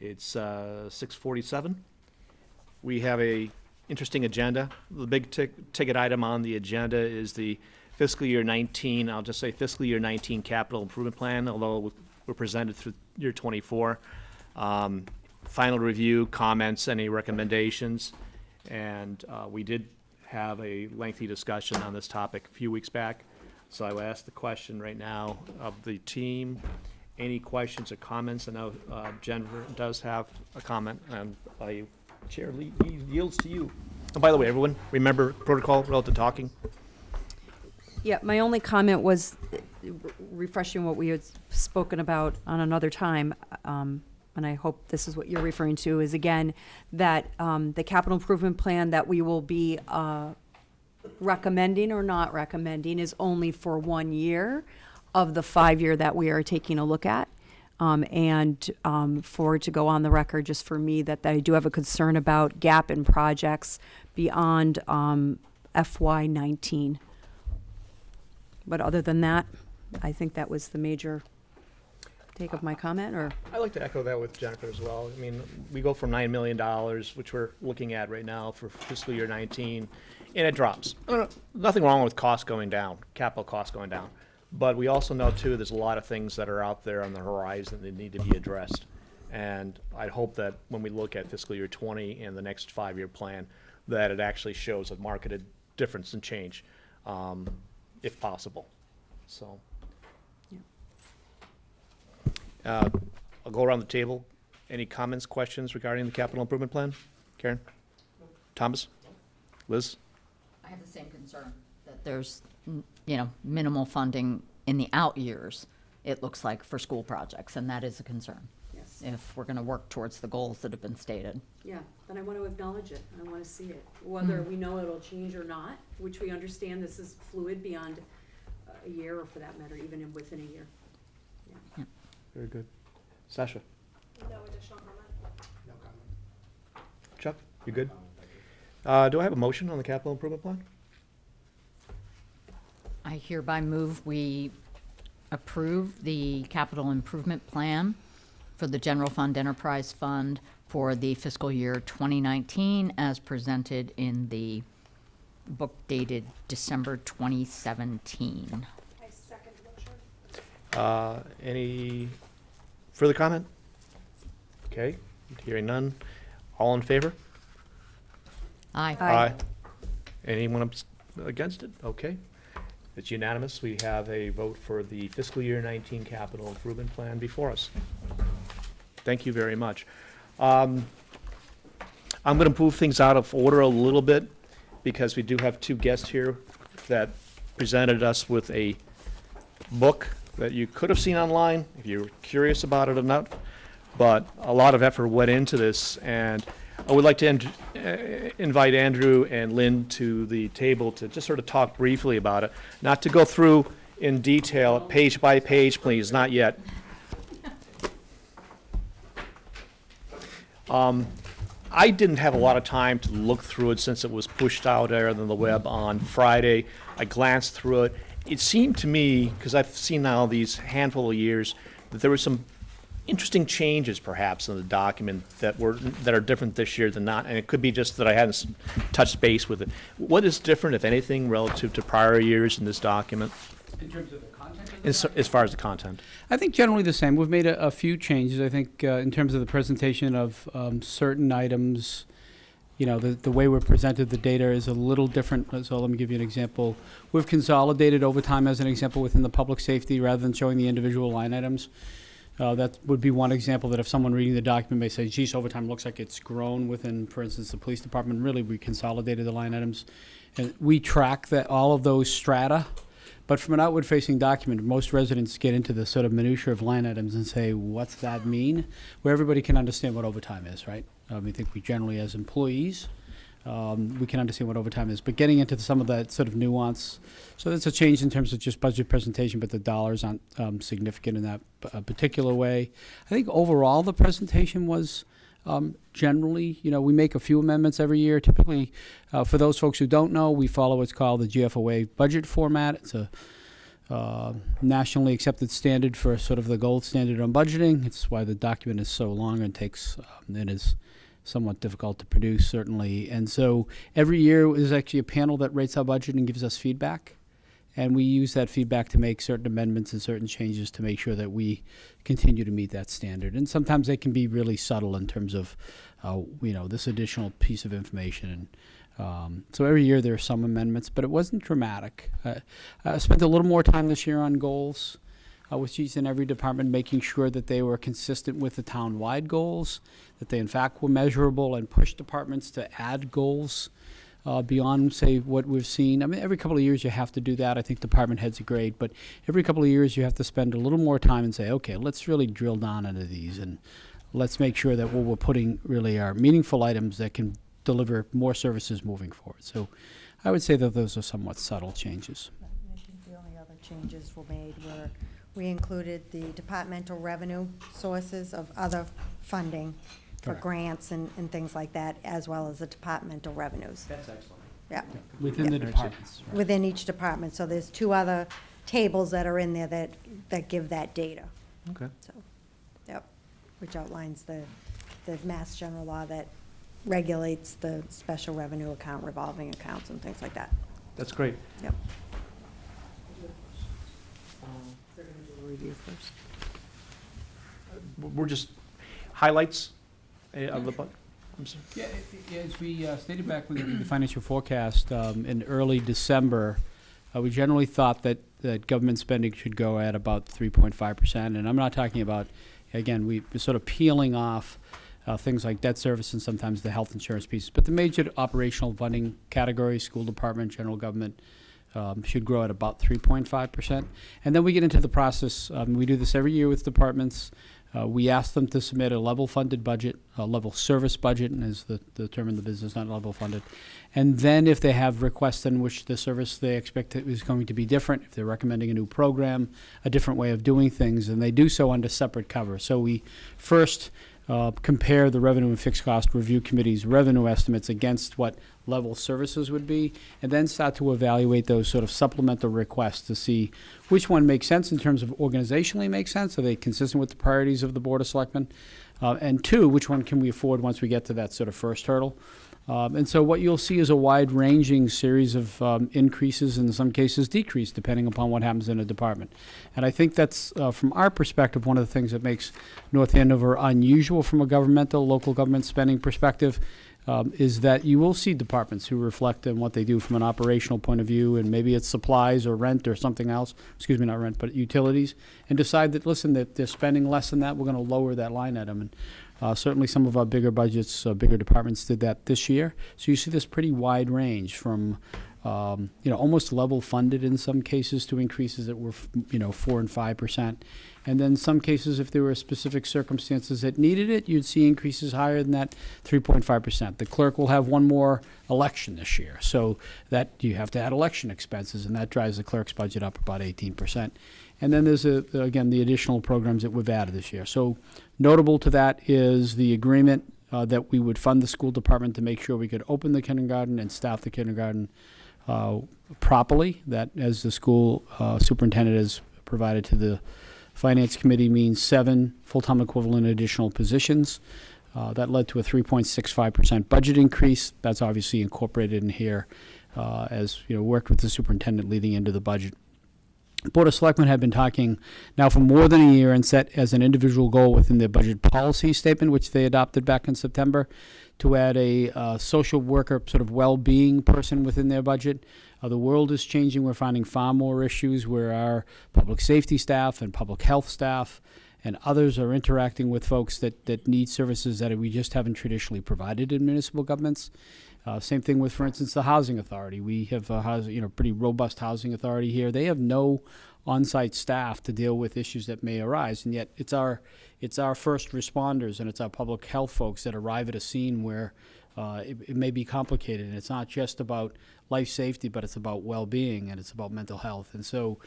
It's 6:47. We have a interesting agenda. The big ticket item on the agenda is the fiscal year 19, I'll just say fiscal year 19 capital improvement plan, although we're presented through year 24. Final review, comments, any recommendations, and we did have a lengthy discussion on this topic a few weeks back. So I will ask the question right now of the team. Any questions or comments? I know Jennifer does have a comment, and Chair yields to you. And by the way, everyone, remember protocol relative to talking. Yeah, my only comment was refreshing what we had spoken about on another time, and I hope this is what you're referring to, is again, that the capital improvement plan that we will be recommending or not recommending is only for 1 year of the 5-year that we are taking a look at. And for it to go on the record, just for me, that I do have a concern about gap in projects beyond FY19. But other than that, I think that was the major take of my comment. Or I'd like to echo that with Jennifer as well. I mean, we go from $9 million, which we're looking at right now for fiscal year 19, and it drops. Nothing wrong with costs going down, capital costs going down. But we also know, too, there's a lot of things that are out there on the horizon that need to be addressed. And I hope that when we look at fiscal year 20 and the next 5-year plan, that it actually shows a marketed difference and change, if possible. So I'll go around the table. Any comments, questions regarding the capital improvement plan? Karen? Thomas? Liz? I have the same concern, that there's, minimal funding in the out years, it looks like, for school projects, and that is a concern. yes, If we're gonna work towards the goals that have been stated. yeah, but I want to acknowledge it. I want to see it, whether we know it'll change or not, which we understand this is fluid beyond a year, or for that matter, even within a year. Yeah. Very good. Sasha? No additional comment? No comment. Chuck? You good? Do I have a motion on the capital improvement plan? I hereby move we approve the capital improvement plan for the general fund enterprise fund for the fiscal year 2019 as presented in the book dated December 2017. I second the motion. Any further comment? Okay, hearing none. All in favor? Aye. Aye. Anyone against it? Okay. It's unanimous. We have a vote for the fiscal year 19 capital improvement plan before us. Thank you very much. I'm going to move things out of order a little bit because we do have two guests here that presented us with a book that you could have seen online if you're curious about it or not, but a lot of effort went into this, and I would like to invite Andrew and Lynn to the table to just sort of talk briefly about it, not to go through in detail, page by page, please, not yet. I didn't have a lot of time to look through it since it was pushed out there on the web on Friday. I glanced through it. It seemed to me, because I've seen now these handful of years, that there were some interesting changes perhaps in the document that are different this year than not, and it could be just that I hadn't touched base with it. What is different, if anything, relative to prior years in this document? In terms of the content of the As far as the content? I think generally the same. We've made a few changes. I think in terms of the presentation of certain items, the way we're presented the data is a little different. So let me give you an example. We've consolidated overtime as an example within the public safety rather than showing the individual line items. That would be one example that if someone reading the document may say, geez, overtime looks like it's grown within, for instance, the police department. Really, we consolidated the line items. And we track that all of those strata. But from an outward-facing document, most residents get into the sort of minutia of line items and say, what's that mean? Where everybody can understand what overtime is, right? I think we generally, as employees, we can understand what overtime is. But getting into some of that sort of nuance, so that's a change in terms of just budget presentation, but the dollars aren't significant in that particular way. I think overall the presentation was generally, we make a few amendments every year. Typically, for those folks who don't know, we follow what's called the GFOA budget format. It's a nationally accepted standard for sort of the gold standard on budgeting. It's why the document is so long and takes, it is somewhat difficult to produce, certainly. And so every year is actually a panel that rates our budget and gives us feedback. And we use that feedback to make certain amendments and certain changes to make sure that we continue to meet that standard. And sometimes they can be really subtle in terms of, this additional piece of information. So every year there are some amendments, but it wasn't dramatic. I spent a little more time this year on goals with each and every department, making sure that they were consistent with the town-wide goals, that they in fact were measurable, and push departments to add goals beyond, say, what we've seen. I mean, every couple of years you have to do that. I think department heads are great, but every couple of years you have to spend a little more time and say, okay, let's really drill down into these, and let's make sure that what we're putting really are meaningful items that can deliver more services moving forward. So I would say that those are somewhat subtle changes. I think the only other changes were made were we included the departmental revenue sources of other funding for Correct. grants and things like that, as well as the departmental revenues. That's excellent. Yeah, Within the departments. Right. within each department. So there's 2 other tables that are in there that give that data. Okay. So, yep, which outlines the Mass General Law that regulates the special revenue account, revolving accounts, and things like that. That's great. Yep. Review first. We're just highlights of the budget. I'm sorry. Yeah, as we stated back when we did the financial forecast in early December, we generally thought that government spending should go at about 3.5%. And I'm not talking about, again, we're sort of peeling off things like debt service and sometimes the health insurance piece. But the major operational funding categories, school department, general government, should grow at about 3.5%. And then we get into the process. We do this every year with departments. We ask them to submit a level funded budget, a level service budget, and is the term in the business, not level funded. And then if they have requests in which the service they expect is going to be different, if they're recommending a new program, a different way of doing things, and they do so under separate cover. So we first compare the Revenue and Fixed Cost Review Committee's revenue estimates against what level services would be, and then start to evaluate those sort of supplemental requests to see which one makes sense in terms of organizationally makes sense. Are they consistent with the priorities of the Board of Selectmen? And 2, which one can we afford once we get to that sort of first hurdle? And so what you'll see is a wide-ranging series of increases, in some cases decrease, depending upon what happens in a department. And I think that's, from our perspective, one of the things that makes North Andover unusual from a governmental, local government spending perspective, is that you will see departments who reflect on what they do from an operational point of view, and maybe it's supplies or rent or something else, excuse me, not rent, but utilities, and decide that, listen, that they're spending less than that, we're going to lower that line item. And certainly some of our bigger budgets, bigger departments did that this year. So you see this pretty wide range from, almost level funded in some cases to increases that were, 4 and 5%. And then some cases, if there were specific circumstances that needed it, you'd see increases higher than that 3.5%. The clerk will have one more election this year, so that you have to add election expenses, and that drives the clerk's budget up about 18%. And then there's, again, the additional programs that we've added this year. So notable to that is the agreement that we would fund the school department to make sure we could open the kindergarten and staff the kindergarten properly. That, as the school superintendent has provided to the Finance Committee, means 7 full-time equivalent additional positions. That led to a 3.65% budget increase. That's obviously incorporated in here as, worked with the superintendent leading into the budget. Board of Selectmen have been talking now for more than a year and set as an individual goal within their budget policy statement, which they adopted back in September, to add a social worker sort of well-being person within their budget. The world is changing. We're finding far more issues where our public safety staff and public health staff and others are interacting with folks that need services that we just haven't traditionally provided in municipal governments. Same thing with, for instance, the Housing Authority. We have a pretty robust housing authority here. They have no on-site staff to deal with issues that may arise, and yet it's our first responders and it's our public health folks that arrive at a scene where it may be complicated, and it's not just about life safety, but it's about well-being and it's about mental health. And so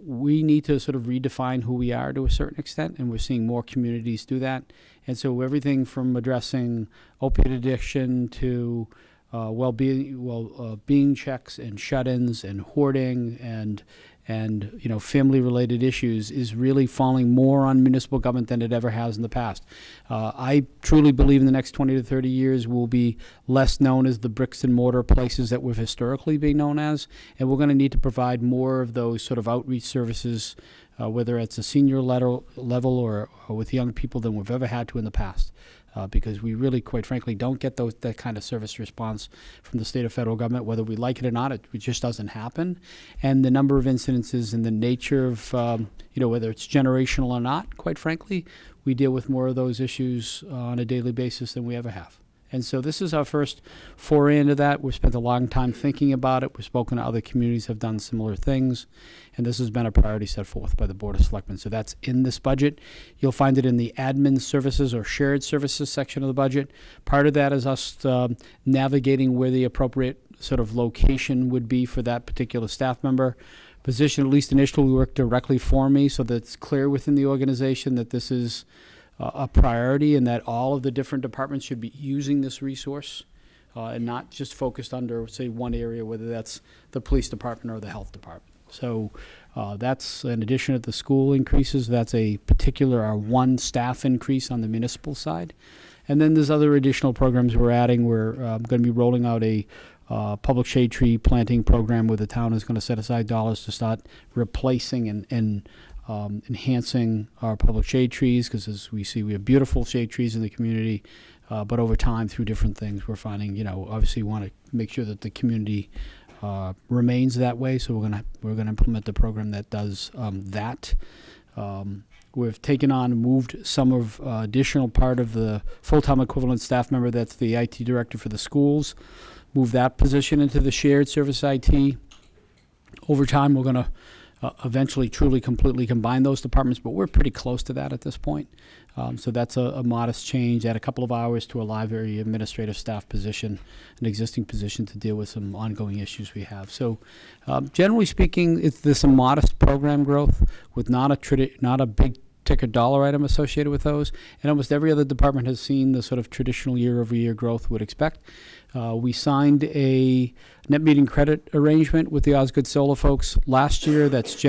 we need to sort of redefine who we are to a certain extent, and we're seeing more communities do that. And so everything from addressing opiate addiction to being checks and shut-ins and hoarding and and, you know, family-related issues is really falling more on municipal government than it ever has in the past. I truly believe in the next 20 to 30 years we'll be less known as the bricks and mortar places that we've historically been known as, and we're going to need to provide more of those sort of outreach services, whether it's a senior level or with young people, than we've ever had to in the past. Because we really, quite frankly, don't get that kind of service response from the state or federal government, whether we like it or not. It just doesn't happen. And the number of incidences and the nature of, you know, whether it's generational or not, quite frankly, we deal with more of those issues on a daily basis than we ever have. And so this is our first foray into that. We've spent a long time thinking about it. We've spoken to other communities have done similar things. And this has been a priority set forth by the Board of Selectmen. So that's in this budget. You'll find it in the admin services or shared services section of the budget. Part of that is us navigating where the appropriate sort of location would be for that particular staff member. Position, at least initially, work directly for me so that it's clear within the organization that this is a priority and that all of the different departments should be using this resource and not just focused under, say, one area, whether that's the police department or the health department. So that's in addition to the school increases. That's a particular, our one staff increase on the municipal side. And then there's other additional programs we're adding. We're going to be rolling out a public shade tree planting program where the town is going to set aside dollars to start replacing and enhancing our public shade trees, because as we see, we have beautiful shade trees in the community, but over time, through different things, we're finding, you know, obviously we want to make sure that the community remains that way. So we're gonna implement the program that does that. We've taken on and moved some of additional part of the full-time equivalent staff member that's the IT director for the schools. Move that position into the shared service IT. Over time, we're going to eventually truly completely combine those departments, but we're pretty close to that at this point. So that's a modest change, add a couple of hours to a library administrative staff position, an existing position to deal with some ongoing issues we have. So generally speaking, there's some modest program growth with not a big ticket dollar item associated with those, and almost every other department has seen the sort of traditional year-over-year growth would expect. We signed a net metering credit arrangement with the Osgood Solar folks last year that's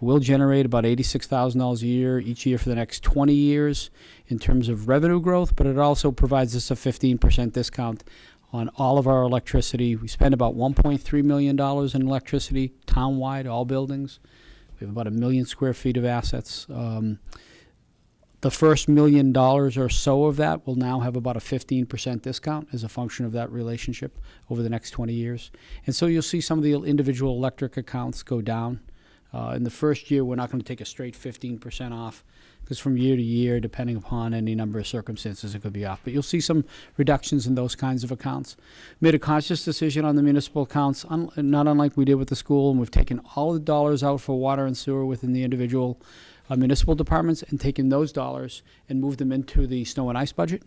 will generate about $86,000 a year each year for the next 20 years in terms of revenue growth, but it also provides us a 15% discount on all of our electricity. We spend about $1.3 million in electricity townwide, all buildings. We have about 1 million square feet of assets. The first $1 million or so of that will now have about a 15% discount as a function of that relationship over the next 20 years. And so you'll see some of the individual electric accounts go down. In the first year, we're not going to take a straight 15% off, because from year to year, depending upon any number of circumstances, it could be off. But you'll see some reductions in those kinds of accounts. Made a conscious decision on the municipal accounts, not unlike we did with the school, and we've taken all the dollars out for water and sewer within the individual municipal departments and taken those dollars and moved them into the snow and ice budget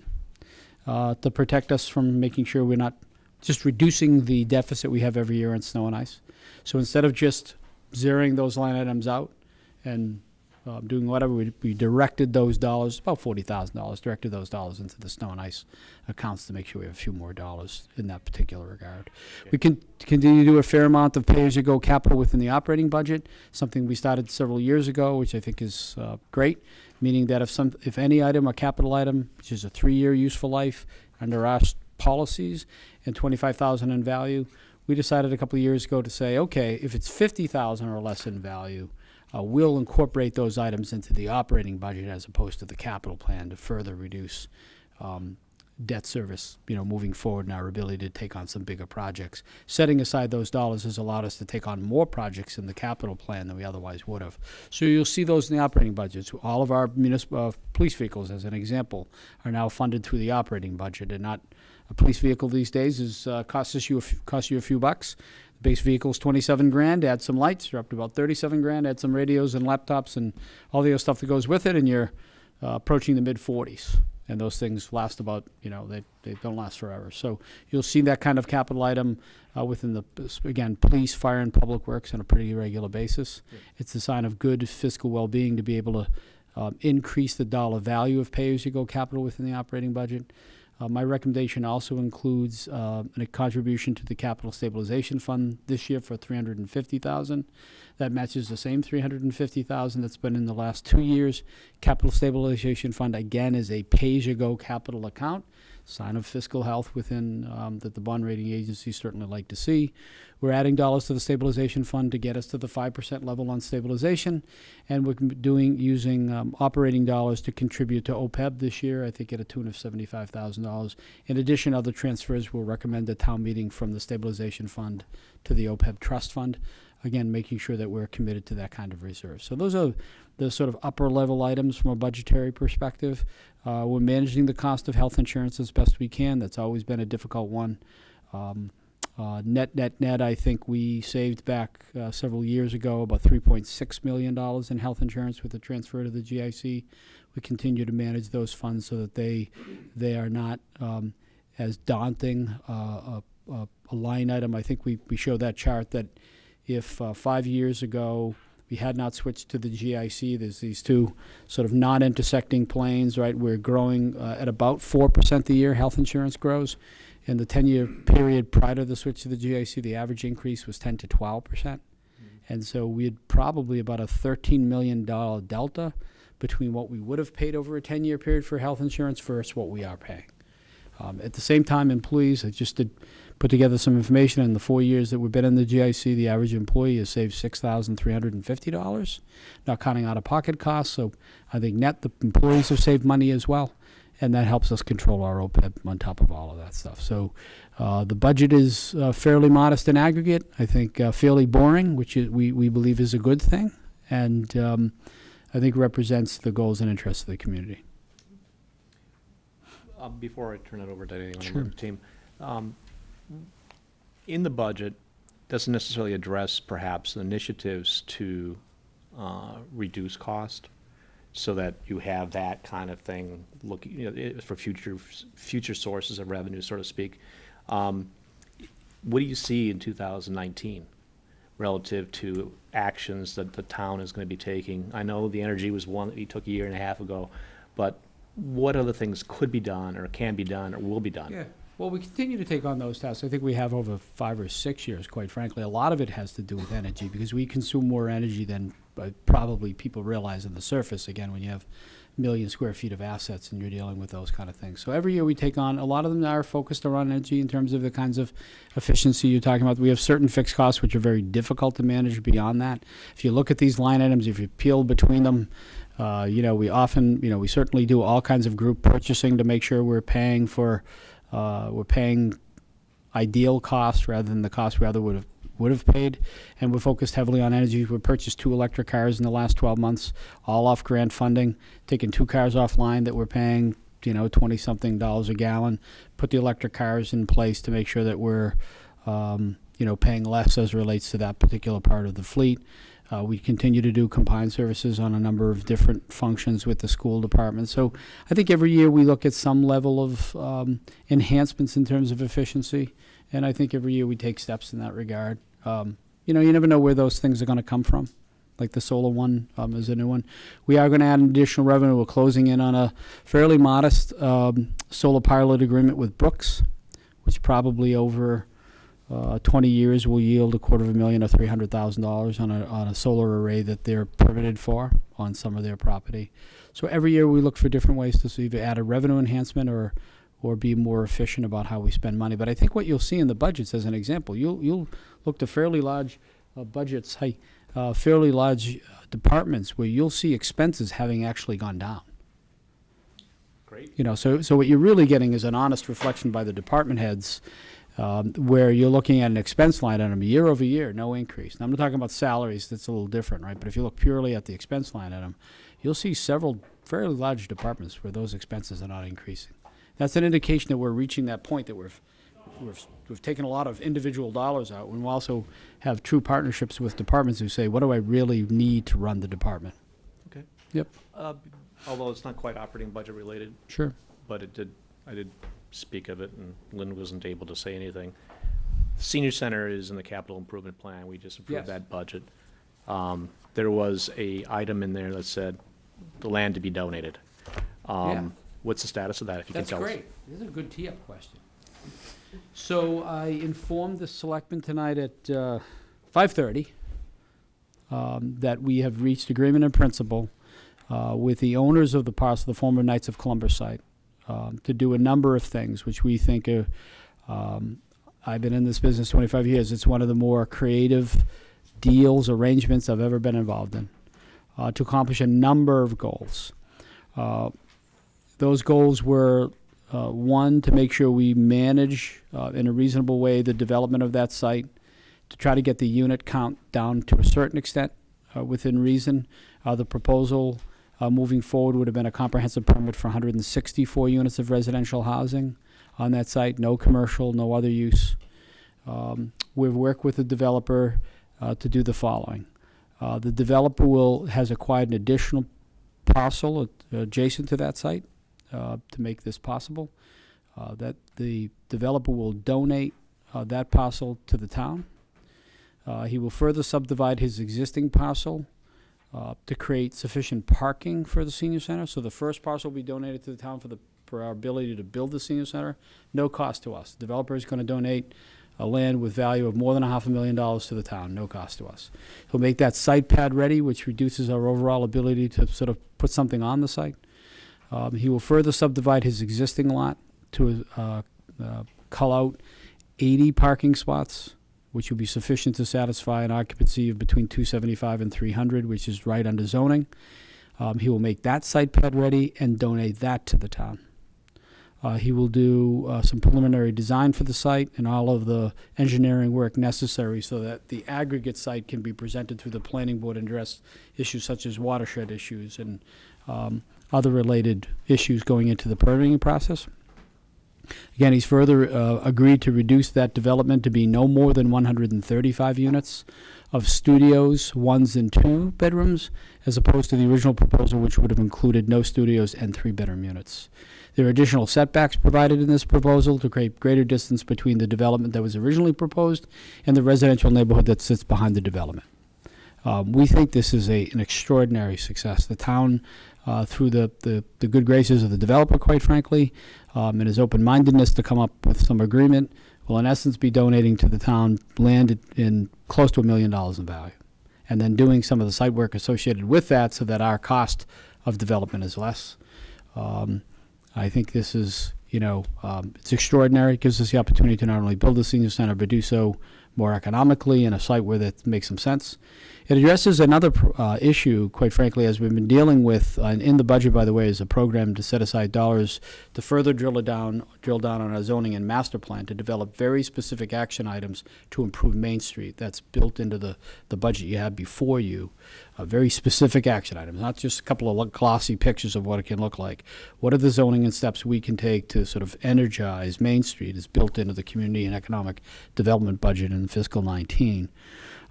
to protect us from making sure we're not just reducing the deficit we have every year in snow and ice. So instead of just zeroing those line items out and doing whatever, we directed those dollars, about $40,000, directed those dollars into the snow and ice accounts to make sure we have a few more dollars in that particular regard. Okay. We can continue to do a fair amount of pay-as-you-go capital within the operating budget, something we started several years ago, which I think is great, meaning that if any item, a capital item, which is a 3-year useful life under our policies and $25,000 in value, we decided a couple of years ago to say, okay, if it's $50,000 or less in value, we'll incorporate those items into the operating budget as opposed to the capital plan to further reduce debt service, moving forward in our ability to take on some bigger projects. Setting aside those dollars has allowed us to take on more projects in the capital plan than we otherwise would have. So you'll see those in the operating budgets. All of our municipal police vehicles, as an example, are now funded through the operating budget, and not a police vehicle these days is costs you a few bucks. The base vehicle is $27,000. Add some lights, you're up to about $37,000. Add some radios and laptops and all the other stuff that goes with it, and you're approaching the mid-40s. And those things last about, they don't last forever. So you'll see that kind of capital item within the, again, police, fire, and public works on a pretty regular basis. Yeah. It's a sign of good fiscal well-being to be able to increase the dollar value of pay-as-you-go capital within the operating budget. My recommendation also includes a contribution to the capital stabilization fund this year for $350,000. That matches the same $350,000 that's been in the last 2 years. Capital stabilization fund, again, is a pay-as-you-go capital account, sign of fiscal health within that the bond rating agencies certainly like to see. We're adding dollars to the stabilization fund to get us to the 5% level on stabilization, and we're using operating dollars to contribute to OPEB this year, I think at a tune of $75,000. In addition, other transfers will recommend a town meeting from the stabilization fund to the OPEB trust fund, again, making sure that we're committed to that kind of reserve. So those are the sort of upper level items from a budgetary perspective. We're managing the cost of health insurance as best we can. That's always been a difficult one. Net, I think we saved back several years ago about $3.6 million in health insurance with the transfer to the GIC. We continue to manage those funds so that they are not as daunting a line item. I think we show that chart that if 5 years ago we had not switched to the GIC, there's these two sort of non-intersecting planes, right? We're growing at about 4% a year, health insurance grows. In the 10-year period prior to the switch to the GIC, the average increase was 10 to 12%. And so we had probably about a $13 million delta between what we would have paid over a 10-year period for health insurance versus what we are paying. At the same time, employees, I just did put together some information. In the 4 years that we've been in the GIC, the average employee has saved $6,350, not counting out-of-pocket costs. So I think net, the employees have saved money as well, and that helps us control our OPEB on top of all of that stuff. So the budget is fairly modest in aggregate. I think fairly boring, which we believe is a good thing, and I think represents the goals and interests of the community. Before I turn it over to anyone Sure. on the team, in the budget, doesn't necessarily address perhaps initiatives to reduce cost, so that you have that kind of thing looking, for future sources of revenue, so to speak. What do you see in 2019 relative to actions that the town is going to be taking? I know the energy was one that you took a year and a half ago, but what other things could be done or can be done or will be done? Yeah. Well, we continue to take on those tasks. I think we have over 5 or 6 years, quite frankly. A lot of it has to do with energy because we consume more energy than probably people realize on the surface, again, when you have a million square feet of assets and you're dealing with those kind of things. So every year we take on, a lot of them are focused around energy in terms of the kinds of efficiency you're talking about. We have certain fixed costs which are very difficult to manage beyond that. If you look at these line items, if you peel between them, we often, we certainly do all kinds of group purchasing to make sure we're paying ideal cost rather than the cost we other would have paid, and we're focused heavily on energy. We purchased 2 electric cars in the last 12 months, all off grant funding, taking 2 cars offline that we're paying, $20-something a gallon, put the electric cars in place to make sure that we're, paying less as relates to that particular part of the fleet. We continue to do combined services on a number of different functions with the school department. So I think every year we look at some level of enhancements in terms of efficiency, and I think every year we take steps in that regard. You never know where those things are going to come from, like the solar one is a new one. We are going to add an additional revenue. We're closing in on a fairly modest solar pilot agreement with Brooks, which probably over 20 years will yield $250,000 or $300,000 on a solar array that they're permitted for on some of their property. So every year we look for different ways to either add a revenue enhancement or be more efficient about how we spend money. But I think what you'll see in the budgets, as an example, you'll look to fairly large budgets, fairly large departments where you'll see expenses having actually gone down. Great. So what you're really getting is an honest reflection by the department heads. Where you're looking at an expense line item year over year, no increase. Now, I'm not talking about salaries, that's a little different, right? But if you look purely at the expense line item, you'll see several fairly large departments where those expenses are not increasing. That's an indication that we're reaching that point that we've taken a lot of individual dollars out, and we also have true partnerships with departments who say, what do I really need to run the department? Okay. Yep. Although it's not quite operating budget related, Sure. but I did speak of it, and Lynn wasn't able to say anything. Senior Center is in the capital improvement plan. We just approved Yes. that budget. There was a item in there that said the land to be donated. Yeah. What's the status of that, if you can That's tell us? great. This is a good tee-up question. So I informed the selectmen tonight at 5:30 that we have reached agreement in principle with the owners of the parcel, the former Knights of Columbus site, to do a number of things which we think are, I've been in this business 25 years. It's one of the more creative deals, arrangements I've ever been involved in, to accomplish a number of goals. Those goals were, one, to make sure we manage in a reasonable way the development of that site, to try to get the unit count down to a certain extent within reason. The proposal moving forward would have been a comprehensive permit for 164 units of residential housing on that site, no commercial, no other use. We've worked with the developer to do the following. The developer has acquired an additional parcel adjacent to that site to make this possible. That the developer will donate that parcel to the town. He will further subdivide his existing parcel to create sufficient parking for the senior center. So the first parcel will be donated to the town for our ability to build the senior center, no cost to us. The developer is going to donate a land with value of more than $500,000 to the town, no cost to us. He'll make that site pad ready, which reduces our overall ability to sort of put something on the site. He will further subdivide his existing lot to cull out 80 parking spots, which will be sufficient to satisfy an occupancy of between 275 and 300, which is right under zoning. He will make that site pad ready and donate that to the town. He will do some preliminary design for the site and all of the engineering work necessary so that the aggregate site can be presented through the planning board and address issues such as watershed issues and other related issues going into the permitting process. Again, he's further agreed to reduce that development to be no more than 135 units of studios, 1s and 2 bedrooms, as opposed to the original proposal, which would have included no studios and 3-bedroom units. There are additional setbacks provided in this proposal to create greater distance between the development that was originally proposed and the residential neighborhood that sits behind the development. We think this is an extraordinary success. The town, through the good graces of the developer, quite frankly, and his open-mindedness to come up with some agreement, will in essence be donating to the town land in close to $1 million in value, and then doing some of the site work associated with that so that our cost of development is less. I think this is, it's extraordinary. It gives us the opportunity to not only build a senior center, but do so more economically in a site where that makes some sense. It addresses another issue, quite frankly, as we've been dealing with, and in the budget, by the way, is a program to set aside dollars to further drill down on our zoning and master plan to develop very specific action items to improve Main Street. That's built into the budget you have before you. Very specific action items, not just a couple of glossy pictures of what it can look like. What are the zoning and steps we can take to sort of energize Main Street is built into the community and economic development budget in fiscal 19.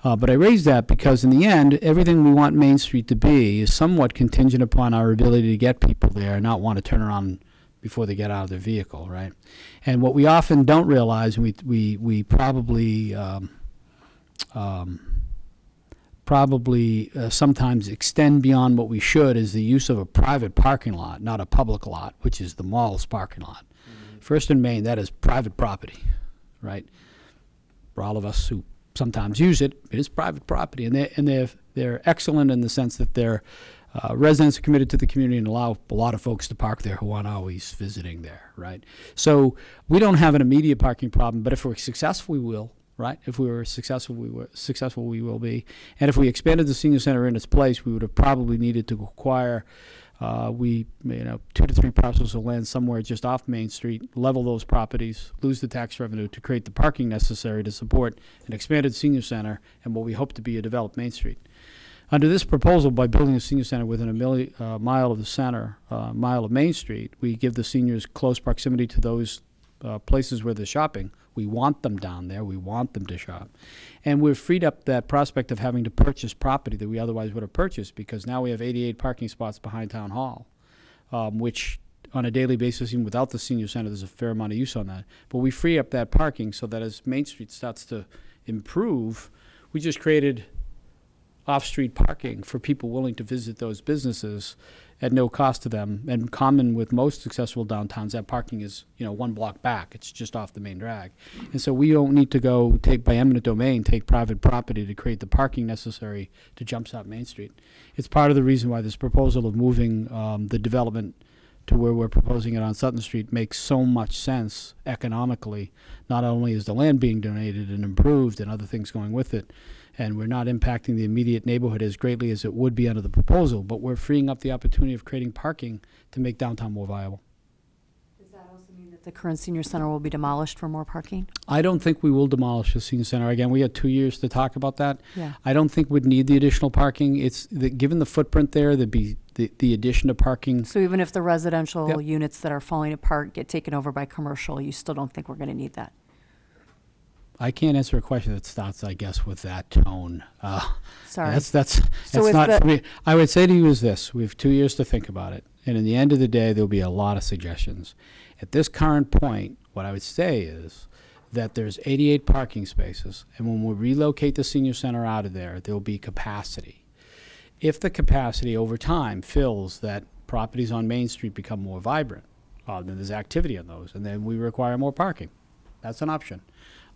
But I raise that because in the end, everything we want Main Street to be is somewhat contingent upon our ability to get people there and not want to turn around before they get out of their vehicle, right? And what we often don't realize, and we probably sometimes extend beyond what we should, is the use of a private parking lot, not a public lot, which is the mall's parking lot. Mm-hmm. First and Main, that is private property, right? For all of us who sometimes use it, it is private property, and they're excellent in the sense that their residents are committed to the community and allow a lot of folks to park there who aren't always visiting there, right? So we don't have an immediate parking problem, but if we're successful, we will, right? If we were successful, we will be. And if we expanded the senior center in its place, we would have probably needed to acquire 2 to 3 parcels of land somewhere just off Main Street, level those properties, lose the tax revenue to create the parking necessary to support an expanded senior center and what we hope to be a developed Main Street. Under this proposal, by building a senior center within a mile of the center, mile of Main Street, we give the seniors close proximity to those places where they're shopping. We want them down there. We want them to shop. And we've freed up that prospect of having to purchase property that we otherwise would have purchased, because now we have 88 parking spots behind Town Hall, which on a daily basis, even without the senior center, there's a fair amount of use on that. But we free up that parking so that as Main Street starts to improve, we just created off-street parking for people willing to visit those businesses at no cost to them. And common with most successful downtowns, that parking is, one block back. It's just off the main drag. And so we don't need to go by eminent domain, take private property to create the parking necessary to jumpstart Main Street. It's part of the reason why this proposal of moving the development to where we're proposing it on Sutton Street makes so much sense economically. Not only is the land being donated and improved and other things going with it, and we're not impacting the immediate neighborhood as greatly as it would be under the proposal, but we're freeing up the opportunity of creating parking to make downtown more viable. Does that also mean that the current senior center will be demolished for more parking? I don't think we will demolish the senior center. Again, we had 2 years to talk about that. Yeah. I don't think we'd need the additional parking. Given the footprint there, there'd be the addition of parking. So even if the residential Yep. units that are falling apart get taken over by commercial, you still don't think we're going to need that? I can't answer a question that starts, I guess, with that tone. Sorry. That's So if not the- for me. I would say to you is this: we have 2 years to think about it, and in the end of the day, there'll be a lot of suggestions. At this current point, what I would say is that there's 88 parking spaces, and when we relocate the senior center out of there, there'll be capacity. If the capacity over time fills that properties on Main Street become more vibrant, then there's activity on those, and then we require more parking. That's an option.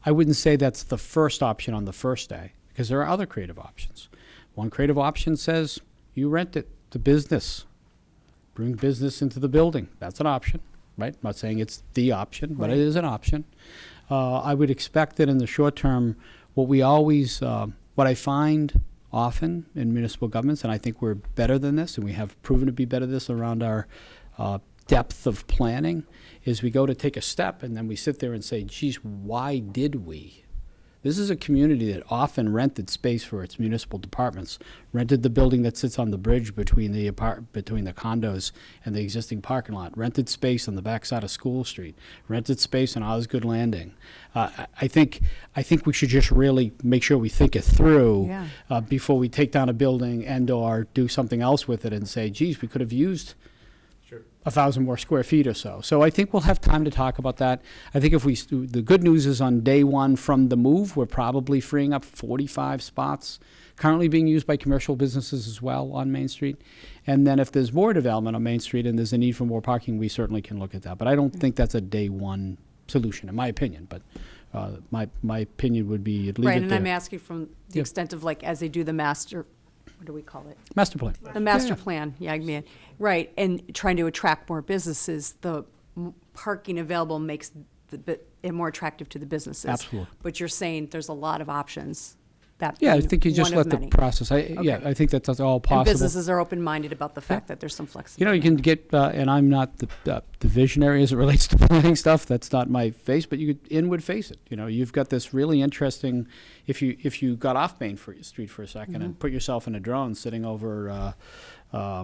I wouldn't say that's the first option on the first day, because there are other creative options. One creative option says you rent it to business. Bring business into the building. That's an option, right? I'm not saying it's the option, but it is an option. I would expect that in the short term, what I find often in municipal governments, and I think we're better than this, and we have proven to be better than this around our depth of planning, is we go to take a step and then we sit there and say, geez, why did we? This is a community that often rented space for its municipal departments, rented the building that sits on the bridge between the condos and the existing parking lot, rented space on the backside of School Street, rented space on Osgood Landing. I think we should just really make sure we think it through before we take down a building and/or do something else with it and say, geez, we could have used 1,000 more square feet or so. So I think we'll have time to talk about that. I think the good news is on day one from the move, we're probably freeing up 45 spots currently being used by commercial businesses as well on Main Street. And then if there's more development on Main Street and there's a need for more parking, we certainly can look at that. But I don't think that's a day one solution, in my opinion. But my opinion would be at least Right, and I'm asking from the Yeah. extent of like, as they do the master, what do we call it? master plan. The master plan, right, and trying to attract more businesses, the parking available makes it more attractive to the businesses. Absolutely. But you're saying there's a lot of options. That Yeah, I being think you just one of let the many. process. I think that's all And possible. businesses are open-minded about the fact that there's some flexibility. You can get, and I'm not the visionary as it relates to planning stuff. That's not my face, but you could inward face it. You've got this really interesting. If you got off Main Street for a second and put yourself in a drone sitting over. I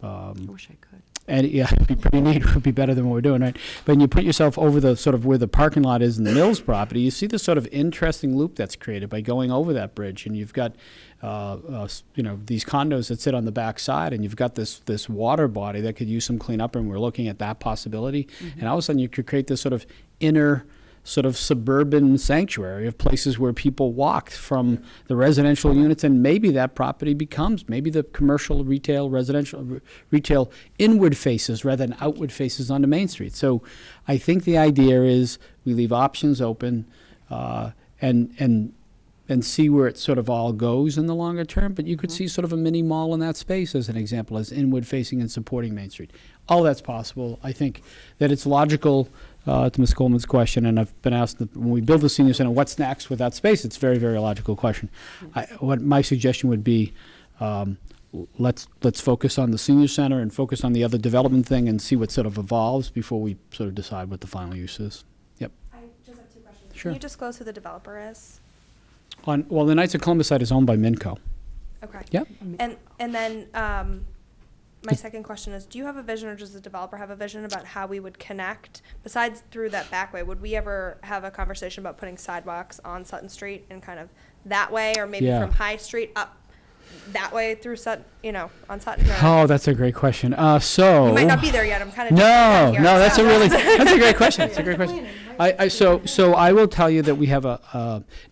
wish I could. And it'd be pretty neat. It would be better than what we're doing, right? But when you put yourself over the sort of where the parking lot is in the Mills property, you see the sort of interesting loop that's created by going over that bridge. And you've got, these condos that sit on the back side, and you've got this water body that could use some cleanup, and we're looking at that possibility. And all of a sudden, you could create this sort of inner sort of suburban sanctuary of places where people walked from the residential units, and maybe that property maybe the commercial, retail, residential, retail inward faces rather than outward faces onto Main Street. So I think the idea is we leave options open and see where it sort of all goes in the longer term, but you could see sort of a mini mall in that space as an example, as inward facing and supporting Main Street. All that's possible. I think that it's logical to Ms. Coleman's question, and I've been asked that when we build the senior center, what's next with that space? It's a very, very logical question. What my suggestion would be, let's focus on the senior center and focus on the other development thing and see what sort of evolves before we sort of decide what the final use is. Yep. I just have two questions. Sure. Can you disclose who the developer is? Well, the Knights of Columbus site is owned by Minco. Okay. Yep. And then my second question is, do you have a vision, or does the developer have a vision about how we would connect, besides through that back way? Would we ever have a conversation about putting sidewalks on Sutton Street and kind of that way, or maybe Yeah. from High Street up that way through Sutton, on Sutton? Oh, that's a great question. You might not be there yet. I'm kind of No, that's a great question. It's a great question. So I will tell you that we have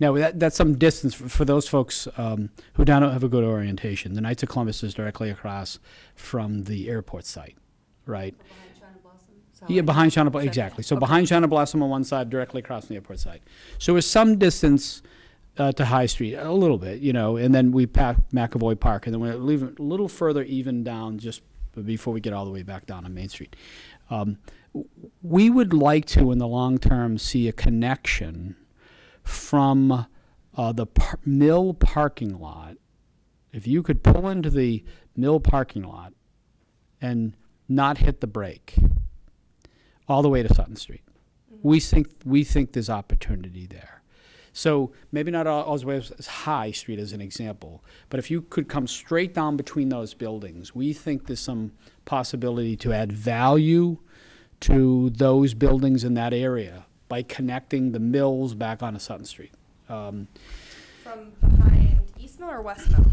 now that's some distance for those folks who don't have a good orientation. The Knights of Columbus is directly across from the airport site, right? Yeah, behind Shana Blossom, exactly. So behind Shana Blossom on one side, directly across from the airport site. So there's some distance to High Street, a little bit, and then we pass McAvoy Park, and then we're leaving a little further even down just before we get all the way back down on Main Street. We would like to, in the long term, see a connection from the mill parking lot. If you could pull into the mill parking lot and not hit the brake all the way to Sutton Street. We think there's opportunity there. So maybe not all the way as High Street as an example, but if you could come straight down between those buildings, we think there's some possibility to add value to those buildings in that area by connecting the mills back onto Sutton Street. From behind East Mill or West Mill?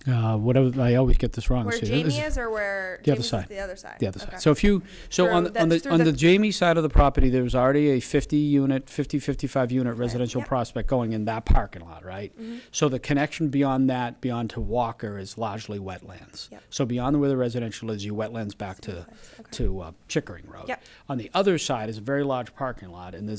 Whatever, I always get this wrong. Where See, Jamie is, or where the other Jamie's side. is the other side? The other side. Okay. So on the Jamie side of the property, there was already a 55 unit residential Yep. prospect going in that parking lot, right? Mm-hmm. So the connection beyond that, beyond to Walker, is largely wetlands. Yep. So beyond where the residential is, you wetlands back to Chickering Road. Yep. On the other side is a very large parking lot, and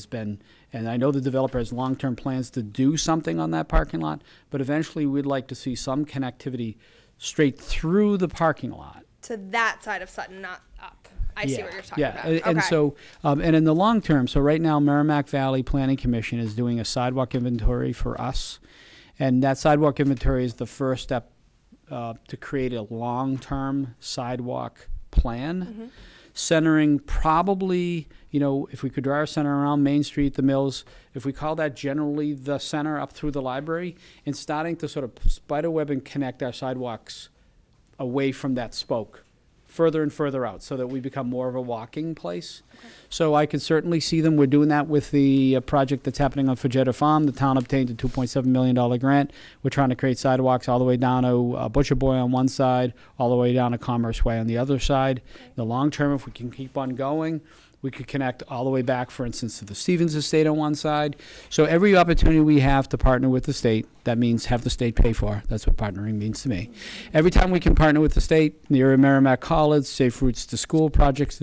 and I know the developer has long-term plans to do something on that parking lot, but eventually we'd like to see some connectivity straight through the parking lot. To that side of Sutton, not up. I see what you're talking about. And Okay. so, and in the long term, so right now Merrimack Valley Planning Commission is doing a sidewalk inventory for us. And that sidewalk inventory is the first step to create a long-term sidewalk plan, centering probably, if we could draw our center around Main Street, the mills, if we call that generally the center up through the library, and starting to sort of spiderweb and connect our sidewalks away from that spoke, further and further out, so that we become more of a walking place. Okay. So I could certainly see them. We're doing that with the project that's happening on Fajetta Farm. The town obtained a $2.7 million grant. We're trying to create sidewalks all the way down to Butcher Boy on one side, all the way down to Commerce Way on the other side. Okay. In the long term, if we can keep on going, we could connect all the way back, for instance, to the Stevens Estate on one side. So every opportunity we have to partner with the state, that means have the state pay for. That's what partnering means to me. Every time we can partner with the state, near Merrimack College, Safe Routes to School projects,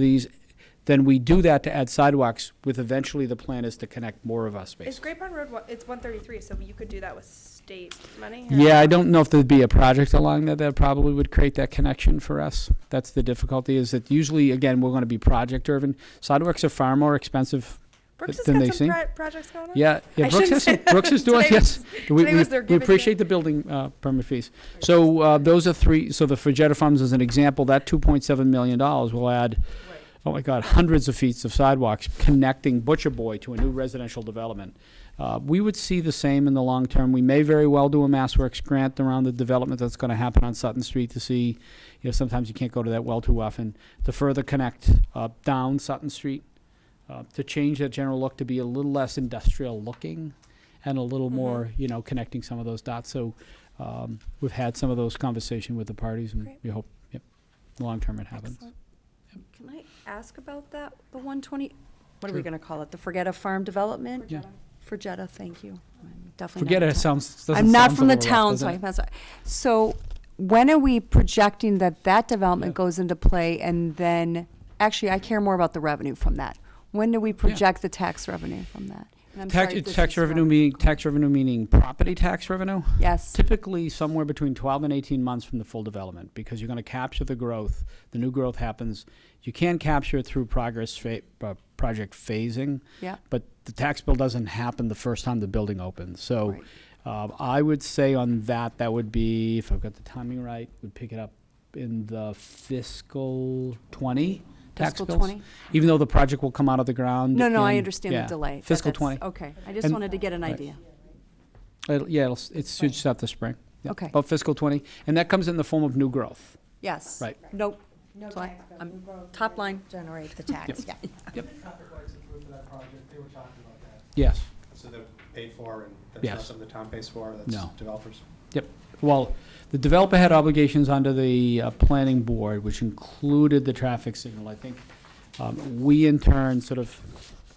then we do that to add sidewalks with eventually the plan is to connect more of our space. Is Great Pond Road, it's 133, so you could do that with state money? Yeah, I don't know if there'd be a project along that probably would create that connection for us. That's the difficulty, is that usually, again, we're going to be project-driven. Sidewalks are far more expensive Brooks has than they got some seem. projects going on? Yeah, I Brooks is doing, today yes. today was their We give and appreciate take. the building permit fees. So those are three, so the Fajetta Farms is an example, that $2.7 million will add, oh my God, hundreds of feet of sidewalks connecting Butcher Boy to a new residential development. We would see the same in the long term. We may very well do a MassWorks grant around the development that's going to happen on Sutton Street to see, sometimes you can't go to that well too often, to further connect down Sutton Street, to change that general look to be a little less industrial looking and a little more, connecting some of those dots. So we've had some of those conversations with the parties, and Great. we hope, long term it happens. Excellent. Can I ask about that, the 120, what are we going to call it, the Forgetta Farm Development? Yeah. Forgetta, thank you. I'm definitely Forget not it, a town- doesn't I'm not sound from so the rough, town, does so it? I mess up. So when are we projecting that development Yeah. goes into play, and then, actually, I care more about the revenue from that. When do we project the tax revenue from that? And I'm sorry if this Tax is revenue meaning property tax revenue? Yes, Typically somewhere between 12 and 18 months from the full development, because you're going to capture the growth. The new growth happens. You can capture it through project phasing, yeah. but the tax bill doesn't happen the first time the building opens. So Right. I would say on that would be, if I've got the timing right, would pick it up in the fiscal 20 tax Fiscal bills. 20? Even though the project will come out of the ground. No, I in- understand yeah, the delay. but Fiscal that's- 20. Okay, I just And- wanted to get an right. idea. It should start this spring. Yeah, Okay. About fiscal 20, and that comes in the form of new growth. Yes. Right. Nope. No So I- tax bill, I'm- new growth top line. Generate the tax, yeah. Traffic lights approved for that project, they were talking about that. Yes. So they're paid for, and that's not Yes. something the town pays for, that's No. developers? Yep. Well, the developer had obligations under the planning board, which included the traffic signal. I think we in turn sort of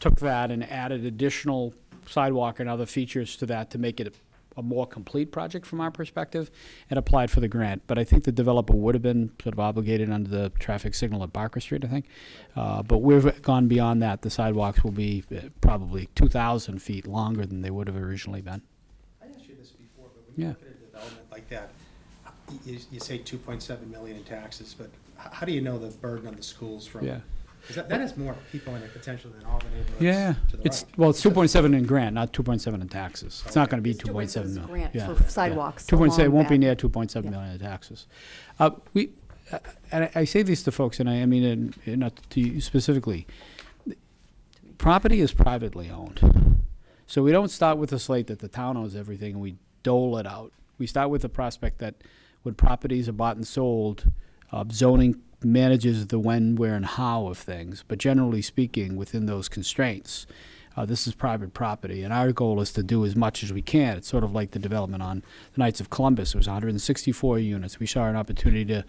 took that and added additional sidewalk and other features to that to make it a more complete project from our perspective, and applied for the grant. But I think the developer would have been sort of obligated under the traffic signal at Barker Street, I think. But we've gone beyond that. The sidewalks will be probably 2,000 feet longer than they would have originally been. I asked you this before, but when you Yeah. look at a development like that, you say 2.7 million in taxes, but how do you know the burden on the schools from? Yeah. 'Cause that has more people in it potentially than all the neighborhoods Yeah, to the it's, right. well, it's 2.7 in grant, not 2.7 in taxes. It's not Okay. gonna be It's 2.7 million. grant Yeah, for yeah. sidewalks 2.7, it won't be along near that. 2.7 Yeah. million in taxes. And I say this to folks, and I mean, and not to you specifically. Property is privately owned. So we don't start with a slate that the town owns everything and we dole it out. We start with the prospect that when properties are bought and sold, zoning manages the when, where, and how of things. But generally speaking, within those constraints, this is private property, and our goal is to do as much as we can. It's sort of like the development on the Knights of Columbus. It was 164 units. We saw an opportunity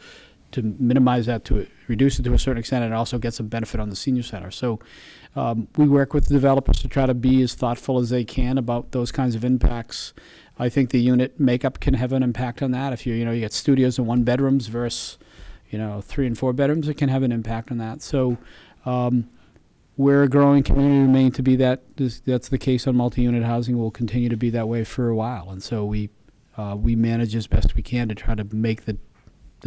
to minimize that, to reduce it to a certain extent, and also get some benefit on the senior center. So we work with the developers to try to be as thoughtful as they can about those kinds of impacts. I think the unit makeup can have an impact on that. If you get studios and 1 bedrooms versus 3 and 4 bedrooms, it can have an impact on that. So we're a growing community, remain to be that. That's the case on multi-unit housing. Will continue to be that way for a while, and so we manage as best we can to try to make the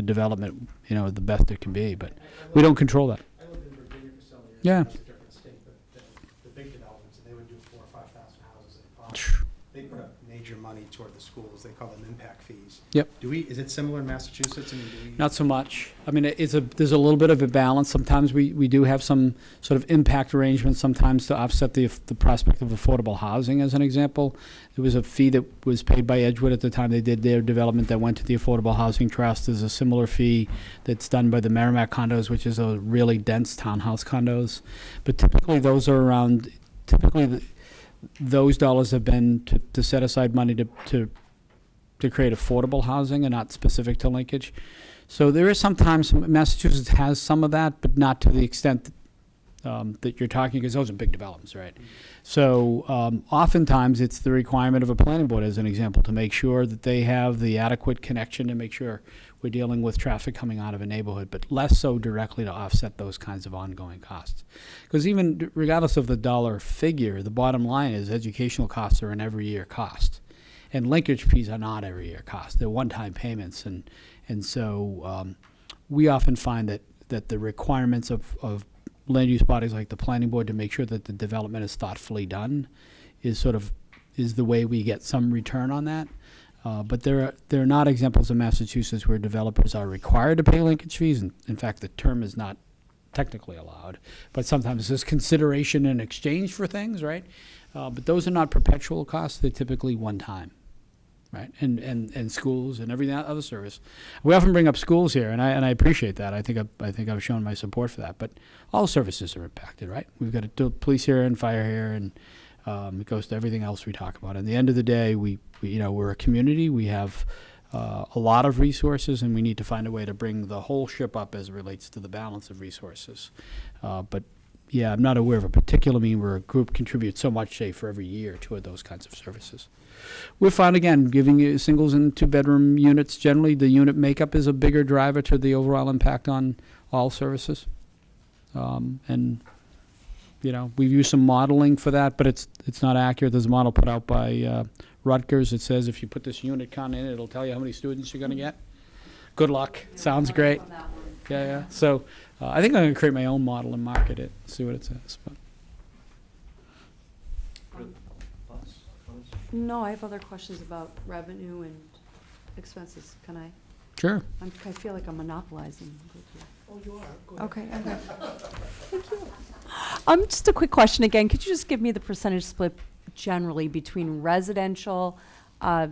development the best it can be. But we don't control that. I lived in Virginia for several years. Yeah. That's a different state, but the big developments, they would do 4,000 or 5,000 houses at a pop. They put up major money toward the schools. They call them impact fees. Yep. Is it similar in Massachusetts? I mean, do we? Not so much. I mean, there's a little bit of a balance. Sometimes we do have some sort of impact arrangements sometimes to offset the prospect of affordable housing, as an example. There was a fee that was paid by Edgewood at the time they did their development that went to the Affordable Housing Trust. There's a similar fee that's done by the Merrimack condos, which is a really dense townhouse condos. But typically those are around, those dollars have been to set aside money to create affordable housing and not specific to linkage. So there is sometimes, Massachusetts has some of that, but not to the extent that you're talking, because those are big developments, right? So oftentimes it's the requirement of a planning board, as an example, to make sure that they have the adequate connection to make sure we're dealing with traffic coming out of a neighborhood, but less so directly to offset those kinds of ongoing costs. Because even regardless of the dollar figure, the bottom line is educational costs are an every year cost. And linkage fees are not every year cost. They're one-time payments. And so we often find that the requirements of land use bodies like the planning board to make sure that the development is thoughtfully done is the way we get some return on that. But there are not examples in Massachusetts where developers are required to pay linkage fees. And in fact, the term is not technically allowed. But sometimes there's consideration in exchange for things, right? But those are not perpetual costs. They're typically one-time. Right, and schools and every other service. We often bring up schools here, and I appreciate that. I think I've shown my support for that. But all services are impacted, right? We've got police here and fire here, and it goes to everything else we talk about. At the end of the day, we're a community. We have a lot of resources, and we need to find a way to bring the whole ship up as it relates to the balance of resources. But yeah, I'm not aware of a particular mean where a group contributes so much, say, for every year toward those kinds of services. We're fine, again, giving you singles and 2-bedroom units. Generally, the unit makeup is a bigger driver to the overall impact on all services. And, we've used some modeling for that, but it's not accurate. There's a model put out by Rutgers. It says if you put this unit count in, it'll tell you how many students you're going to get. Good luck. Sounds great. Yeah. So I think I'm going to create my own model and market it, see what it says. But. No, I have other questions about revenue and expenses. Can I? Sure. I feel like I'm monopolizing. Oh, you are. Go ahead. Okay. Thank you. Just a quick question again. Could you just give me the percentage split generally between residential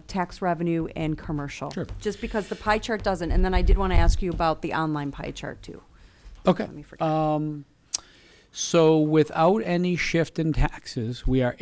tax revenue and commercial? Sure. Just because the pie chart doesn't. And then I did want to ask you about the online pie chart too. Okay. Let me forget. So without any shift in taxes, we are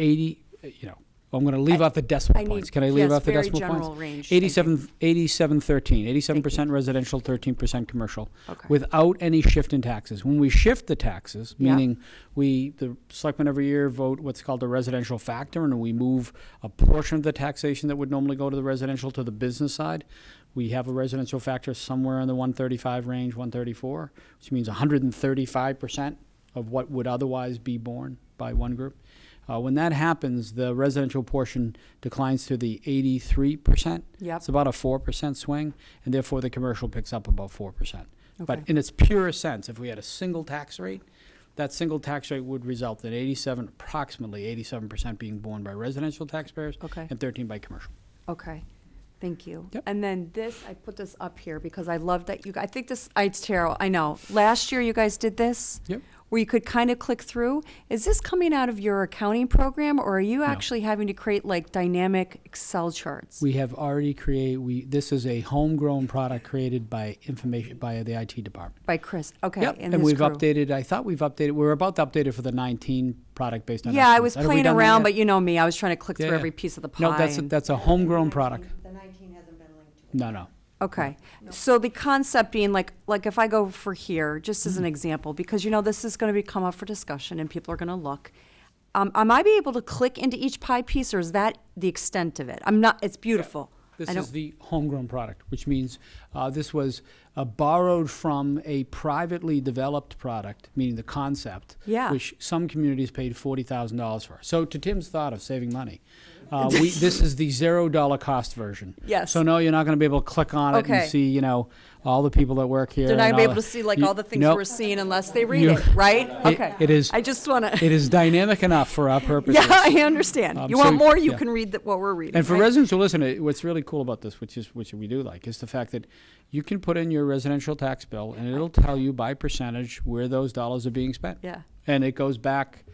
I'm going to leave out the decimal I need, points. Can I leave yes, out the very decimal general points? range. Thank you. 8713, 87% residential, 13% commercial, Okay. without any shift in taxes. When we shift the taxes, Yeah. meaning the selectmen every year vote what's called a residential factor, and we move a portion of the taxation that would normally go to the residential to the business side, we have a residential factor somewhere in the 135 range, 134, which means 135% of what would otherwise be borne by one group. When that happens, the residential portion declines to the 83%. Yep. It's about a 4% swing, and therefore the commercial picks up about 4%. But Okay. in its purest sense, if we had a single tax rate, that single tax rate would result in approximately 87% being borne by residential taxpayers Okay. and 13 by commercial. Okay, thank you. Yep. And then this, I put this up here because I love that I think this, it's Terrell, I know. Last year you guys did this? Yep. Where you could kind of click through. Is this coming out of your accounting program, or are you actually having to create like dynamic Excel charts? We have already this is a homegrown product created by the IT department. By Chris, okay. Yep, and and his we've crew. updated, we're about to update it for the 19 product based on Yeah, I estimates. was Have we playing done that around, yet? but you know me, I was trying to click Yeah, through yeah. every piece of the pie. No, and- that's a homegrown product. The 19 hasn't been linked to it. No. Okay, so the concept being like if I go for here, just as an example, because this is going to come up for discussion and people are going to look. Am I be able to click into each pie piece, or is that the extent of it? I'm not. It's beautiful. This I is don't- the homegrown product, which means this was borrowed from a privately developed product, meaning the concept, Yeah. which some communities paid $40,000 for. So to Tim's thought of saving money, this is the $0 cost version. Yes. So no, you're not going to be able to click on it Okay. and see, all the people that work here. They're not and gonna be all able to the- see like you- all the things nope. we're seeing unless they read You- it, right? Okay. it is- I just want to. It is dynamic enough for our purposes. Yeah, I understand. You so- want more? You yeah. can read what we're reading. And for right? residents who listen, what's really cool about this, which we do like, is the fact that you can put in your residential tax bill, and it'll tell you by percentage where those dollars are being spent. Yeah. And it goes back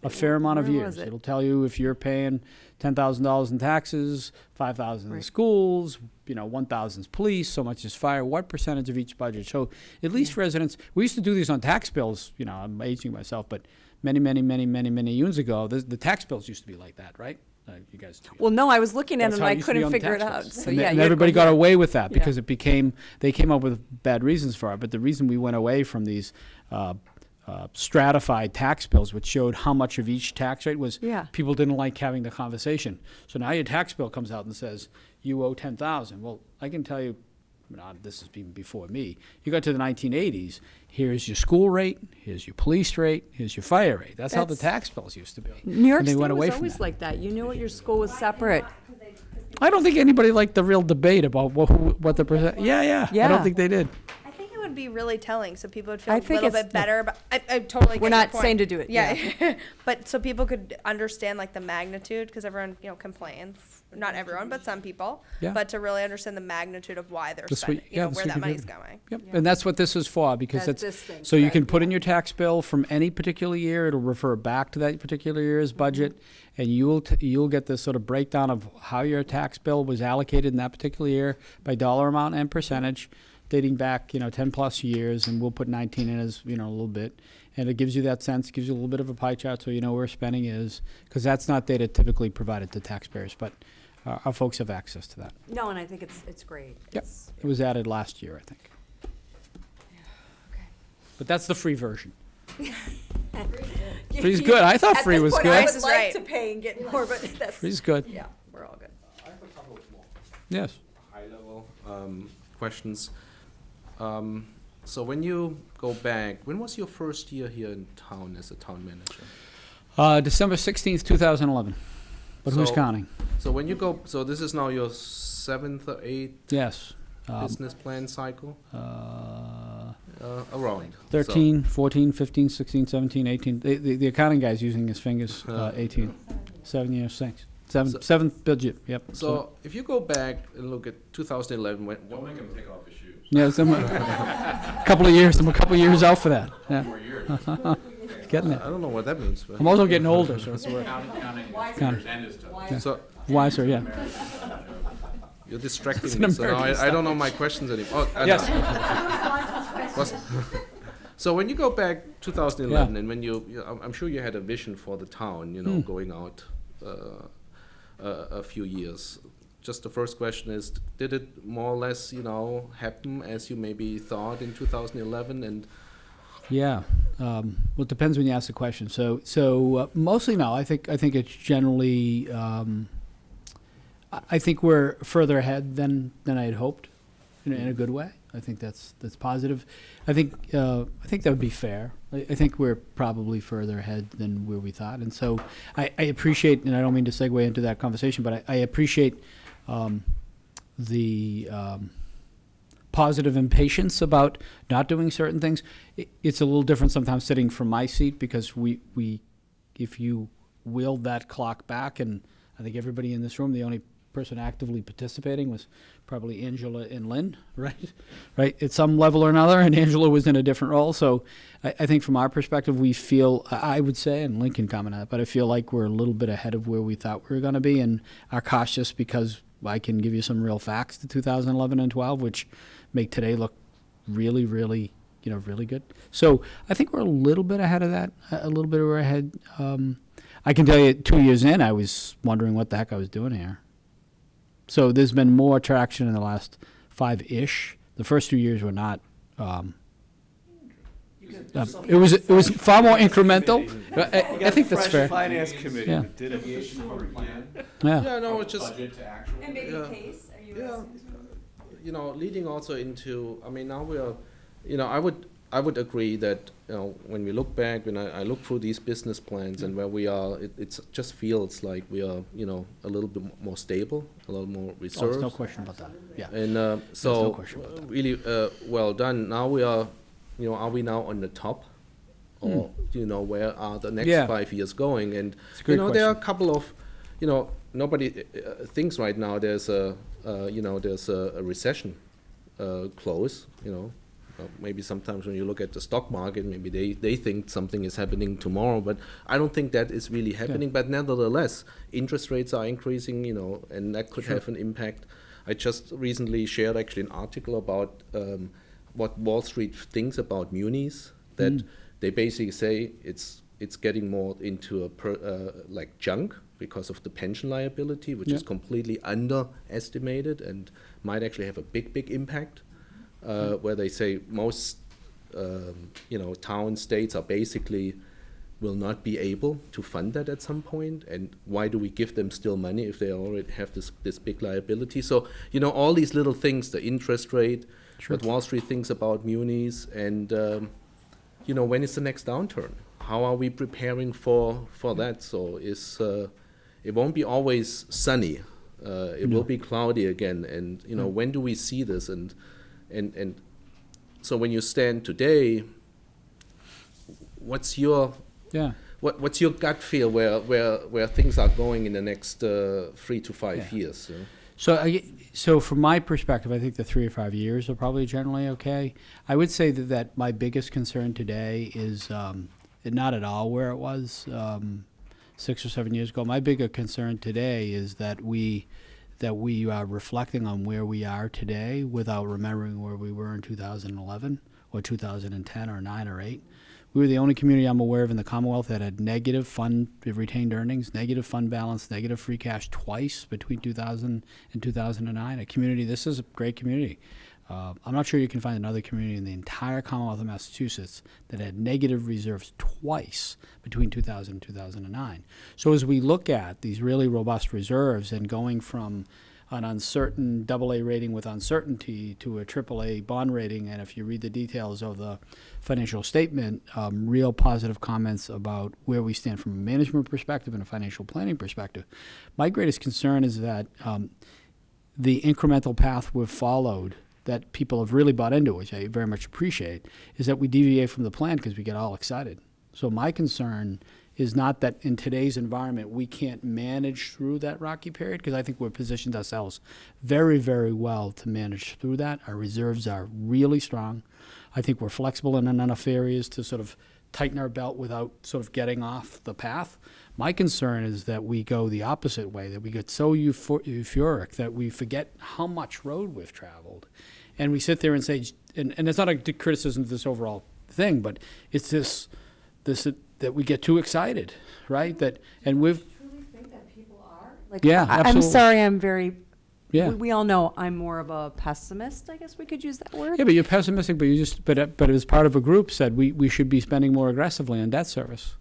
a fair amount of Where years. was it? It'll tell you if you're paying $10,000 in taxes, $5,000 in Right. schools, $1,000 is police, so much is fire, what percentage of each budget. So at least residents, we used to do these on tax bills, I'm aging myself, but many years ago, the tax bills used to be like that, right? You guys. Well, no, I was looking at That's it how and it I used to be couldn't on the figure it tax out. bills. So And yeah, and you had to everybody go got here. away with that Yeah. because they came up with bad reasons for it. But the reason we went away from these stratified tax bills, which showed how much of each tax rate was, Yeah. people didn't like having the conversation. So now your tax bill comes out and says you owe $10,000. Well, I can tell you, this is even before me. You got to the 1980s. Here's your school rate. Here's your police rate. Here's your fire rate. That's how the That's- tax bills used to be. New York And they State went away was from always that. like that. You knew what your school was separate. I don't think anybody liked the real debate about what the percent. Yeah. I Yeah. don't think they did. I think it would be really telling, so people would feel I a think little it's- bit better about. I totally. We're get your not point. saying to do it, Yeah, but so people could understand like the magnitude, because everyone complains. Not everyone, but some people. Yeah. But to really understand the magnitude of why they're That's what- spending, yeah, that's where what that you money's do. going. Yep, and that's what this is for, because That's it's, this thing, so you right, can put in yeah. your tax bill from any particular year, it'll refer back to that particular year's budget, and you'll get this sort of breakdown of how your tax bill was allocated in that particular year by dollar amount and percentage, dating back, 10 plus years, and we'll put 19 in as, a little bit. And it gives you that sense, gives you a little bit of a pie chart so you know where spending is, because that's not data typically provided to taxpayers, but our folks have access to that. No, and I think it's great. Yep, It's- it was added last year, I think. okay. But that's the free version. Free's good. I thought At free this was point, good. I Price would is like right. to pay and get more, but that's. Free's good. Yeah, we're all good. I have a couple of more Yes. high-level questions. So when you go back, when was your first year here in town as a town manager? December 16th, 2011. But who's So- counting? So when you go, so this is now your 7th or 8th Yes. business plan cycle? Uh, Around. 13, 14, 15, 16, 17, 18. The accounting guy's using his fingers. 18. 7 years, 6. Seventh budget. Yep. So if you go back and look at 2011, Don't make him take off his shoes. Yeah, a couple of years. I'm a couple of years out for that. Yeah. 4 years. Getting I there. don't know what that means. But I'm also getting older, so it's Counting his fingers and his toes. so wiser. Yeah. you're distracting It's an me, so now American I don't know my questions anymore. Oh, I Yes. know. So when you go back 2011, and when I'm sure you had a vision for the town, going out a few years. Just the first question is, did it more or less, happen as you maybe thought in 2011? And Yeah, well, it depends when you ask the question. So mostly no. I think it's generally. I think we're further ahead than I had hoped, in a good way. I think that's positive. I think that would be fair. I think we're probably further ahead than where we thought, and so I appreciate. And I don't mean to segue into that conversation, but I appreciate the positive impatience about not doing certain things. It's a little different sometimes sitting from my seat, because we if you wheeled that clock back, and I think everybody in this room, the only person actively participating was probably Angela and Lynn, right? At some level or another, and Angela was in a different role. So I think from our perspective, we feel, I would say, and Lynn can comment on it, but I feel like we're a little bit ahead of where we thought we were going to be, and are cautious because I can give you some real facts to 2011 and 12, which make today look really, really, really good. So I think we're a little bit ahead of that, a little bit ahead. I can tell you 2 years in, I was wondering what the heck I was doing here. So there's been more traction in the last 5-ish. The first 2 years were not. It was far more incremental. I think that's fair. Finance committee Yeah. that did it. Yeah. no, it's just Budget to actual. And maybe Yeah. case, are you Yeah. Leading also into, now we are, I would agree that, when we look back, when I look through these business plans and where we are, it just feels like we are, a little bit more stable, a little more Oh, reserved. there's no question about that. Yeah. And no so, question about that. really well done. Now we are, are we now on the top? Or, where are the next Yeah. 5 years going? And, It's a great there are a question. couple of, nobody thinks right now there's a recession close, maybe sometimes when you look at the stock market, maybe they think something is happening tomorrow, but I don't think that is really happening. But nevertheless, interest rates are increasing, and that could have an impact. I just recently shared actually an article about what Wall Street thinks about munis, that they basically say it's getting more into like junk because of the pension liability, which is completely underestimated and might actually have a big impact. Where they say most, town states are basically will not be able to fund that at some point, and why do we give them still money if they already have this big liability? So, all these little things, the interest rate, what Wall Street thinks about munis, and, when is the next downturn? How are we preparing for that? So it won't be always sunny. It will be cloudy again, and, when do we see this? And so when you stand today, what's your gut feel where things are going in the next 3 to 5 years? So from my perspective, I think the 3 or 5 years are probably generally okay. I would say that my biggest concern today is not at all where it was 6 or 7 years ago. My bigger concern today is that we are reflecting on where we are today without remembering where we were in 2011 or 2010 or 9 or 8. We were the only community I'm aware of in the Commonwealth that had negative retained earnings, negative fund balance, negative free cash twice between 2000 and 2009. This is a great community. I'm not sure you can find another community in the entire Commonwealth of Massachusetts that had negative reserves twice between 2000 and 2009. So as we look at these really robust reserves and going from an uncertain AA rating with uncertainty to a AAA bond rating, and if you read the details of the financial statement, real positive comments about where we stand from a management perspective and a financial planning perspective. My greatest concern is that the incremental path we've followed that people have really bought into, which I very much appreciate, is that we deviate from the plan because we get all excited. So my concern is not that in today's environment we can't manage through that rocky period, because I think we've positioned ourselves very, very well to manage through that. Our reserves are really strong. I think we're flexible in enough areas to sort of tighten our belt without sort of getting off the path. My concern is that we go the opposite way, that we get so euphoric that we forget how much road we've traveled. And we sit there and say, and it's not a criticism of this overall thing, but it's this that we get too excited, right? And we've truly think that people are? Like, Yeah, I'm absolutely. sorry, I'm very, Yeah. we all know I'm more of a pessimist, I guess we could use that word. Yeah, but you're pessimistic, but as part of a group said, we should be spending more aggressively on debt service.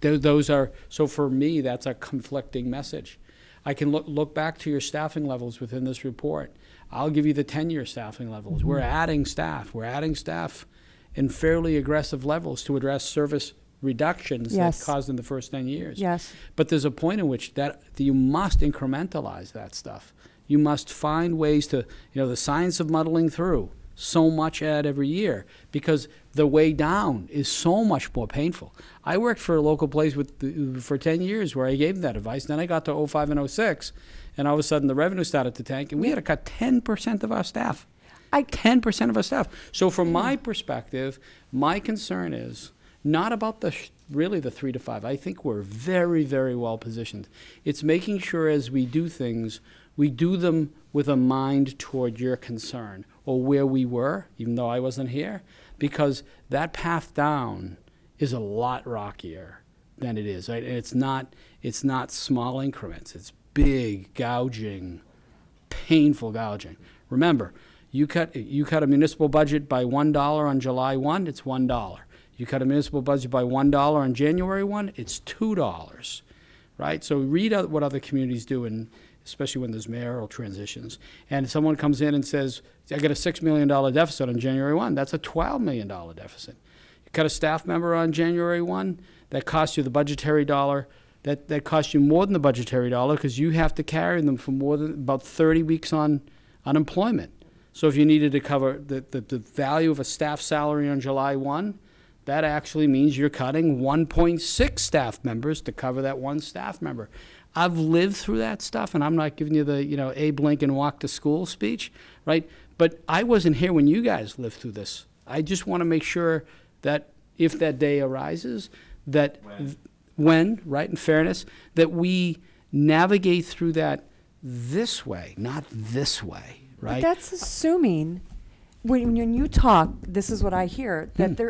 Those are, so for me, that's a conflicting message. I can look back to your staffing levels within this report. I'll give you the 10-year staffing levels. We're adding staff. We're adding staff in fairly aggressive levels to address service reductions Yes. that caused in the first 10 years. Yes. But there's a point in which that you must incrementalize that stuff. You must find ways to, the science of muddling through so much add every year, because the way down is so much more painful. I worked for a local place for 10 years where I gave them that advice. Then I got to 05 and 06, and all of a sudden the revenue started to tank, and we had to cut 10% of our staff. 10% of our staff. So from my perspective, my concern is not about really the 3 to 5. I think we're very, very well positioned. It's making sure as we do things, we do them with a mind toward your concern or where we were, even though I wasn't here, because that path down is a lot rockier than it is. Right? And it's not small increments. It's big gouging, painful gouging. Remember, you cut a municipal budget by $1 on July 1, it's $1. You cut a municipal budget by $1 on January 1, it's $2, right? So read out what other communities do, and especially when there's mayoral transitions. And someone comes in and says, I got a $6 million deficit on January 1, that's a $12 million deficit. You cut a staff member on January 1, that costs you the budgetary dollar, that costs you more than the budgetary dollar, because you have to carry them for more than about 30 weeks on unemployment. So if you needed to cover the value of a staff salary on July 1, that actually means you're cutting 1.6 staff members to cover that one staff member. I've lived through that stuff, and I'm not giving you the Abe Lincoln walk to school speech, right? But I wasn't here when you guys lived through this. I just want to make sure that if that day arises, that when, right, in fairness, that we navigate through that this way, not this way, right? But that's assuming, when you talk, this is what I hear, that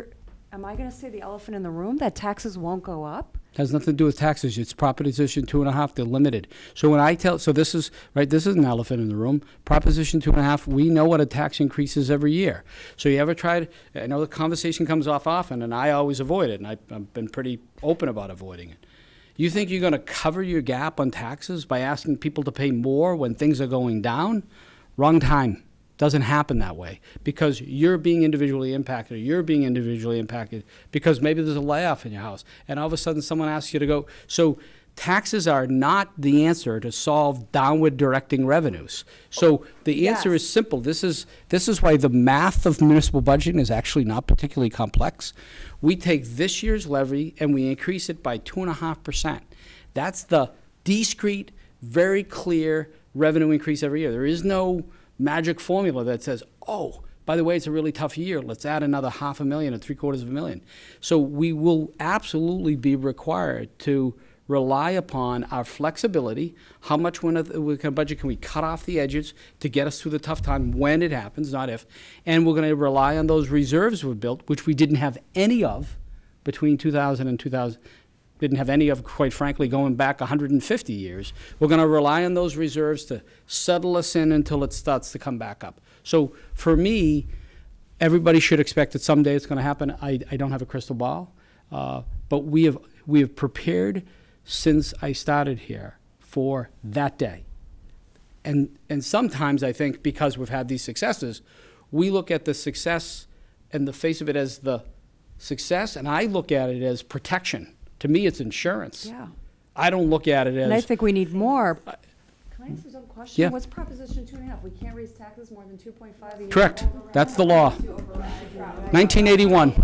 am I gonna say the elephant in the room, that taxes won't go up? Has nothing to do with taxes. It's Proposition 2.5. They're limited. So when I tell, so this is, right, this is an elephant in the room. Proposition 2.5, we know what a tax increase is every year. So you ever tried, I know the conversation comes off often, and I always avoid it, and I've been pretty open about avoiding it. You think you're going to cover your gap on taxes by asking people to pay more when things are going down? Wrong time. Doesn't happen that way, because you're being individually impacted, or you're being individually impacted because maybe there's a layoff in your house, and all of a sudden someone asks you to go. So taxes are not the answer to solve downward directing revenues. So the answer is simple. This is why the math of municipal budgeting is actually not particularly complex. We take this year's levy and we increase it by 2.5%. That's the discrete, very clear revenue increase every year. There is no magic formula that says, oh, by the way, it's a really tough year, let's add another $500,000 or $750,000. So we will absolutely be required to rely upon our flexibility. How much when a budget can we cut off the edges to get us through the tough time when it happens, not if. And we're going to rely on those reserves we've built, which we didn't have any of between 2000 and 2000. Didn't have any of, quite frankly, going back 150 years. We're going to rely on those reserves to settle us in until it starts to come back up. So for me, everybody should expect that someday it's going to happen. I don't have a crystal ball, but we have prepared since I started here for that day. And sometimes I think because we've had these successes, we look at the success and the face of it as the success, and I look at it as protection. To me, it's insurance. Yeah. I don't look at it as. And I think we need more. Can I ask you some question? Yeah. What's Proposition 2.5? We can't raise taxes more than 2.5 a year? Correct. That's the law. 1981.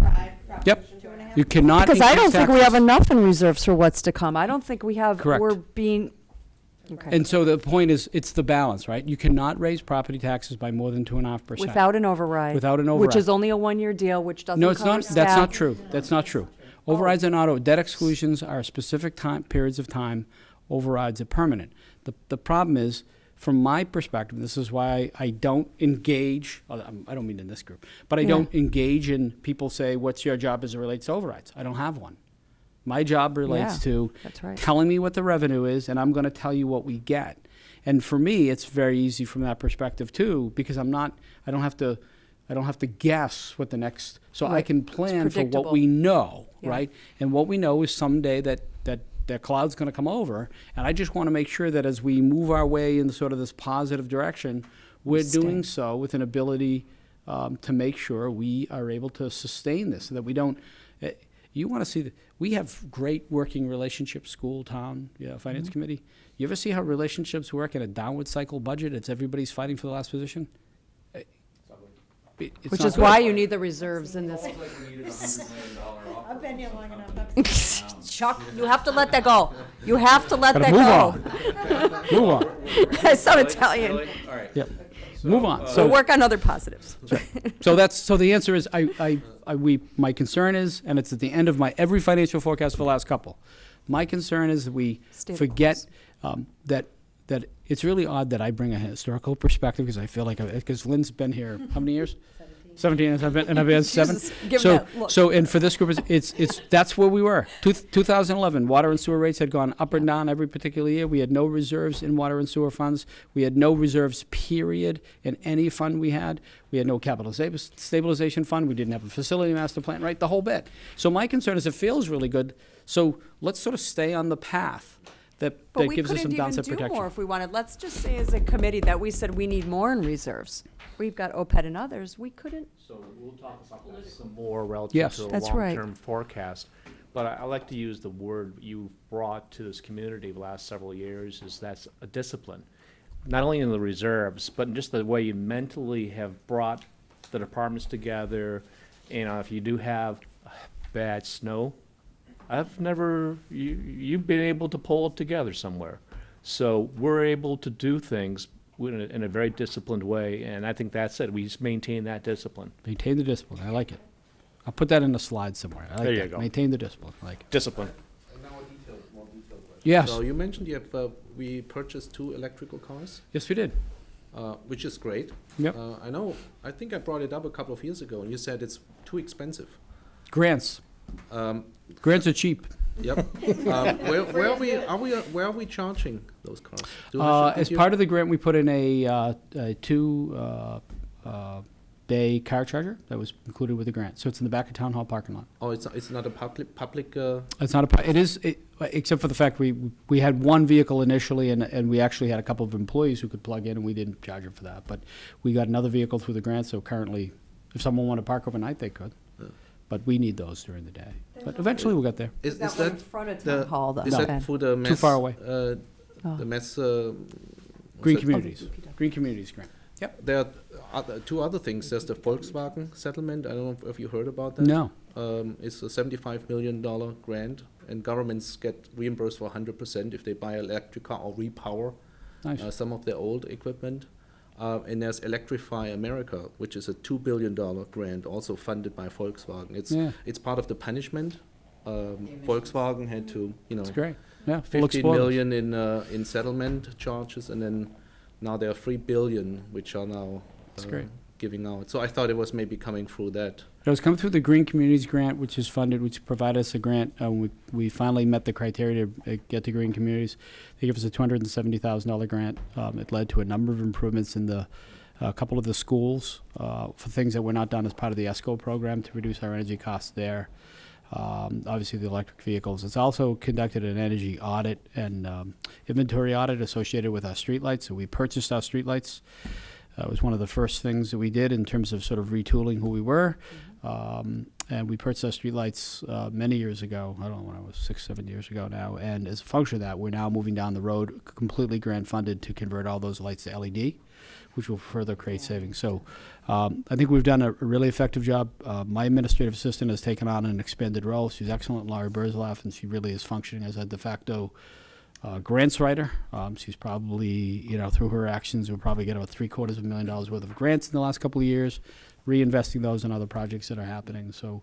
Yep. You cannot. Because I don't increase think we have taxes. enough in reserves for what's to come. I don't think we have. Correct. We're being. Okay. And so the point is, it's the balance, right? You cannot raise property taxes by more than 2.5%. Without an override. Without an Which override. is only a one-year deal, which doesn't No, cover it's not. staff. That's not true. That's not true. Overrides are not. Debt exclusions are specific time periods of time. Overrides are permanent. The problem is, from my perspective, this is why I don't engage. I don't mean in this group, but I don't engage in people say, "What's your job as it relates to overrides?" I don't have one. My job relates Yeah, to that's right. telling me what the revenue is, and I'm going to tell you what we get. And for me, it's very easy from that perspective too, because I don't have to guess what the next, so I Right. can It's plan for what predictable. we know, Yeah. right? And what we know is someday that cloud's going to come over, and I just want to make sure that as we move our way in sort of this positive direction, we're Stay. doing so with an ability to make sure we are able to sustain this, so that we don't. You want to see that we have great working relationships, school, town, finance committee. You ever see how relationships work in a downward cycle budget? It's everybody's fighting for the last position. It's Which not is good. why you need the reserves in this. I've been here long enough. Chuck, you have to let that go. You have to let Gotta that move go. on. Move on. So Italian. All right. Yep. Move on. So So, work on other positives. so the answer is, my concern is, and it's at the end of every financial forecast for the last couple. My concern is that we Stay the forget that it's really odd that I bring a historical perspective, because I feel like, because Lynn's been here, how many years? 17, and I've been 7. Jesus, give that look. And for this group, it's that's where we were. 2011, water and sewer rates had gone up and down every particular year. We had no reserves in water and sewer funds. We had no reserves, period, in any fund we had. We had no capital stabilization fund. We didn't have a facility master plan, right? The whole bit. So my concern is it feels really good. So let's sort of stay on the path that But we gives us some couldn't even downside do protection. more if we wanted. Let's just say as a committee that we said we need more in reserves. We've got OPED and others. We couldn't. So we'll talk about that some more relative Yes. to a That's right. long-term forecast. But I like to use the word you brought to this community the last several years, is that's a discipline. Not only in the reserves, but in just the way you mentally have brought the departments together. If you do have bad snow, you've been able to pull it together somewhere. So we're able to do things in a very disciplined way, and I think that's it. We just maintain that discipline. Maintain the discipline. I like it. I'll put that in a slide somewhere. I like There you that. go. Maintain the discipline. I like it. Discipline. And now a more detailed question. Yes. So you mentioned we purchased 2 electrical cars, Yes, we did. which is great. Yep. I think I brought it up a couple of years ago, and you said it's too expensive. Grants. Grants are cheap. Yep. Where are we charging those cars? As part of the grant, we put in a 2 bay car charger that was included with the grant. So it's in the back of Town Hall parking lot. Oh, it's not a public. It's not it is, except for the fact we had one vehicle initially, and we actually had a couple of employees who could plug in, and we didn't charge them for that. But we got another vehicle through the grant, so currently, if someone wanted to park overnight, they could. But we need those during the day. But eventually we'll get there. Is That one in that front of the- Town Hall, though. is No. that for the mass? Too far away. The mass. Green what's that? Communities. Green Communities grant. Yep. There are 2 other things. There's the Volkswagen settlement. I don't know if you heard about that. No. It's a $75 million grant, and governments get reimbursed for 100% if they buy an electric car or repower Nice. some of their old equipment. And there's Electrify America, which is a $2 billion grant, also funded by Volkswagen. Yeah. It's part of the punishment. Volkswagen had to, That's great. Yeah. Full 15 exploders. million in settlement charges, and then now there are 3 billion which are now That's great. giving out. So I thought it was maybe coming through that. It was coming through the Green Communities grant, which is funded, which provided us a grant. We finally met the criteria to get to Green Communities. They gave us a $270,000 grant. It led to a number of improvements in a couple of the schools for things that were not done as part of the ESCO program to reduce our energy costs there. Obviously, the electric vehicles. It's also conducted an energy audit and inventory audit associated with our streetlights. So we purchased our streetlights. It was one of the first things that we did in terms of sort of retooling who we were. And we purchased our streetlights many years ago. I don't know, when I was 6, 7 years ago now. And as a function of that, we're now moving down the road, completely grant funded to convert all those lights to LED, which will further create savings. So I think we've done a really effective job. My administrative assistant has taken on an expanded role. She's excellent, Laurie Burzlaff, and she really is functioning as a de facto grants writer. She's probably, through her actions, we'll probably get about $750,000 worth of grants in the last couple of years, reinvesting those in other projects that are happening. So,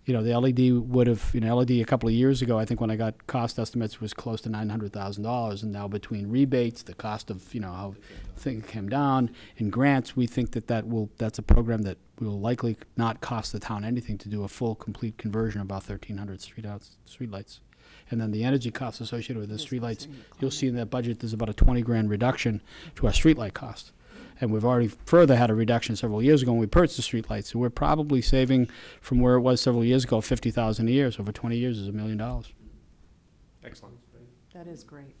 You know, the LED would have, you know, LED a couple of years ago, I think when I got cost estimates, was close to $900,000. And now between rebates, the cost of, you know, how things came down, and grants, we think that that's a program that will likely not cost the town anything to do a full, complete conversion of about 1,300 streetlights. And then the energy costs associated with the streetlights, you'll see in that budget, there's about a 20 grand reduction to our streetlight cost. And we've already further had a reduction several years ago when we purchased the streetlights. So we're probably saving from where it was several years ago, $50,000 a year. So over 20 years is $1 million. Excellent. That is great.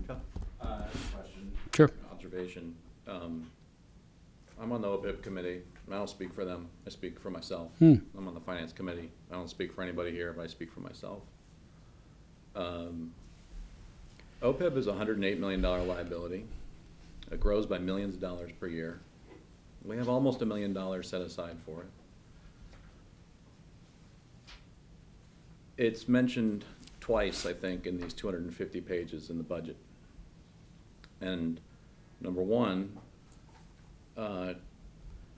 Question. Sure. Observation. I'm on the OPEB committee, and I don't speak for them, I speak for myself. I'm on the finance committee, I don't speak for anybody here, but I speak for myself. OPEB is a $108 million liability. It grows by millions of dollars per year. We have almost $1 million set aside for it. It's mentioned twice, I think, in these 250 pages in the budget. And number one, I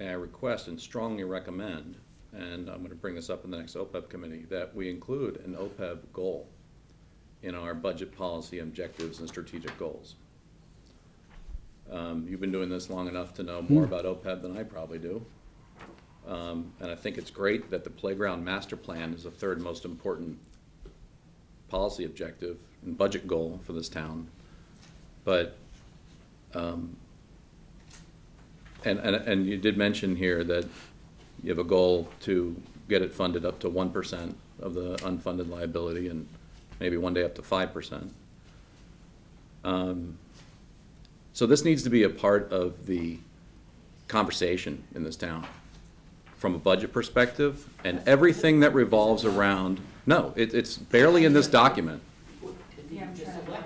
request and strongly recommend, and I'm going to bring this up in the next OPEB committee, that we include an OPEB goal in our budget policy objectives and strategic goals. You've been doing this long enough to know more about OPEB than I probably do. And I think it's great that the playground master plan is the third most important policy objective and budget goal for this town. But, and you did mention here that you have a goal to get it funded up to 1% of the unfunded liability and maybe one day up to 5%. So this needs to be a part of the conversation in this town from a budget perspective, and everything that revolves around, no, it's barely in this document.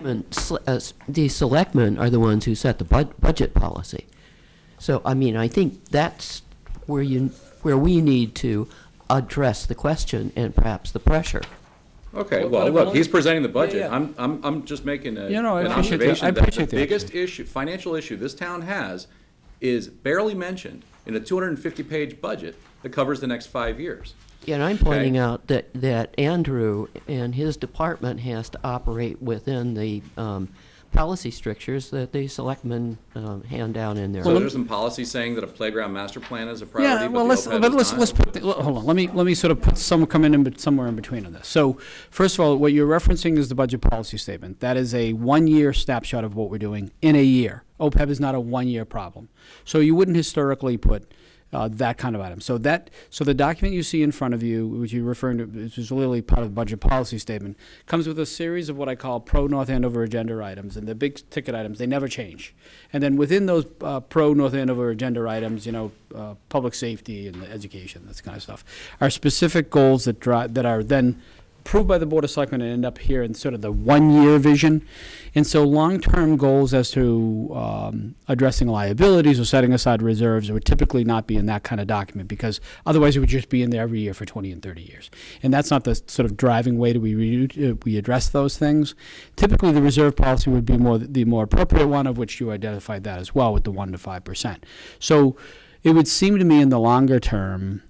The selectmen are the ones who set the budget policy. So, I mean, I think that's where we need to address the question and perhaps the pressure. Okay, well, look, he's presenting the budget. I'm just making You know, I an appreciate that. I observation that appreciate the the biggest issue, financial issue this town has is barely mentioned in a 250-page budget that covers the next 5 years. Yeah, and I'm pointing out that Andrew and his department has to operate within the policy strictures that the selectmen hand down in there. So there's some policy saying that a playground master plan is a priority, Yeah, well, but the OPEB is let's not? put, hold on, let me sort of put somewhere in between on this. So, first of all, what you're referencing is the budget policy statement. That is a 1-year snapshot of what we're doing in a year. OPEB is not a 1-year problem. So you wouldn't historically put that kind of item. So the document you see in front of you, which you're referring to, which is literally part of the budget policy statement, comes with a series of what I call pro-North Andover agenda items, and the big ticket items, they never change. And then within those pro-North Andover agenda items, you know, public safety and education, that kind of stuff, are specific goals that are then approved by the Board of Selectmen and end up here in sort of the 1-year vision. And so long-term goals as to addressing liabilities or setting aside reserves would typically not be in that kind of document, because otherwise it would just be in there every year for 20 and 30 years. And that's not the sort of driving way that we address those things. Typically the reserve policy would be the more appropriate one, of which you identified that as well with the 1 to 5%. So it would seem to me in the longer term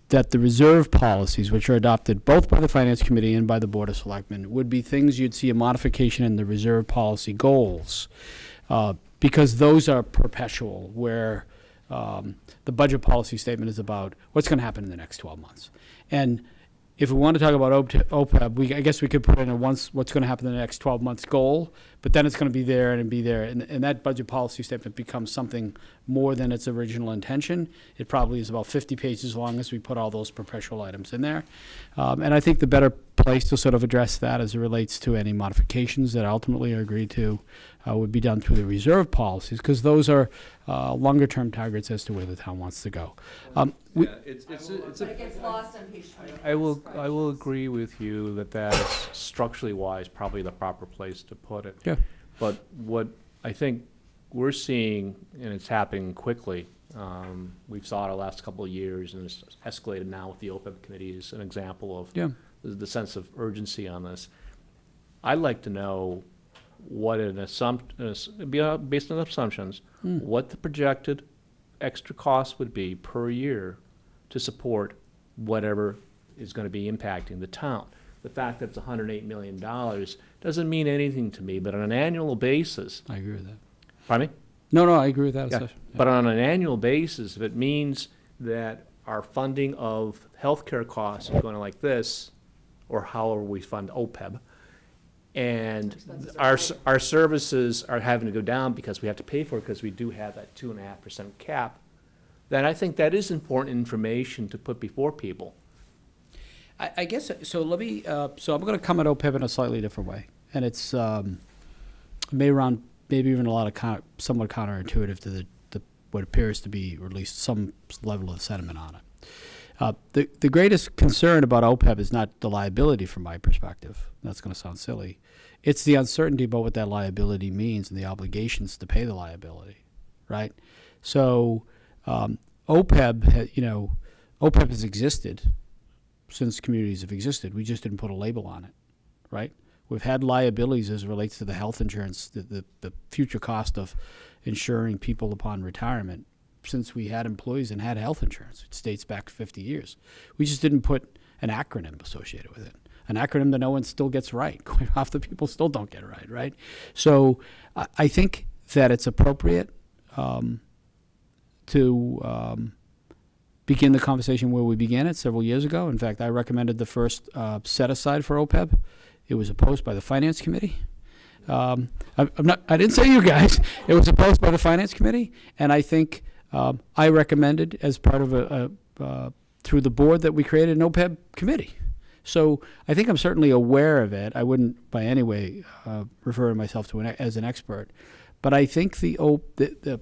that the reserve policies, which are adopted both by the Finance Committee and by the Board of Selectmen, would be things you'd see a modification in the reserve policy goals, because those are perpetual, where the budget policy statement is about what's going to happen in the next 12 months. And if we want to talk about OPEB, I guess we could put in what's going to happen in the next 12 months goal, but then it's going to be there and be there. And that budget policy statement becomes something more than its original intention. It probably is about 50 pages long as we put all those perpetual items in there. And I think the better place to sort of address that as it relates to any modifications that ultimately are agreed to would be done through the reserve policies, because those are longer-term targets as to where the town wants to go. It gets lost on page 20. I will agree with you that is structurally wise probably the proper place to put it. Yeah. But what I think we're seeing, and it's happening quickly, we've saw it the last couple of years, and it's escalated now with the OPEB committee, is an example of the sense of urgency on this. I'd like to know what based on assumptions, what the projected extra cost would be per year to support whatever is gonna be impacting the town. The fact that it's $108 million doesn't mean anything to me, but on an annual basis, I agree with that. pardon me? No, I agree with that. Yeah, but on an annual basis, if it means that our funding of healthcare costs is going like this, or however we fund OPEB, and our services are having to go down because we have to pay for it because we do have that 2.5% cap, then I think that is important information to put before people. I guess, so let me, so I'm going to come at OPEB in a slightly different way. And it's maybe even a lot of somewhat counterintuitive to what appears to be, or at least some level of sentiment on it. The greatest concern about OPEB is not the liability from my perspective. That's going to sound silly. It's the uncertainty about what that liability means and the obligations to pay the liability, right? So OPEB, OPEB has existed since communities have existed. We just didn't put a label on it, right? We've had liabilities as it relates to the health insurance, the future cost of insuring people upon retirement since we had employees and had health insurance. It dates back 50 years. We just didn't put an acronym associated with it, an acronym that no one still gets right. Quite often people still don't get it right? So I think that it's appropriate to begin the conversation where we began it several years ago. In fact, I recommended the first set aside for OPEB. It was opposed by the Finance Committee. I didn't say you guys. It was opposed by the Finance Committee, and I think I recommended as part of through the board that we created an OPEB committee. So I think I'm certainly aware of it. I wouldn't by any way refer to myself to as an expert, but I think the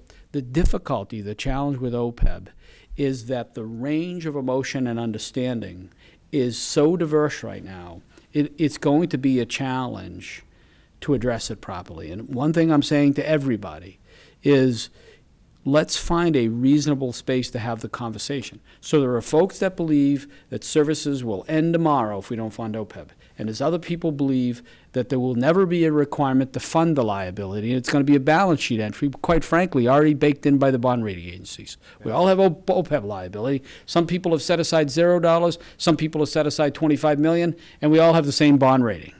difficulty, the challenge with OPEB is that the range of emotion and understanding is so diverse right now. It's going to be a challenge to address it properly. And one thing I'm saying to everybody is let's find a reasonable space to have the conversation. So there are folks that believe that services will end tomorrow if we don't fund OPEB. And there's other people believe that there will never be a requirement to fund the liability, and it's going to be a balance sheet entry, quite frankly, already baked in by the bond rating agencies. We all have OPEB liability. Some people have set aside $0, some people have set aside $25 million, and we all have the same bond rating.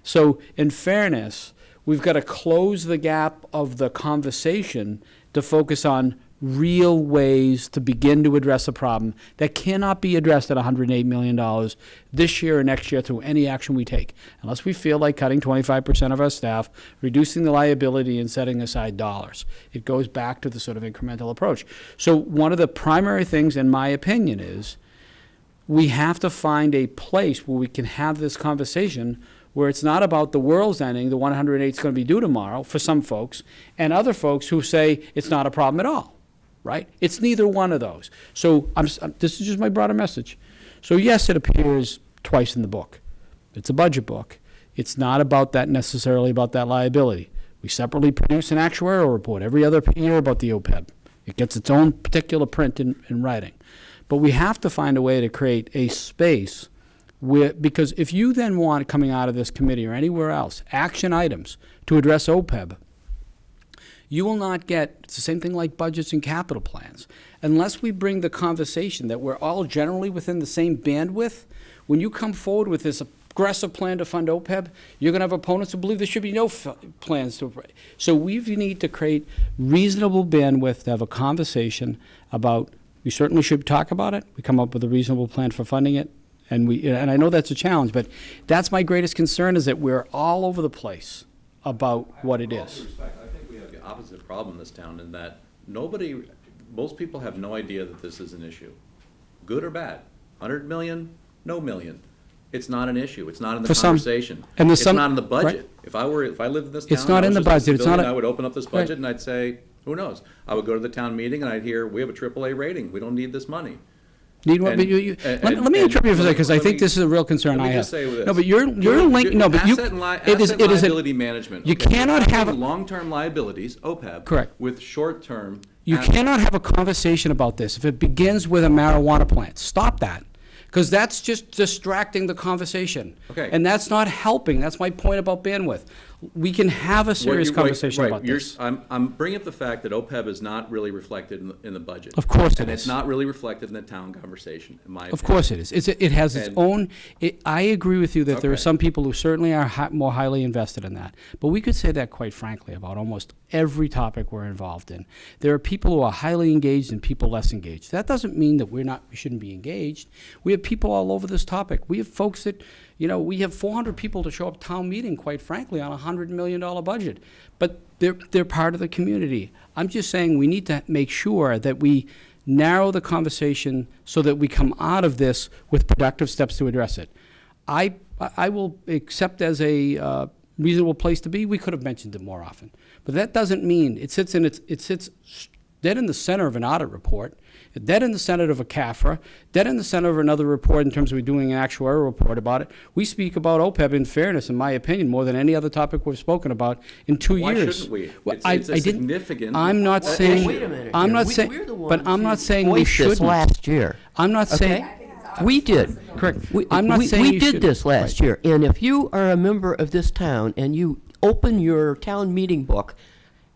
So in fairness, we've got to close the gap of the conversation to focus on real ways to begin to address a problem that cannot be addressed at $108 million this year or next year through any action we take, unless we feel like cutting 25% of our staff, reducing the liability, and setting aside dollars. It goes back to the sort of incremental approach. So one of the primary things, in my opinion, is we have to find a place where we can have this conversation where it's not about the world's ending, the 108 is going to be due tomorrow for some folks, and other folks who say it's not a problem at all, right? It's neither one of those. So this is just my broader message. So yes, it appears twice in the book. It's a budget book. It's not about that necessarily about that liability. We separately produce an actuarial report every other year about the OPEB. It gets its own particular print in writing. But we have to find a way to create a space because if you then want, coming out of this committee or anywhere else, action items to address OPEB, you will not get, it's the same thing like budgets and capital plans, unless we bring the conversation that we're all generally within the same bandwidth. When you come forward with this aggressive plan to fund OPEB, you're going to have opponents who believe there should be no plans to. So we need to create reasonable bandwidth to have a conversation about, we certainly should talk about it, we come up with a reasonable plan for funding it, and I know that's a challenge, but that's my greatest concern, is that we're all over the place about what it is. I think we have the opposite problem in this town, in that most people have no idea that this is an issue. Good or bad, 100 million, no million. It's not an issue. It's not in the conversation. And it's not in the budget. Right? If I lived in this town, it's not in the budget. I would open up this budget and I'd say, who knows? I would go to the town meeting and I'd hear, we have a AAA rating. We don't need this money. Let me interrupt you for a second, because I think this is a real concern I have. Say this. No, but you're linked. No, but asset liability management. You cannot have long-term liabilities, OPEB. Correct. With short-term. You cannot have a conversation about this if it begins with a marijuana plant. Stop that, because that's just distracting the conversation. Okay. And that's not helping. That's my point about bandwidth. we can have a serious Right, conversation right. about this. I'm bringing up the fact that OPEB is not really reflected in the budget. Of course it And it's is. not really reflected in the town conversation, in my opinion. Of course it is. It has its And- own, I agree with you that there are Okay. some people who certainly are more highly invested in that. But we could say that quite frankly about almost every topic we're involved in. There are people who are highly engaged and people less engaged. That doesn't mean that we shouldn't be engaged. We have people all over this topic. We have folks that, we have 400 people to show up town meeting, quite frankly, on a $100 million budget. But they're part of the community. I'm just saying we need to make sure that we narrow the conversation so that we come out of this with productive steps to address it. I will accept as a reasonable place to be. We could have mentioned it more often. But that doesn't mean it sits dead in the center of an audit report, dead in the center of a CAFRA, dead in the center of another report in terms of doing an actuarial report about it. We speak about OPEB in fairness, in my opinion, more than any other topic we've spoken about in 2 Why years. shouldn't we? Well, It's a I didn't- significant I'm not issue. saying. Wait a minute. I'm here. not We- saying. we're the But ones I'm who not saying we voiced this shouldn't. last year. I'm not saying. Okay? We did. Correct. I'm not saying we you did should- this last year, and if you are a member of this town and you open your town meeting book,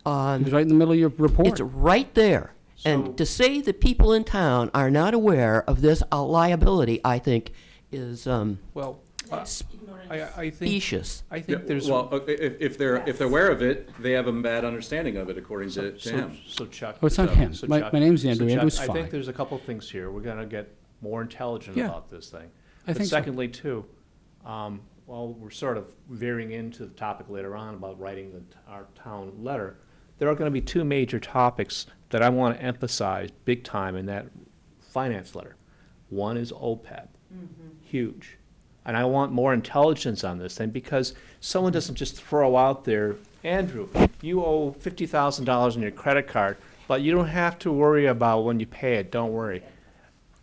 It's right in the middle of your report. it's right there. So- And to say that people in town are not aware of this liability, I think, is Well, I think, specious. I Yeah, think there's. Well, if they're aware of it, they have a bad understanding of it, according to him. So Chuck. Oh, it's not so- him. so My Chuck- name's so Andrew. Chuck, Andrew's I fine. think there's a couple things here. We're gonna get more intelligent Yeah. about this thing. I But think so. secondly, too, while we're sort of veering into the topic later on about writing our town letter, there are gonna be two major topics that I wanna emphasize big time in that finance letter. One is OPEB, huge. And I want more intelligence on this thing, because someone doesn't just throw out there, Andrew, you owe $50,000 on your credit card, but you don't have to worry about when you pay it, don't worry.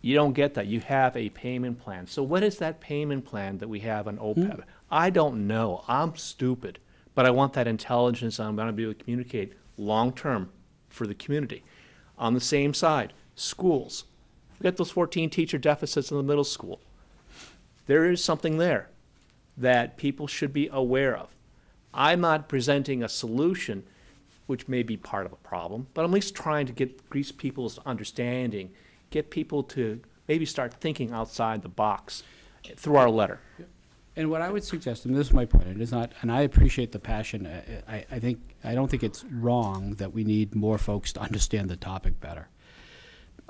You don't get that, you have a payment plan. So what is that payment plan that we have on OPEB? I don't know, I'm stupid, but I want that intelligence, I'm gonna be able to communicate long-term for the community. On the same side, schools. We got those 14 teacher deficits in the middle school. There is something there that people should be aware of. I'm not presenting a solution, which may be part of a problem, but I'm at least trying to increase people's understanding, get people to maybe start thinking outside the box through our letter. And what I would suggest, and this is my point, it is not, and I appreciate the passion, I don't think it's wrong that we need more folks to understand the topic better.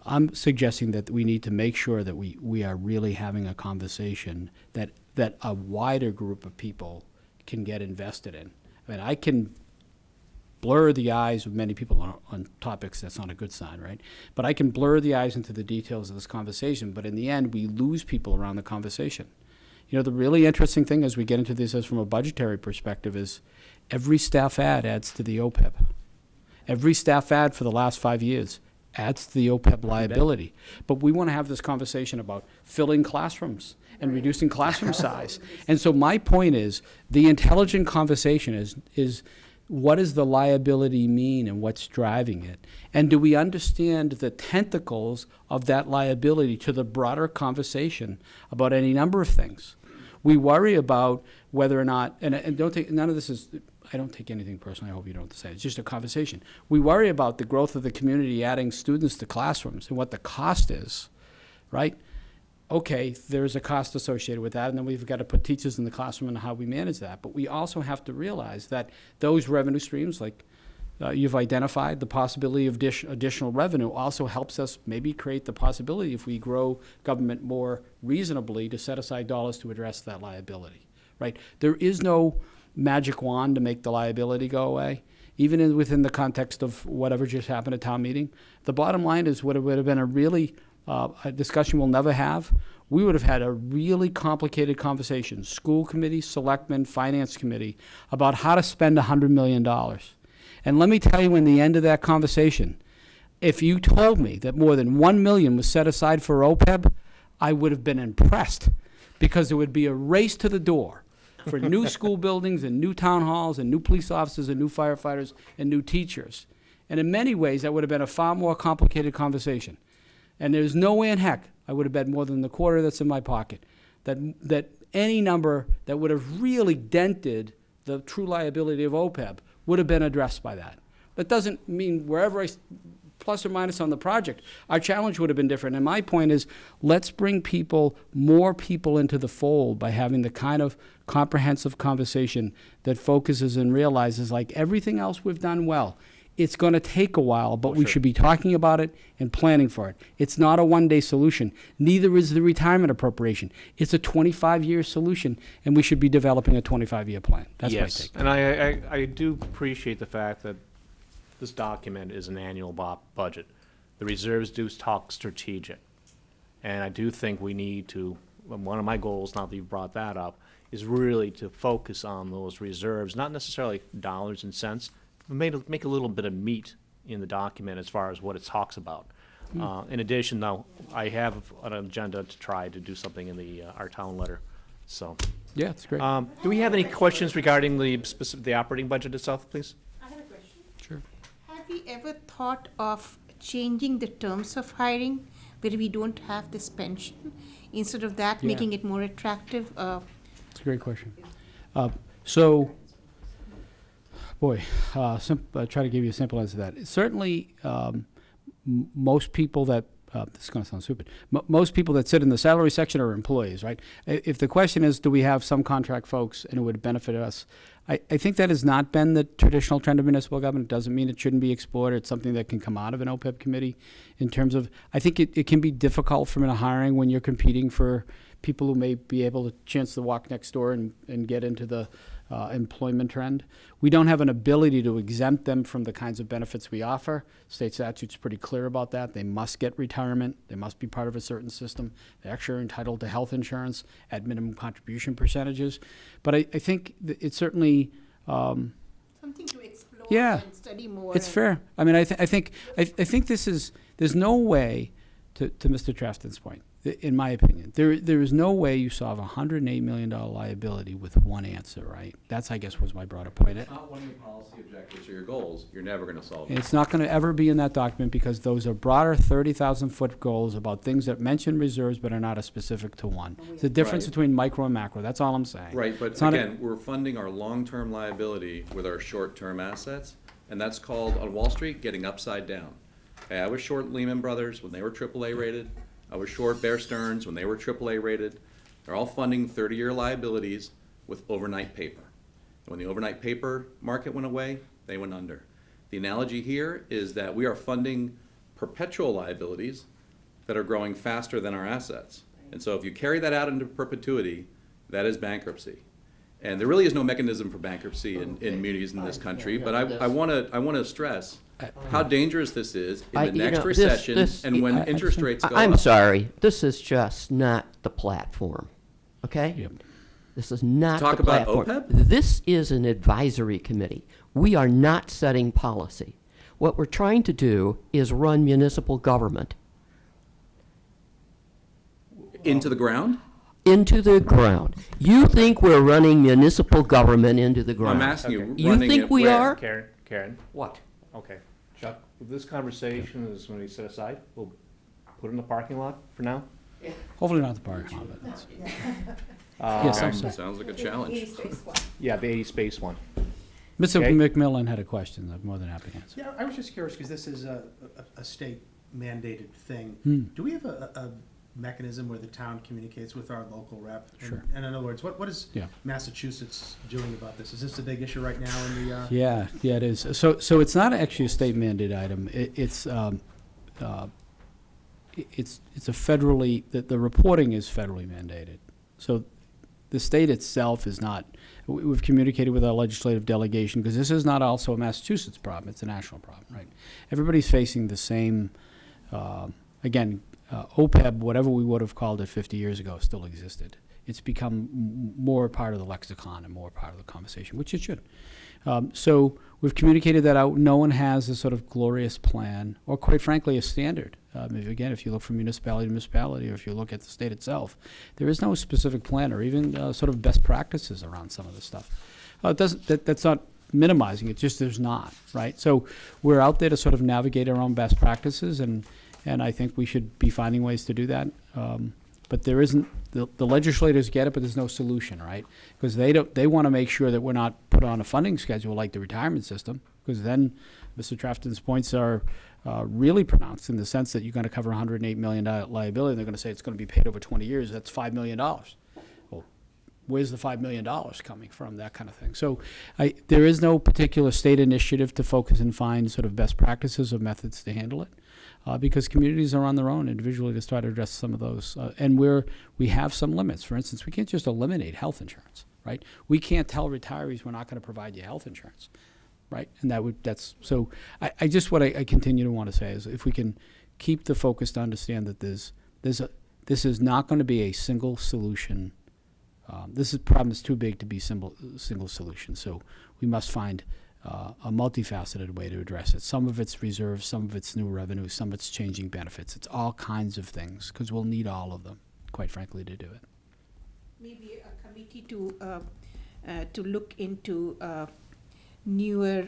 I'm suggesting that we need to make sure that we are really having a conversation that a wider group of people can get invested in. I mean, I can blur the eyes of many people on topics, that's not a good sign, right? But I can blur the eyes into the details of this conversation, but in the end, we lose people around the conversation. The really interesting thing as we get into this as from a budgetary perspective is every staff add adds to the OPEB. Every staff add for the last 5 years adds to the OPEB liability. But we want to have this conversation about filling classrooms and reducing classroom size. And so my point is, the intelligent conversation is what does the liability mean and what's driving it? And do we understand the tentacles of that liability to the broader conversation about any number of things? We worry about whether or not, and don't take, none of this is, I don't take anything personally, I hope you don't say, it's just a conversation. We worry about the growth of the community adding students to classrooms and what the cost is, right? Okay, there's a cost associated with that, and then we've got to put teachers in the classroom and how we manage that. But we also have to realize that those revenue streams, like you've identified, the possibility of additional revenue also helps us maybe create the possibility, if we grow government more reasonably, to set aside dollars to address that liability, right? There is no magic wand to make the liability go away, even within the context of whatever just happened at town meeting. The bottom line is what it would have been a discussion we'll never have. We would have had a really complicated conversation, school committee, selectmen, finance committee, about how to spend $100 million. And let me tell you, in the end of that conversation, if you told me that more than $1 million was set aside for OPEB, I would have been impressed, because there would be a race to the door for new school buildings and new town halls and new police officers and new firefighters and new teachers. And in many ways, that would have been a far more complicated conversation. And there's no way in heck I would have bet more than the quarter that's in my pocket that any number that would have really dented the true liability of OPEB would have been addressed by that. That doesn't mean wherever plus or minus on the project, our challenge would have been different. And my point is, let's bring more people into the fold by having the kind of comprehensive conversation that focuses and realizes, like everything else we've done well, it's going to take a while, but we should be talking about it and planning for it. It's not a one-day solution. Neither is the retirement appropriation. It's a 25-year solution, and we should be developing a 25-year plan. That's my Yes, take. and I do appreciate the fact that this document is an annual budget. The reserves do talk strategic. And I do think we need to, one of my goals, now that you've brought that up, is really to focus on those reserves, not necessarily dollars and cents, but make a little bit of meat in the document as far as what it talks about. In addition, though, I have an agenda to try to do something in our town letter, so. Yeah, it's great. Do we have any questions regarding the operating budget itself, please? I have a question. Sure. Have you ever thought of changing the terms of hiring where we don't have this pension? Instead of that, Yeah. making it more attractive? It's a great question. So, boy, I'll try to give you a simple answer to that. Certainly, most people that, this is going to sound stupid, most people that sit in the salary section are employees, right? If the question is, do we have some contract folks and it would benefit us, I think that has not been the traditional trend of municipal government. It doesn't mean it shouldn't be explored. It's something that can come out of an OPEB committee in terms of, I think it can be difficult from a hiring when you're competing for people who may be able to chance to walk next door and get into the employment trend. We don't have an ability to exempt them from the kinds of benefits we offer. State statute's pretty clear about that. They must get retirement. They must be part of a certain system. They actually are entitled to health insurance at minimum contribution percentages. But I think it's certainly Something to explore Yeah. and study more. it's fair. I mean, I think this is, there's no way, to Mr. Trafton's point, in my opinion, there is no way you solve a $108 million liability with one answer, right? That's, I guess, was my broader point. It's not one of your policy objectives or your goals, you're never gonna solve it. It's not going to ever be in that document because those are broader 30,000-foot goals about things that mention reserves but are not as specific to one. It's the difference Right. between micro and macro. That's all I'm saying. Right, but It's not a- again, we're funding our long-term liability with our short-term assets, and that's called, on Wall Street, getting upside down. Okay, I was short Lehman Brothers when they were AAA rated. I was short Bear Stearns when they were AAA rated. They're all funding 30-year liabilities with overnight paper. And when the overnight paper market went away, they went under. The analogy here is that we are funding perpetual liabilities that are growing faster than our assets. And so if you carry that out into perpetuity, that is bankruptcy. And there really is no mechanism for bankruptcy in munis in this country, but I want to stress how dangerous this is in the next recession and when interest rates go up. I'm sorry, this is just not the platform, okay? Yep. This is not Talk the about platform. OPEB? This is an advisory committee. We are not setting policy. What we're trying to do is run municipal government Into the ground? into the ground. You think we're running municipal government into the ground? I'm asking you, Okay. You running think it we where? are? Karen, What? okay. Chuck, this conversation is going to be set aside. We'll put it in the parking lot for now. Hopefully not the parking lot, but that's- Uh, Yes, I'm Okay, sorry. sounds like a challenge. Yeah, the 80 space one. Mr. Okay. McMillan had a question. I'm more than happy to answer. Yeah, I was just curious, because this is a state mandated thing. Hmm. Do we have a mechanism where the town communicates with our local rep? Sure. And in other words, what is Yeah. Massachusetts doing about this? Is this a big issue right now in the? Yeah, it is. So it's not actually a state mandated item. It's a federally, the reporting is federally mandated. So the state itself is not, we've communicated with our legislative delegation, because this is not also a Massachusetts problem, it's a national problem, right? Everybody's facing the same, again, OPEB, whatever we would have called it 50 years ago, still existed. It's become more part of the lexicon and more part of the conversation, which it should. So we've communicated that out. No one has a sort of glorious plan, or quite frankly, a standard. Again, if you look from municipality to municipality, or if you look at the state itself, there is no specific plan or even sort of best practices around some of this stuff. That's not minimizing it, just there's not, right? So we're out there to sort of navigate our own best practices, and I think we should be finding ways to do that. but there isn't, the legislators get it, but there's no solution, right? Because they want to make sure that we're not put on a funding schedule like the retirement system, because then Mr. Trafton's points are really pronounced in the sense that you're going to cover $108 million liability, and they're going to say it's going to be paid over 20 years. That's $5 million. Well, where's the $5 million coming from, that kind of thing? So there is no particular state initiative to focus and find sort of best practices or methods to handle it, because communities are on their own individually to try to address some of those. And we have some limits. For instance, we can't just eliminate health insurance, right? We can't tell retirees we're not going to provide you health insurance, right? And so I just, what I continue to want to say is if we can keep the focus to understand that this is not going to be a single solution. This problem is too big to be single solution. So we must find a multifaceted way to address it. Some of it's reserves, some of it's new revenue, some of it's changing benefits. It's all kinds of things, because we'll need all of them, quite frankly, to do it. Maybe a committee to look into newer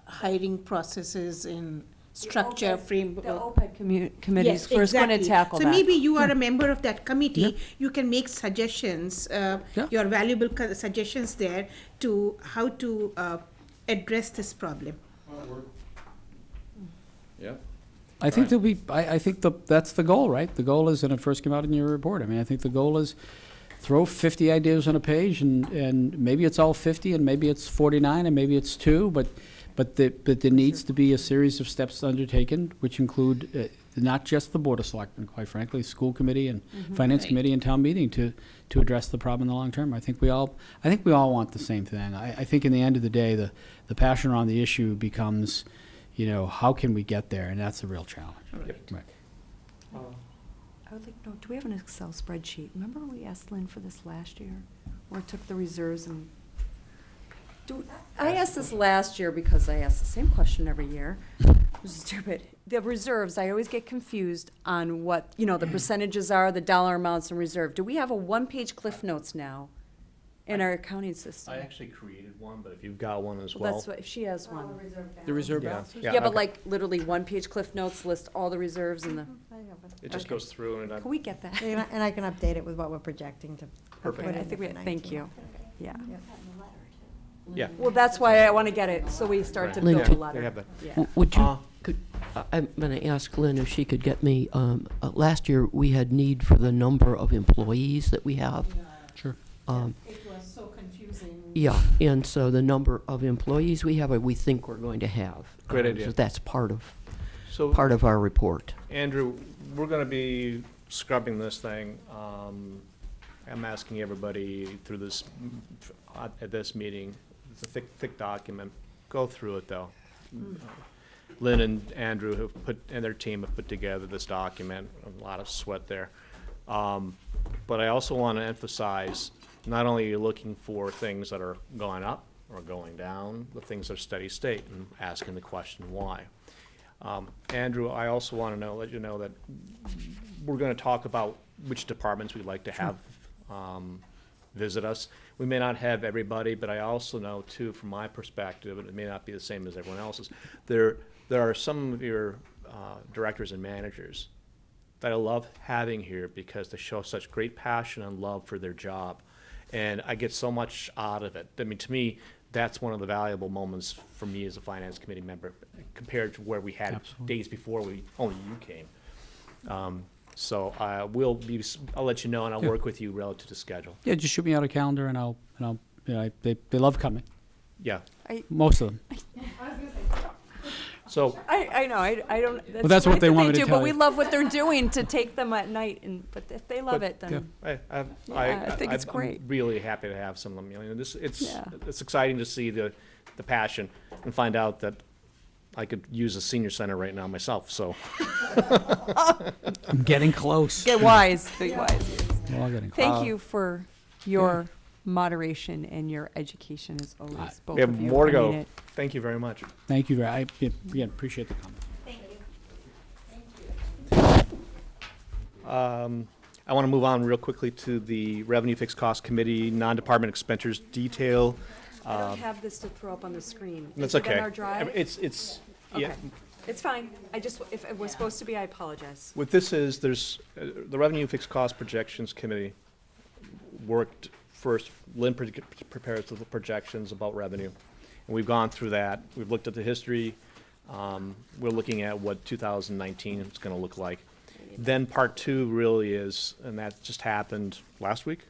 hiring processes in structure, framework. The OPEB committee is Yes, first going to exactly. tackle that. So maybe you are a member of that committee, you can make suggestions, your valuable suggestions there to how to address this problem. Yeah. I think there'll be, I think that's the goal, right? The goal is, and it first came out in your report, I mean, I think the goal is throw 50 ideas on a page, and maybe it's all 50, and maybe it's 49, and maybe it's 2, but there needs to be a series of steps undertaken, which include not just the Board of Selectmen, quite frankly, school committee and finance committee and town meeting to address the problem in the long term. I think we all want the same thing. I think in the end of the day, the passion around the issue becomes, how can we get there? And that's a real challenge. Right. I would like to know, do we have an Excel spreadsheet? Remember we asked Lynn for this last year? Where it took the reserves and... I asked this last year because I ask the same question every year. It was stupid. The reserves, I always get confused on what, the percentages are, the dollar amounts in reserve. Do we have a one-page Cliff Notes now in our accounting system? I actually created one, but if you've got one as Well, well. that's what, if she has one. The reserve Yeah, balance? yeah, Yeah, but okay. like literally one-page Cliff Notes list all the reserves and the, It just okay. goes through and can we get that? And I can update it with what we're projecting to. Perfect. put I in think we, for thank 19. you. Yeah. yeah. Well, that's why I want to get it, so we start to Right. build Lynn, a could- letter. They have that. Yeah. Would you, Uh, I'm going to ask Lynn if she could get me, last year we had need for the number of employees that we have. Sure. It was so confusing. Yeah, and so the number of employees we have, or we think we're going to have. Great idea. So that's part So, of our report. Andrew, we're going to be scrubbing this thing. I'm asking everybody through this, at this meeting, it's a thick document. Go through it, though. Lynn and Andrew and their team have put together this document, a lot of sweat there. But I also want to emphasize, not only are you looking for things that are going up or going down, but things that are steady state, and asking the question why. Andrew, I also want to let you know that we're going to talk about which departments we'd like to have visit us. We may not have everybody, but I also know, too, from my perspective, and it may not be the same as everyone else's, there are some of your directors and managers that I love having here because they show such great passion and love for their job. And I get so much out of it. I mean, to me, that's one of the valuable moments for me as a finance committee member compared to where we had Absolutely. days before only you came. So I'll let you know, and I'll Yeah. work with you relative to schedule. Yeah, just shoot me out a calendar, and they love coming, Yeah. most of them. So, I know, I don't. that's what great they that want me to do, tell But we you. love what they're doing to take them at night, but if they love But, it, then. I think it's great. I'm really happy to have some of them. Yeah. It's exciting to see the passion and find out that I could use a senior center right now myself, so. I'm getting close. Get wise, get wise. We're all getting close. Thank you for your moderation and your education as always, both We have of you. more to I mean go. it. Thank you very much. Thank you. Again, appreciate the comment. I want to move on real quickly to the Revenue Fixed Cost Committee, non-department expenditures detail. I don't have this to throw up on the screen. That's Is it okay. in our drive? It's, yeah, Okay. It's fine. I just, if it was supposed to be, I apologize. What this is, there's, the Revenue Fixed Cost Projections Committee worked first, Lynn prepares the projections about revenue. And we've gone through that. We've looked at the history. We're looking at what 2019 is going to look like. Then part two really is, and that just happened last week,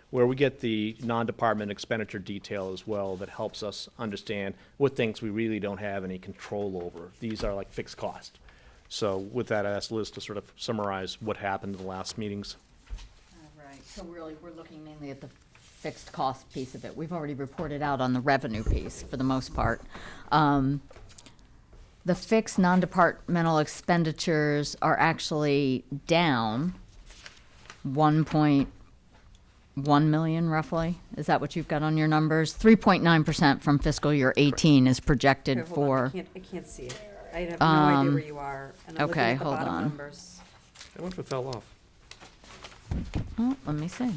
where we get the non-department expenditure detail as well that helps us understand what things we really don't have any control over. These are like fixed cost. So with that, I asked Liz to sort of summarize what happened in the last meetings. Right, so really, we're looking mainly at the fixed cost piece of it. We've already reported out on the revenue piece for the most part. The fixed non-departmental expenditures are actually down 1.1 million roughly. Is that what you've got on your numbers? 3.9% from fiscal year 18 is projected Here, hold on. for. I can't see it. I have no idea where you are. And I'm looking okay, at the hold bottom on. numbers. I wonder if it fell off. Oh, let me see.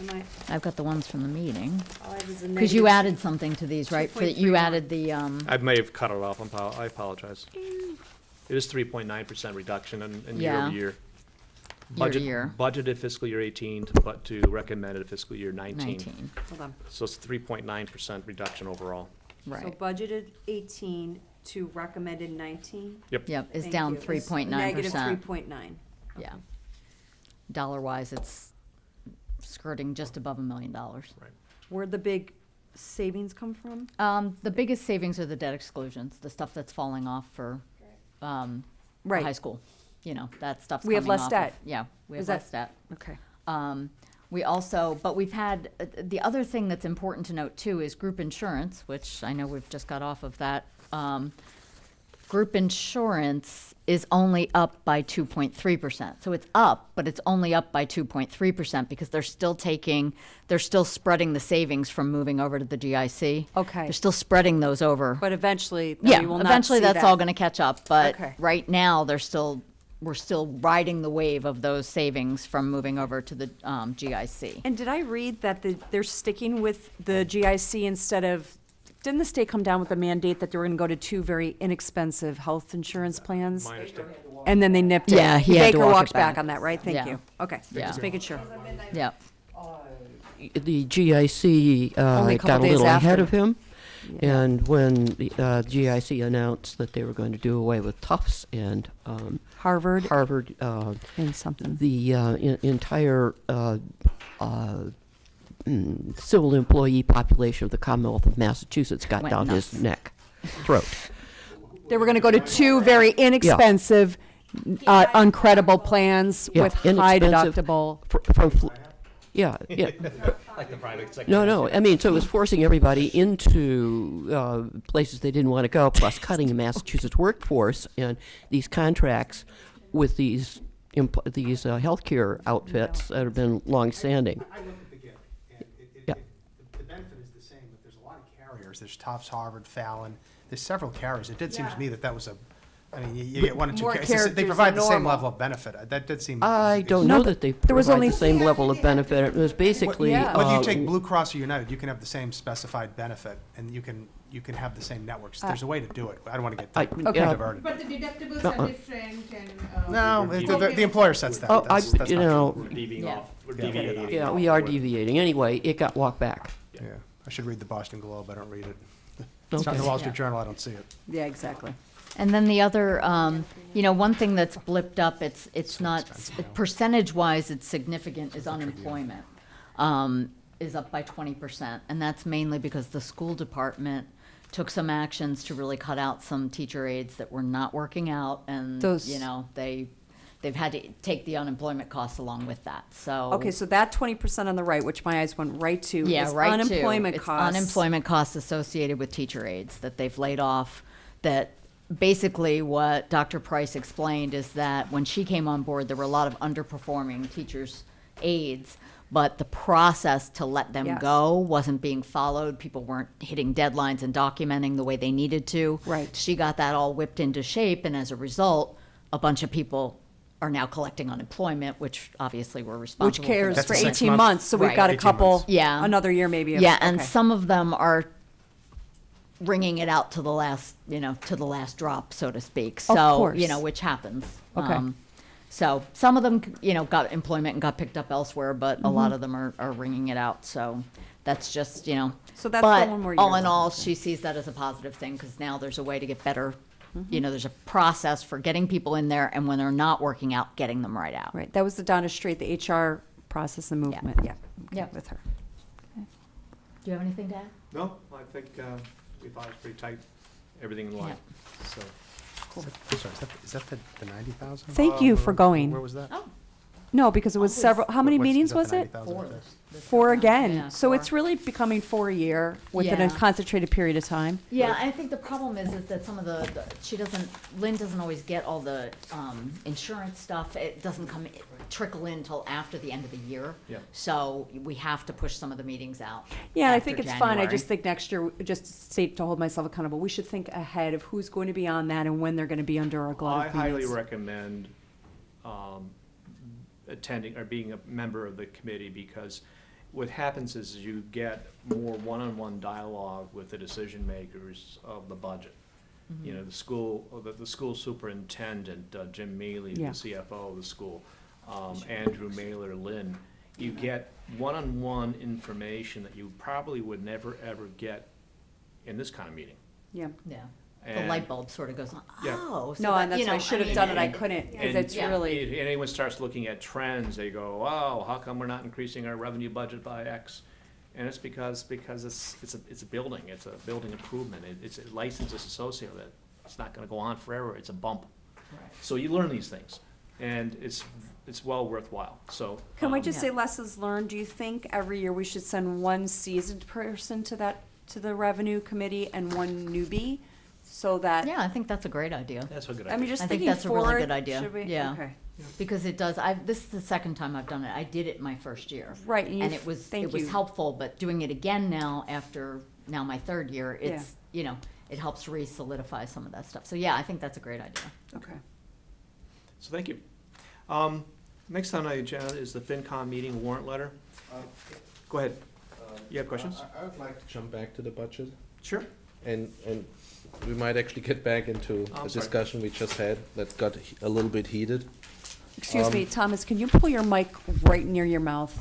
Am I, I've got the ones from the meeting. all I have is a Because you negative added something to these, right? For- 2.31. You added the, I may have cut it off. I apologize. It is 3.9% reduction in year Yeah. over year. Year to year. Budgeted fiscal year 18 to recommended fiscal year 19. 19, Hold on. So it's 3.9% reduction overall. So right. budgeted 18 to recommended 19? Yep. Yep, is Thank down you. It's 3.9%. Negative 3.9. Yeah. Dollar-wise, it's skirting just above $1 million. Where'd the big savings come from? The biggest savings are the debt exclusions, the stuff that's falling off for the Right. high school. You know, that stuff's We have coming less off debt. of- Yeah, we Is have that- less debt. Okay. We also, but we've had, the other thing that's important to note too is group insurance, which I know we've just got off of that. Group insurance is only up by 2.3%. So it's up, but it's only up by 2.3% because they're still spreading the savings from moving over to the GIC. Okay. They're still spreading those over. But eventually, Yeah, we will not eventually see that's that. all gonna catch up, but Okay. right now, we're still riding the wave of those savings from moving over to the GIC. And did I read that they're sticking with the GIC instead of, didn't the state come down with a mandate that they were going to go to two very inexpensive health insurance plans? My understanding. And then they nipped it. Yeah, he had to Baker walk it walked back back. on that, right? Thank Yeah. you. Okay, Yeah. just making sure. Yep. The GIC Only a couple got a days little ahead after. of him. Yeah. And when the GIC announced that they were going to do away with Tufts and Harvard Harvard, and something. the entire civil employee population of the Commonwealth of Massachusetts got Went down nuts. his throat. They were going to go to two very inexpensive, uncredible plans Yeah, with high inexpensive. deductible. Yeah, yeah. Like the private sector. No, I mean, so it was forcing everybody into places they didn't want to go, plus cutting the Massachusetts workforce and these contracts with these healthcare outfits that have been longstanding. I looked at the GIF, and Yeah. the benefit is the same, but there's a lot of carriers. There's Tufts, Harvard, Fallon. There's several carriers. It did seem to me that was I mean, you get one or two More carriers. characters They provide than the same normal. level of benefit. That did seem. I don't No, know but that they there was provide only- the same level of benefit. It was basically. Yeah. Whether you take Blue Cross or United, you can have the same specified benefit, and you can have the same networks. There's a way to do it. I don't want to get diverted. But the deductibles Uh-uh. are different and. No, the employer sets that. Oh, That's not you true. know, We're deviating Yeah. off. We're deviating. yeah, off we are where- deviating. Anyway, it got walked back. Yeah, I should read the Boston Globe. I don't read it. It's not in Okay. the Wall Street Yeah. Journal. I don't see it. Yeah, exactly. And then the other, one thing that's blipped up, it's not, percentage-wise, it's significant, is unemployment, is up by 20%. And that's mainly because the school department took some actions to really cut out some teacher aides that were not working out. And, Those- they've had to take the unemployment costs along with that, so. Okay, so that 20% on the right, which my eyes went right to, Yeah, is right to. unemployment It's costs. unemployment costs associated with teacher aides that they've laid off. That basically what Dr. Price explained is that when she came on board, there were a lot of underperforming teachers' aides, but the process to let them Yes. go wasn't being followed. People weren't hitting deadlines and documenting the way they needed to. Right. She got that all whipped into shape, and as a result, a bunch of people are now collecting unemployment, which obviously we're responsible Which for. cares That's for a 6 18 month- months, so we've Right. got a 18 couple, months. Yeah. another year maybe. Yeah, and okay. some of them are wringing it out to the last, to the last drop, so to speak. Of So, course. which happens. Okay. So some of them, got employment and got picked up elsewhere, but a lot of them are wringing it out. So that's just, So that's the but one where all you're in all, looking. she sees that as a positive thing because now there's a way to get better. There's a process for getting people in there, and when they're not working out, getting them right out. Right, that was the Donna Straight, the HR process and movement, yeah. Okay, Yep. with her. Do you have anything to add? No, I think we thought it was pretty tight, everything in line, so. I'm sorry, is that the 90,000? Thank you for going. Where was that? Oh, No, because it was several, how many meetings was it? 4. Four Yeah, again. So four. it's really becoming 4 a year within a Yeah. concentrated period of time. Yeah, I think the problem is that some of Lynn doesn't always get all the insurance stuff. It doesn't trickle in till after the end of the year. Yeah. So we have to push some of the meetings out. Yeah, and I after think it's fine. I January. just think next year, just to hold myself accountable, we should think ahead of who's going to be on that and when they're going to be under our I glut of highly meetings. recommend attending or being a member of the committee, because what happens is you get more one-on-one dialogue with the decision makers of the budget. Mm-hmm. The school superintendent, Jim Mealy, the Yeah. CFO of the school, Andrew Mailer, Lynn. You get one-on-one information that you probably would never, ever get in this kind of meeting. Yeah. Yeah. The And- light bulb sort of goes on. Yeah. Oh, so No, and that, that's why I should have done it. I couldn't, because it's And really, if anyone starts looking at trends, they go, wow, how come we're not increasing our revenue budget by X? And it's because it's a building improvement. It's a license that's associated with it. It's not gonna go on forever, it's a bump. So you learn these things, and it's well worthwhile, so. can we just Yeah. say lessons learned? Do you think every year we should send one seasoned person to the revenue committee and one newbie? So that, Yeah, I think that's a great idea. That's a good I mean, idea. just I think thinking that's a really forward, good idea. should we? Yeah. Okay. Because it does, this is the second time I've done it. I did it my first year. Right, and And you've- it was thank you. helpful, but doing it again now after my third year, it's, it helps re-solidify some of that stuff. So yeah, I think that's a great idea. Okay. So thank you. Next on the agenda is the FinCom meeting warrant letter. Go ahead. You have questions? I would like to jump back to the budget, Sure. and we might actually get back into I'm a sorry. discussion we just had that got a little bit heated. Excuse me, Thomas, can you pull your mic right near your mouth?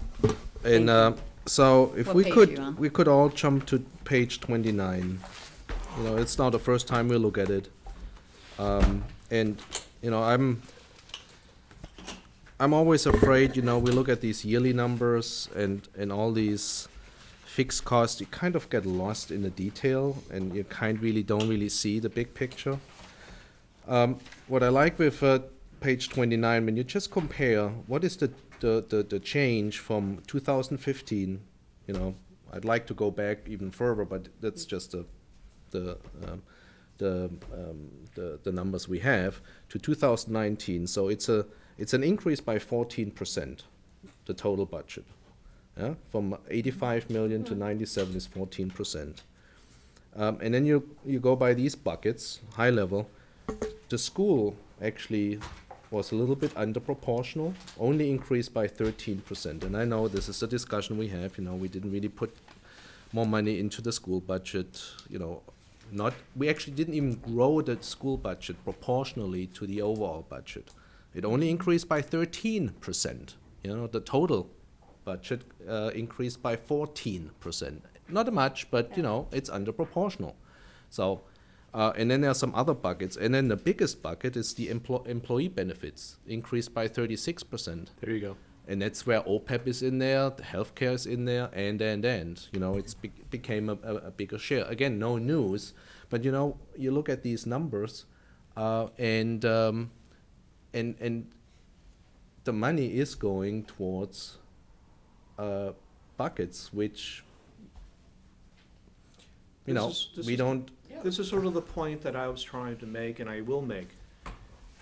And so if What we page could, are you on? we could all jump to page 29. It's not the first time we look at it. And, I'm always afraid, we look at these yearly numbers and all these fixed costs, you kind of get lost in the detail and you don't really see the big picture. What I like with page 29, when you just compare what is the change from 2015, I'd like to go back even further, but that's just the numbers we have, to 2019. So it's an increase by 14%, the total budget. Yeah? From 85 million to 97 is 14%. And then you go by these buckets, high level. The school actually was a little bit under proportional, only increased by 13%. And I know this is a discussion we have, we didn't really put more money into the school budget, we actually didn't even grow the school budget proportionally to the overall budget. It only increased by 13%. The total budget increased by 14%. Not much, but it's under proportional. So, and then there are some other buckets. And then the biggest bucket is the employee benefits, increased by 36%. There you go. And that's where OPEB is in there, the healthcare is in there, and. It's became a bigger share. Again, no news, but you look at these numbers, and the money is going towards buckets which This we is- don't. This is sort of the point that I was trying to make, and I will make,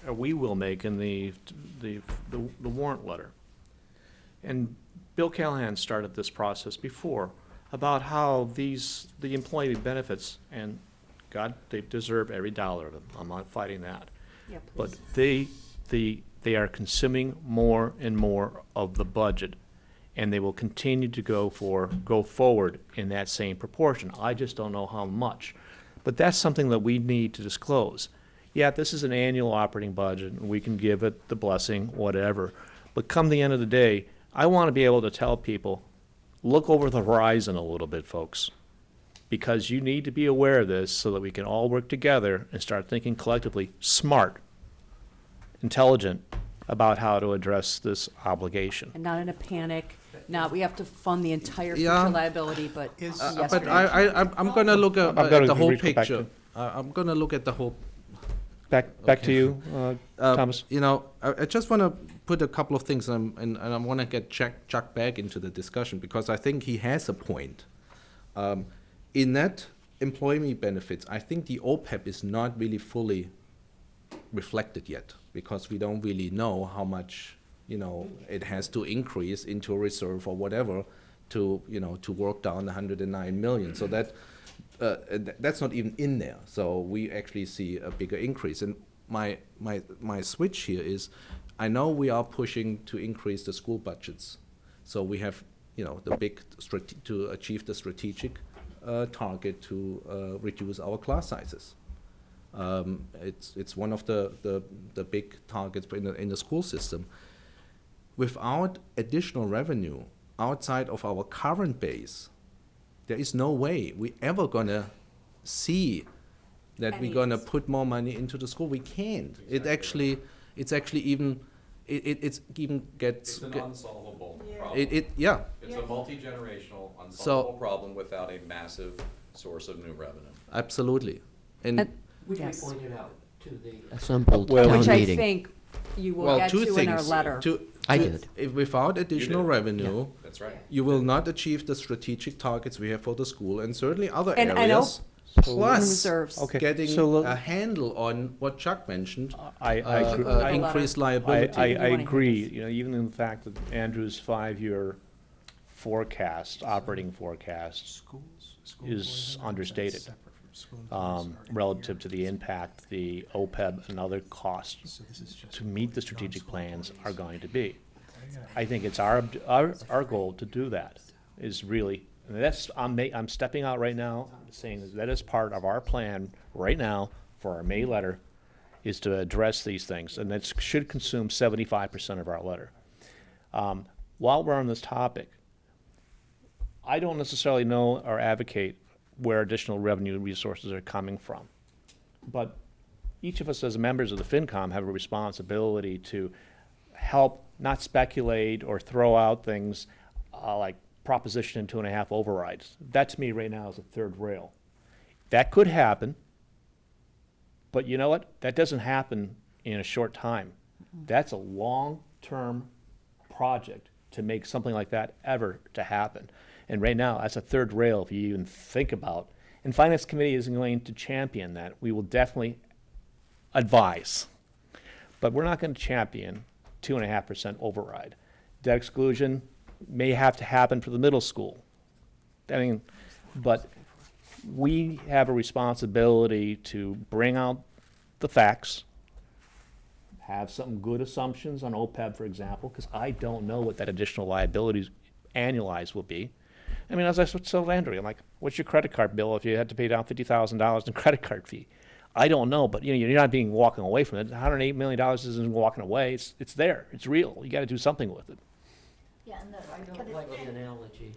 or we will make in the warrant letter. And Bill Callahan started this process before, about how the employee benefits, and God, they deserve every dollar of them, I'm not fighting that. Yeah, But they are consuming more and more of the budget, and they will continue to go forward in that same proportion. I just don't know how much. But that's something that we need to disclose. Yeah, this is an annual operating budget, and we can give it the blessing, whatever. But come the end of the day, I want to be able to tell people, look over the horizon a little bit, folks. Because you need to be aware of this so that we can all work together and start thinking collectively, smart, intelligent, about how to address this obligation. And not in a panic, not we have to fund the entire Yeah. future liability, but Is- yes. But I'm gonna look I'm at gonna the whole go back picture. I'm gonna look at the whole. Back to you, Thomas. You know, I just want to put a couple of things, and I want to get Chuck back into the discussion, because I think he has a point. In that employee benefits, I think the OPEB is not really fully reflected yet, because we don't really know how much, it has to increase into a reserve or whatever to work down the 109 million. So that's not even in there. So we actually see a bigger increase. And my switch here is, I know we are pushing to increase the school budgets. So we have, the big to achieve the strategic target to reduce our class sizes. It's one of the big targets in the school system. Without additional revenue outside of our current base, there is no way we ever gonna see that we're gonna put more money into the school. We can't. Exactly It's actually even gets. It's an unsolvable problem. Yeah. It's a multi-generational unsolvable problem without a massive source of new revenue. Absolutely. And Which we Yes. pointed out to the assembled Well, town Which I meeting. think you will well, get two to things. in our letter. I did. Without additional did. revenue, That's right. you will not achieve the strategic targets we have for the school, and certainly other And I areas. And Plus, reserves. Okay, getting so a handle on what Chuck mentioned, I agree. I- increased I liability. You wanna agree, hear this? even in the fact that Andrew's 5-year forecast, operating forecast, is understated, relative to the impact the OPEB and other costs to meet the strategic plans are going to be. I think it's our goal to do that, is really, and that's, I'm stepping out right now, saying that is part of our plan right now for our May letter, is to address these things, and that should consume 75% of our letter. While we're on this topic, I don't necessarily know or advocate where additional revenue resources are coming from. But each of us as members of the FinCom have a responsibility to help not speculate or throw out things like Proposition 2.5 overrides. That to me right now is a third rail. That could happen, but you know what? That doesn't happen in a short time. That's a long-term project to make something like that ever to happen. And right now, that's a third rail if you even think about. And Finance Committee isn't going to champion that. We will definitely advise. But we're not going to champion 2.5% override. Debt exclusion may have to happen for the middle school. But we have a responsibility to bring out the facts, have some good assumptions on OPEB, for example, because I don't know what that additional liabilities annualized will be. As I told Andrew, I'm like, what's your credit card bill if you had to pay down $50,000 in credit card fee? I don't know, but you're not walking away from it. $108 million isn't walking away. It's there. It's real. You got to do something with it. I don't like the analogy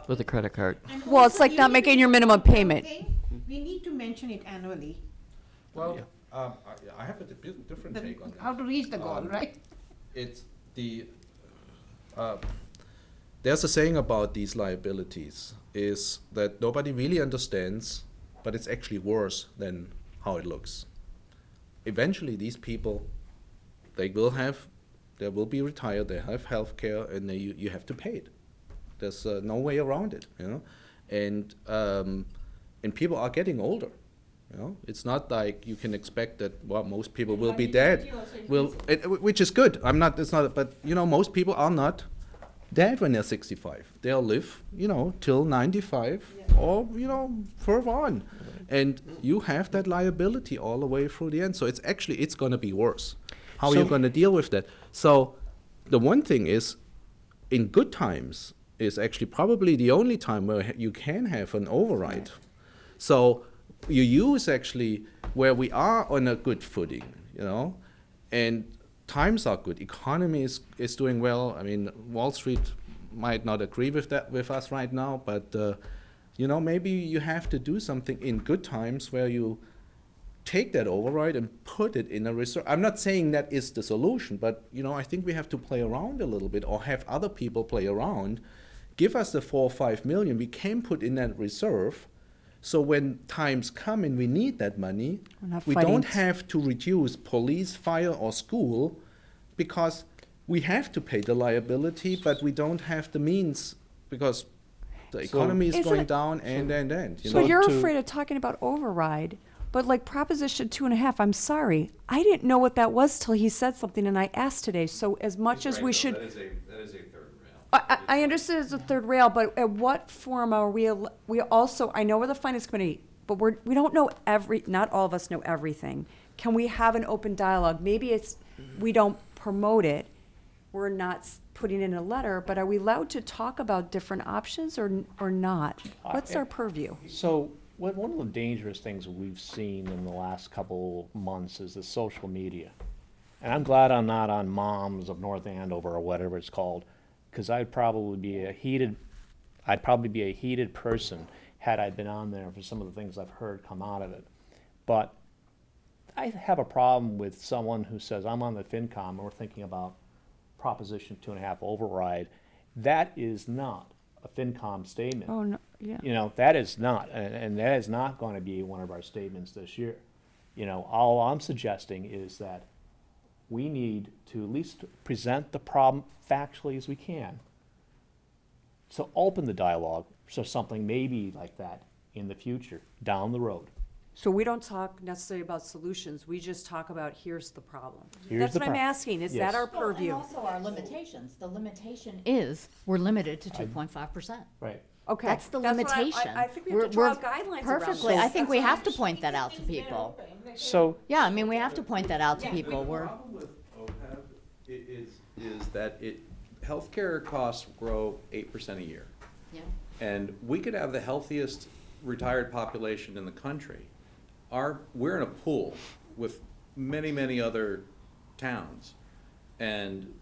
with the credit card. And Well, it's also like you not need making to your minimum mention payment. something. We need to mention it annually, Well, I have a different take on that. how to reach the goal, right? It's the, there's a saying about these liabilities, is that nobody really understands, but it's actually worse than how it looks. Eventually, these people, they will be retired, they have health care, and you have to pay it. There's no way around it, And people are getting older. It's not like you can expect that most people will be dead. Which is good. But most people are not dead when they're 65. They'll live, till 95 or, further on. And you have that liability all the way through the end. So it's going to be worse. How are you going to deal with that? So the one thing is, in good times, is actually probably the only time where you can have an override. So you use actually where we are on a good footing, you know, and times are good. Economy is doing well. I mean, Wall Street might not agree with that with us right now, but you know, maybe you have to do something in good times where you take that override and put it in a reserve. I'm not saying that is the solution, but you know, I think we have to play around a little bit, or have other people play around. Give us the 4 or 5 million we can put in that reserve, so when times come and we need that money, We're not we fighting don't have to reduce police, fire, or school, because we have to pay the liability, but we don't have the means, because the economy is Isn't going it- down and. You So But you're to- afraid of talking about override. But like Proposition 2.5, I'm sorry, I didn't know what that was till he said something and I asked today. So as much as we should, That is a third rail. I understand it's a third rail, but at what form are we also, I know we're the finance committee, but we don't know not all of us know everything. Can we have an open dialogue? Maybe it's, we don't promote it, we're not putting in a letter, but are we allowed to talk about different options or not? What's our purview? So, one of the dangerous things we've seen in the last couple months is the social media. And I'm glad I'm not on Moms of North Andover or whatever it's called, because I'd probably be a heated person had I been on there for some of the things I've heard come out of it. But I have a problem with someone who says, I'm on the FinCom and we're thinking about Proposition 2.5 override. That is not a FinCom statement. Oh, no, yeah. You know, that is not, and that is not going to be one of our statements this year. You know, all I'm suggesting is that we need to at least present the problem factually as we can. So open the dialogue, so something maybe like that in the future, down the road. So we don't talk necessarily about solutions, we just talk about, here's the problem. Here's That's the what I'm prob- asking, is Yes. that our Well, purview? And also our limitations. The limitation is, we're limited to 2.5%. Right. Okay. That's the what I- limitation. I think we have to draw guidelines around Perfectly, this. I think we have to point that out to people. So, Yeah, I mean, we have to point that out to people. The We're, problem with OPEB is that healthcare costs grow 8% a year. yeah. And we could have the healthiest retired population in the country. We're in a pool with many, many other towns. And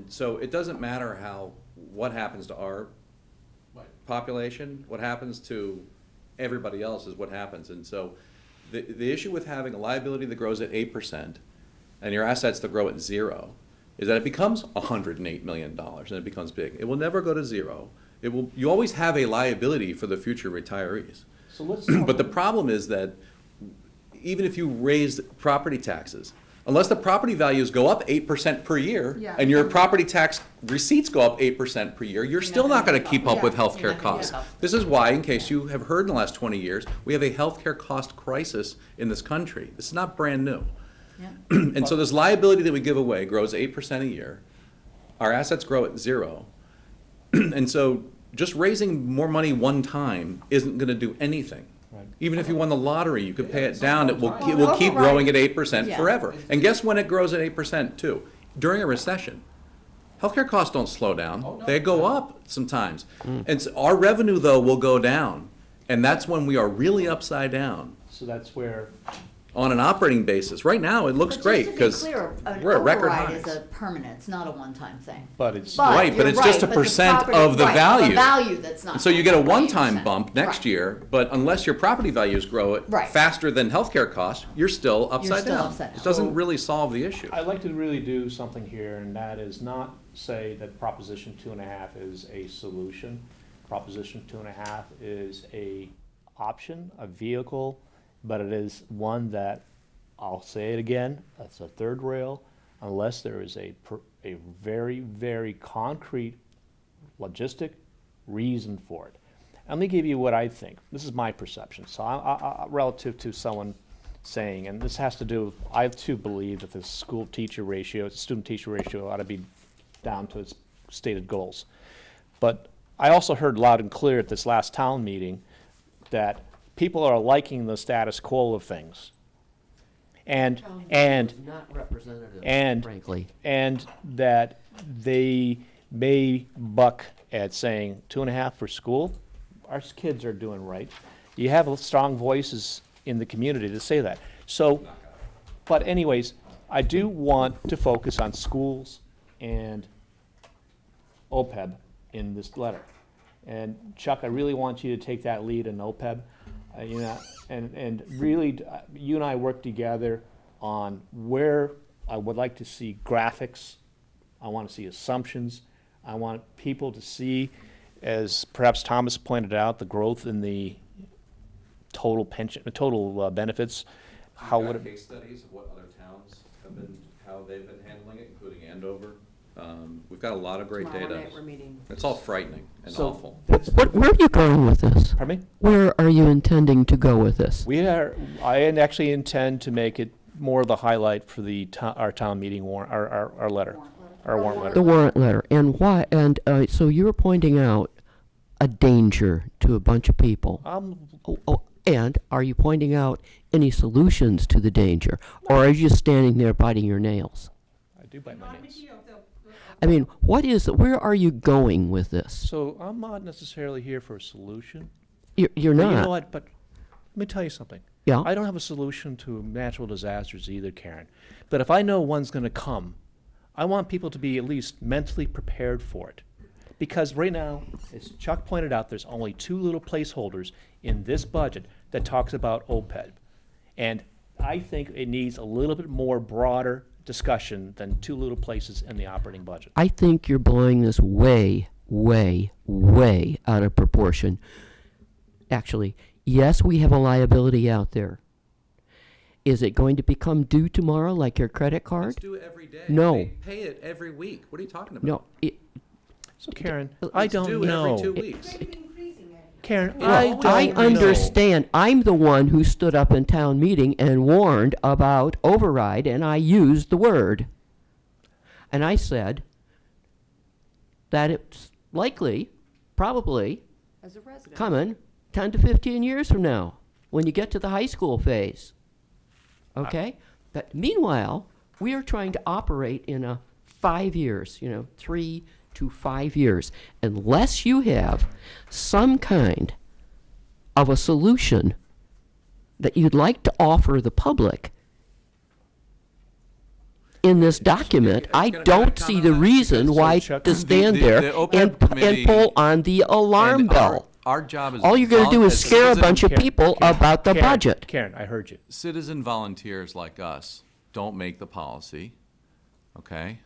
so it doesn't matter what happens to our population, what happens to everybody else is what happens. And so the issue with having a liability that grows at 8% and your assets that grow at 0 is that it becomes $108 million and it becomes big. It will never go to 0. You always have a liability for the future retirees. so let's. But the problem is that even if you raise property taxes, unless the property values go up 8% per year, Yeah. and your property tax receipts go up 8% per year, you're still not gonna keep up with healthcare costs. This is why, in case you have heard in the last 20 years, we have a healthcare cost crisis in this country. This is not brand new. Yeah. And so this liability that we give away grows 8% a year. Our assets grow at 0. And so just raising more money one time isn't gonna do anything. Right. Even if you won the lottery, you could pay it down, it will keep growing at 8% Yeah. forever. And guess when it grows at 8% too? During a recession. Healthcare costs don't slow down, they go up sometimes. And so our revenue, though, will go down, and that's when we are really upside down So that's where, on an operating basis. Right now, it looks great, because we're at record highs. is a permanent, it's not a one-time thing. but it's. Right, but you're it's just a but the percent property- of the right, value. The value that's not. And so you get a going up by one-time 8%. bump next Right. year, but unless your property values grow at Right. faster than healthcare costs, you're still upside still down. upside down. It doesn't So- really solve the issue. I'd like to really do something here, and that is not say that Proposition 2.5 is a solution. Proposition 2.5 is a option, a vehicle, but it is one that, I'll say it again, that's a third rail, unless there is a very, very concrete logistic reason for it. Let me give you what I think. This is my perception. So relative to someone saying, and this has to do, I too believe that the student teacher ratio ought to be down to its stated goals. But I also heard loud and clear at this last town meeting that people are liking the status quo of things. And Not representative, and- frankly. and that they may buck at saying 2.5 for school. Our kids are doing right. You have strong voices in the community to say that. So, but anyways, I do want to focus on schools and OPEB in this letter. And Chuck, I really want you to take that lead in OPEB. You know, and really, you and I work together on where I would like to see graphics. I want to see assumptions. I want people to see, as perhaps Thomas pointed out, the growth in the total pension, total benefits. How would it? Case studies of what other towns have been, how they've been handling it, including Andover. We've got a lot of great Tomorrow data. night we're meeting. It's all frightening and So awful. Where are you going with this? Pardon me? Where are you intending to go with this? I actually intend to make it more of the highlight for the our town meeting warrant, our letter, our warrant letter. The warrant letter. And why? And so you're pointing out a danger to a bunch of people. And are you pointing out any solutions to the danger? Or are you just standing there biting your nails? I do bite my nails. I mean, where are you going with this? So I'm not necessarily here for a solution. You're But not. you know what? But let me tell you something. Yeah. I don't have a solution to natural disasters either, Karen. But if I know one's going to come, I want people to be at least mentally prepared for it. Because right now, as Chuck pointed out, there's only 2 little placeholders in this budget that talks about OPEB. And I think it needs a little bit more broader discussion than 2 little places in the operating budget. I think you're blowing this way, way, way out of proportion. Actually, yes, we have a liability out there. Is it going to become due tomorrow like your credit card? Let's do it every day. No. They pay it every week. What are you talking about? No. So Karen, I don't do know. every 2 weeks. Karen, Well, I don't I know. understand. I'm the one who stood up in town meeting and warned about override, and I used the word. And I said that it's likely, probably, As a resident. coming 10 to 15 years from now, when you get to the high school phase. Okay? But meanwhile, we are trying to operate in a 5 years, 3 to 5 years. Unless you have some kind of a solution that you'd like to offer the public in this document, I don't see the reason why Chuck, to stand there the OPEB and committee pull on the alarm And bell. Our job is. All you're going to do is as scare a citizen- bunch of people about the Karen, budget. Karen, I heard you. Citizen volunteers like us don't make the policy, okay?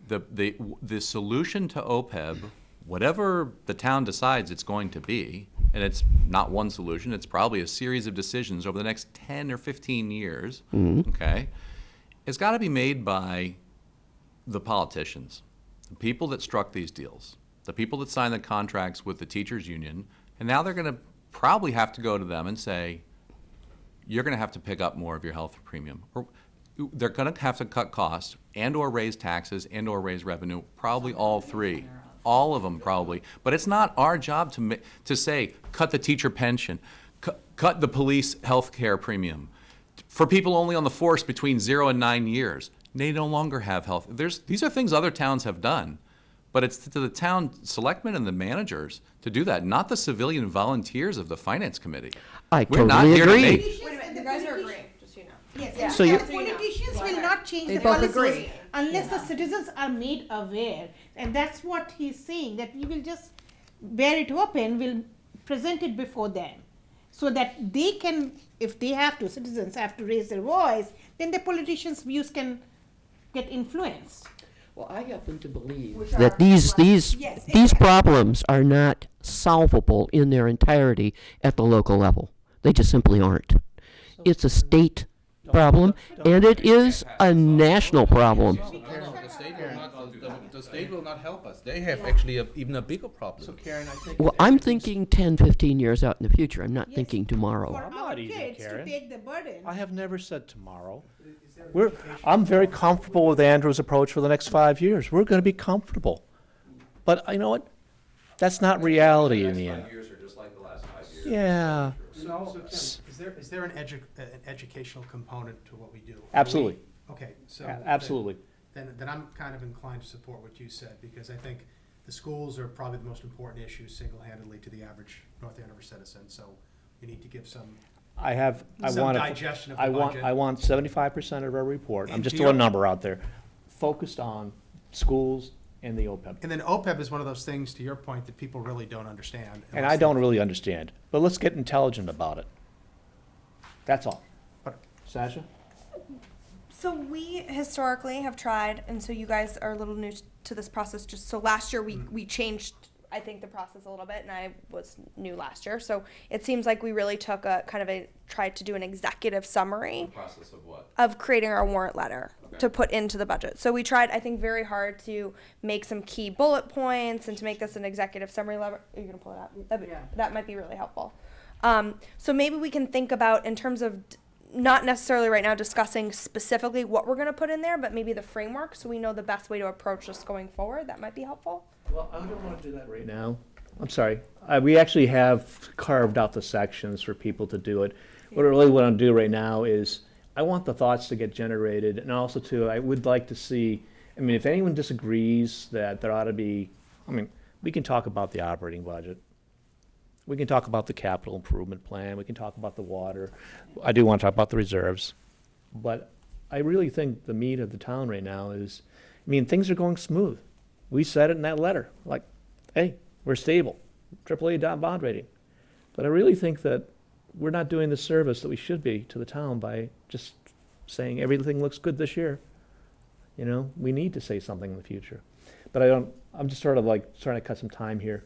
The solution to OPEB, whatever the town decides it's going to be, and it's not one solution, it's probably a series of decisions over the next 10 or 15 years, okay? It's got to be made by the politicians, the people that struck these deals, the people that signed the contracts with the teachers union, and now they're going to probably have to go to them and say, you're going to have to pick up more of your health premium. Or they're going to have to cut costs and or raise taxes and or raise revenue, probably all three. All of them probably. But it's not our job to say, cut the teacher pension, cut the police health care premium. For people only on the force between 0 and 9 years, they no longer have health. These are things other towns have done. But it's to the town selectmen and the managers to do that, not the civilian volunteers of the finance committee. I We're not totally here to agree. make. Wait a minute, the guys are agreeing, just so you know. Yes, So and you- the politicians will not change They the both policies agree. unless the citizens are made aware. And that's what he's saying, that we will just bear it open, we'll present it before them. So that they can, if they have to, citizens have to raise their voice, then the politicians' views can get influenced. Well, I happen to believe Which that are- these problems are not solvable in their entirety at the local level. They just simply aren't. It's a state problem, and it is a national problem. No, the state will not help us. They have actually even a bigger problem. Karen, I think. Well, I'm thinking 10, 15 years out in the future. I'm not thinking For tomorrow. I'm our not either, kids to Karen. take the burden. I have never said tomorrow. I'm very comfortable with Andrew's approach for the next 5 years. We're going to be comfortable. But you know what? That's not reality in the end. Years are just like the last 5 years. Yeah, So Ken, is there an educational component to what we do? absolutely, Okay, so. absolutely. Then I'm kind of inclined to support what you said, because I think the schools are probably the most important issue single-handedly to the average North Andover citizen. So You need to give some, I some want digestion of the I budget. want 75% of our report, I'm And just do throwing a you- number out there, focused on schools and the OPEB. And then OPEB is one of those things, to your point, that people really don't understand. And unless I don't they- really understand, but let's get intelligent about it. That's all. But- Sasha? So we historically have tried, and so you guys are a little new to this process. Just so last year we changed, I think, the process a little bit, and I was new last year. So it seems like we really took a kind of tried to do an executive summary Process of what? of creating our warrant letter Okay. to put into the budget. So we tried, I think, very hard to make some key bullet points and to make this an executive summary letter. Are you gonna pull it out? That might be really helpful. So maybe we can think about, in terms of not necessarily right now discussing specifically what we're gonna put in there, but maybe the framework, so we know the best way to approach this going forward. That might be helpful. Well, I don't want to do that right now. I'm sorry. We actually have carved out the sections for people to do it. What I really want to do right now is, I want the thoughts to get generated, and also too, I would like to see, I mean, if anyone disagrees that there ought to be, I mean, we can talk about the operating budget. We can talk about the capital improvement plan. We can talk about the water. I do want to talk about the reserves. But I really think the meat of the town right now is, I mean, things are going smooth. We said it in that letter, like, hey, we're stable, AAA bond rating. But I really think that we're not doing the service that we should be to the town by just saying everything looks good this year. You know, we need to say something in the future. But I'm just sort of like trying to cut some time here.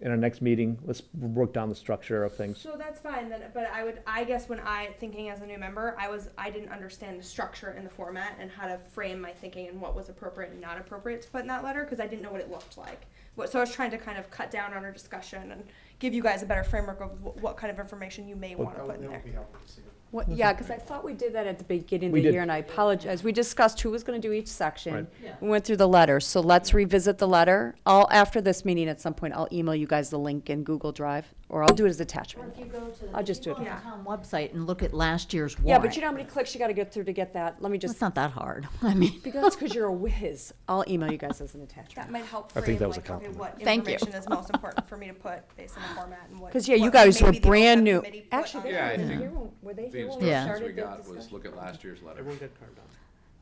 In our next meeting, let's work down the structure of things. So that's fine then, but I guess when thinking as a new member, I didn't understand the structure and the format and how to frame my thinking and what was appropriate and not appropriate to put in that letter, because I didn't know what it looked like. So I was trying to kind of cut down on our discussion and give you guys a better framework of what kind of information you may want to put in That there. would be helpful to see. Yeah, because I thought we did that at the beginning of We the did. year, and I apologize. We discussed who was going to do each section. Right. We went through the letter, so let's revisit the letter. After this meeting at some point, I'll email you guys the link in Google Drive, or I'll do it as attachment. I'll just do it. Go on the town website and look at last year's Yeah, warrant. but you know how many clicks you got to get through to get that? Let me It's just, not that hard. I mean, that's because you're a whiz. I'll email you guys as an attachment. That might help I frame think that was a like, okay, compliment. what Thank you. information is most important for me to put based on the format and what. Because, yeah, you what guys were maybe the brand OPEB new. committee put Actually, on they Yeah, I were think here when- were they The here when we instructions started we the got was discussion? look at last year's letter. Everyone get carved out.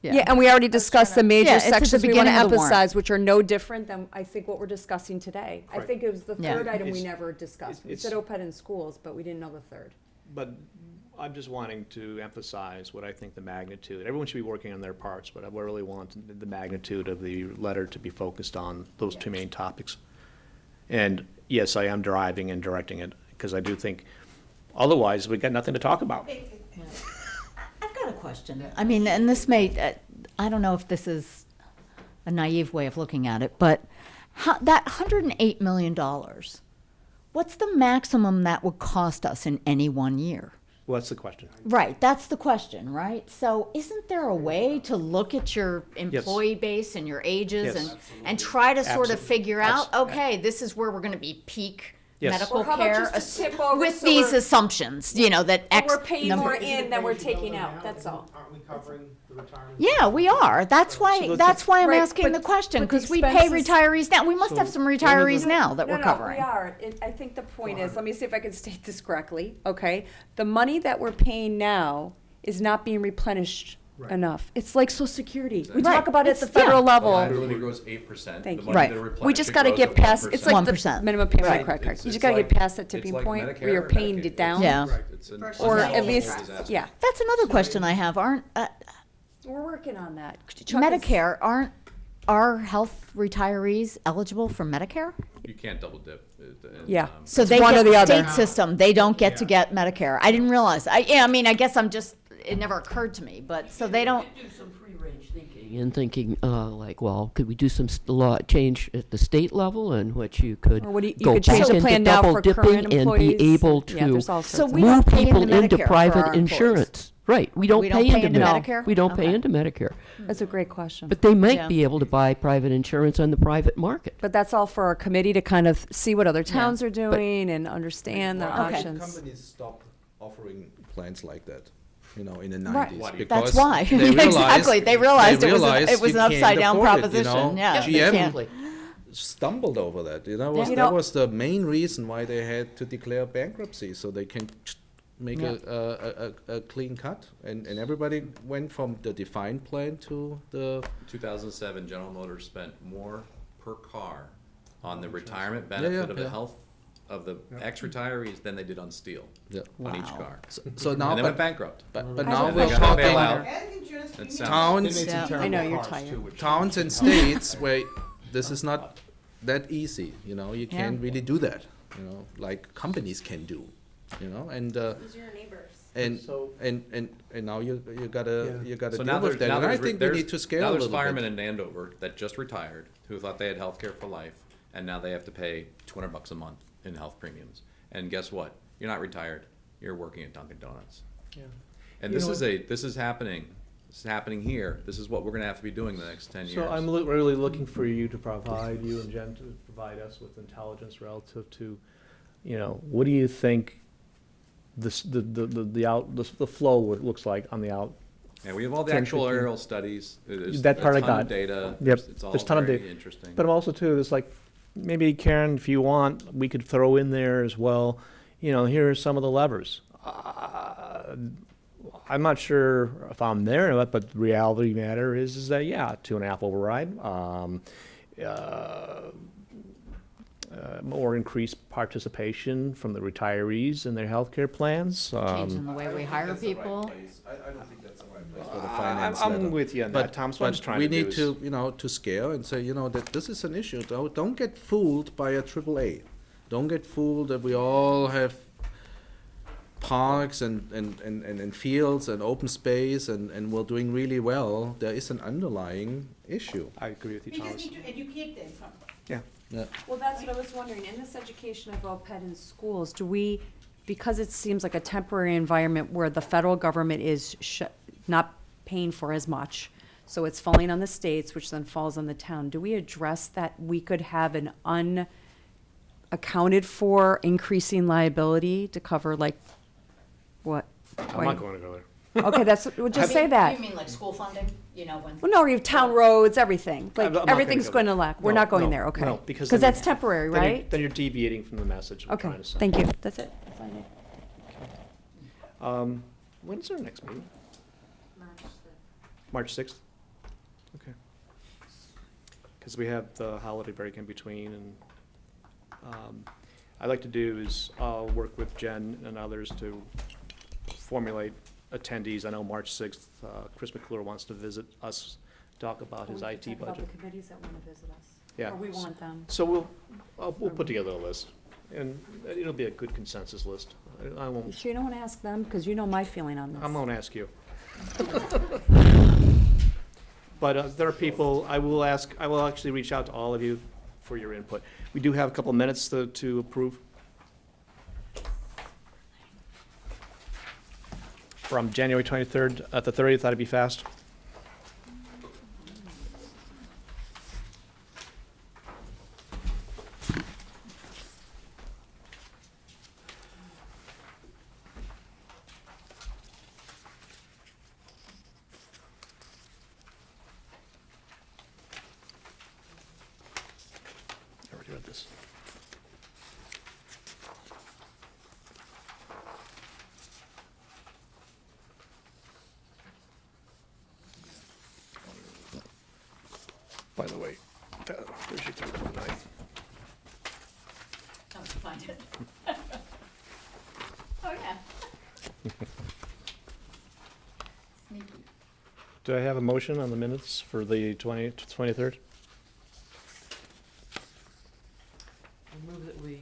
Yeah, and we already discussed the trying to- major Yeah, it's at the sections we want to beginning of the warrant. emphasize, which are no different than, I think, what we're discussing today. I Right. think it was the Yeah. third item we It's- never discussed. We it's- said OPED in schools, but we didn't know the third. But I'm just wanting to emphasize what I think the magnitude, everyone should be working on their parts, but I really want the magnitude of the letter to be focused on those two main topics. And yes, I am driving and directing it, because I do think, otherwise, we got nothing to talk about. I've got a question. I mean, and this may, I don't know if this is a naive way of looking at it, but that $108 million, what's the maximum that would cost us in any one year? Well, that's the question. Right, that's the question, right? So isn't there a way to look at your employee base and your ages Yes. and try to sort of Absolutely. figure out, okay, this is where we're going to be peak Yes. medical Or how about care just a tip over with so these we're- assumptions, you know, that X We're paying number. more in than we're taking out, that's all. Aren't we covering the retirement? Yeah, we are. That's why, let's- that's why I'm Right, asking the but- question, but the because we pay expenses- retirees now. We must have some retirees now that we're covering. No, we are. I think the point is, let me see if I can state this correctly, okay? The money that we're paying now is not being replenished Right. enough. It's like Social Security. We Right. talk about it at the It's- yeah. federal The level. liability grows 8%. Thank The you. money Right. to We replenish just it got to grows get at past, 1%. it's like the 1%. minimum payment on Right. a credit card. You It's just got to like- get past that it's tipping like point where Medicare you're or paying Medicaid. it down. Yeah. Right, it's an- Versus Or Medicaid. at least, Disaster. yeah. That's another question I have. Aren't, We're working on that. Chuck is- Medicare, aren't our health retirees eligible for Medicare? You can't double dip. Yeah. So It's they one get or the the other. state system, they don't get to get Medicare. I didn't realize. I mean, I guess it never occurred to me, but, so they don't, Do some free-range thinking and thinking, like, well, could we do some law change at the state level in which you could Or what do you go could change back the into plan now double for dipping current and employees. be able Yeah, to there's all So sorts of we move don't pay people into into Medicare for private our employees. insurance? Right, we don't We don't pay pay into into Medicare. Medicare? We don't pay Okay. into Medicare. That's a great question. But they might Yeah. be able to buy private insurance on the private market. But that's all for our committee to kind of see what other towns are doing and understand their Okay. options. Companies stop offering plans like that, in the Right. 90s. Why do you- because that's why. they realized- Exactly, they realized it was realized an you can't upside down afford it, proposition, yeah. they GM can't. stumbled over that. You know, Yeah. You that know- was the main reason why they had to declare bankruptcy, so they can make Yeah. a clean cut. And everybody went from the defined plan to the, 2007, General Motors spent more per car on the retirement yeah, benefit of the yeah. health of the ex-retirees than they did on steel, yeah. on each Wow. car. So now, And they went but, bankrupt. but I now don't we're know. Gotta bail talking out. Health insurance It premium- sounds- towns, They made some Yeah, I terrible know, you're cars, tired. too, which- towns and states where this is not that easy, you know, you can't Yeah. really do that, you know, like companies can do, you know, and, Who's your neighbors? and, So- and now you gotta, Yeah. you gotta So deal now with there's, that, now and I there's, think we there's, need to scale now a there's little firemen bit. in Andover that just retired, who thought they had health care for life, and now they have to pay $200 a month in health premiums. And guess what? You're not retired, you're working at Dunkin' Donuts. Yeah. And You this know is this is happening here, this is what we're gonna have to be doing the next 10 years. So I'm really looking for you to provide, you and Jen to provide us with intelligence relative to, you know, what do you think this, the flow looks like on the out? And we have all the 10, actual 15. aerial studies, there's That part I a ton of got. data, Yep, it's all there's a ton of very data. interesting. But I'm also too, it's like, maybe Karen, if you want, we could throw in there as well, you know, here are some of the levers. I'm not sure if I'm there, but the reality matter is that, yeah, 2.5 override, more increased participation from the retirees in their healthcare plans. Changing the way we hire people. I don't think that's the right place for the I'm finance letter. with you on that, Tom, so I'm just trying we to do need is- to, you know, to scale and say, you know, that this is an issue. Don't get fooled by a AAA. Don't get fooled that we all have parks and fields and open space and we're doing really well. There is an underlying issue. I agree with you, We just Thomas. need to educate them from. Yeah. Well, that's what I was wondering, in this education of OPED in schools, do we, because it seems like a temporary environment where the federal government is not paying for as much, so it's falling on the states, which then falls on the town, do we address that we could have an unaccounted for increasing liability to cover like, what? I'm not going to go there. Okay, that's, we'll just say that. You mean like school funding, you know, when? Well, no, you have town roads, everything, like, I'm not gonna everything's go going there. to lack, we're No, not going no, there, okay? no, because Because then that's temporary, Then you're- right? Then you're deviating from the message we're Okay, trying to send. thank you, that's it. That's all I need. When's our next meeting? March 6th? Okay. Because we have the holiday break in between, and I'd like to do is I'll work with Jen and others to formulate attendees. I know March 6th, Chris McClure wants to visit us, talk about his IT budget. the committees that want to visit us. Yeah. Or we want them. So we'll put together a list, and it'll be a good consensus list. I You won't, sure you don't want to ask them? Because you know my feeling on this. I'm gonna ask you. But there are people, I will actually reach out to all of you for your input. We do have a couple minutes to approve. From January 23rd, at the 30th, that'd be fast. I already read this. By the way, there's your 3.9. Come to find it. Oh, yeah. Sneaky. Do I have a motion on the minutes for the 23rd? I move that we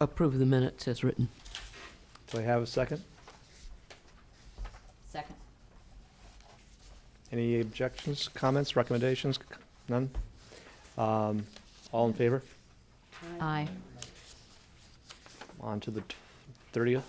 approve the minutes as written. Do I have a second? Second. Any objections, comments, recommendations? None? All in favor? Aye. On to the 30th.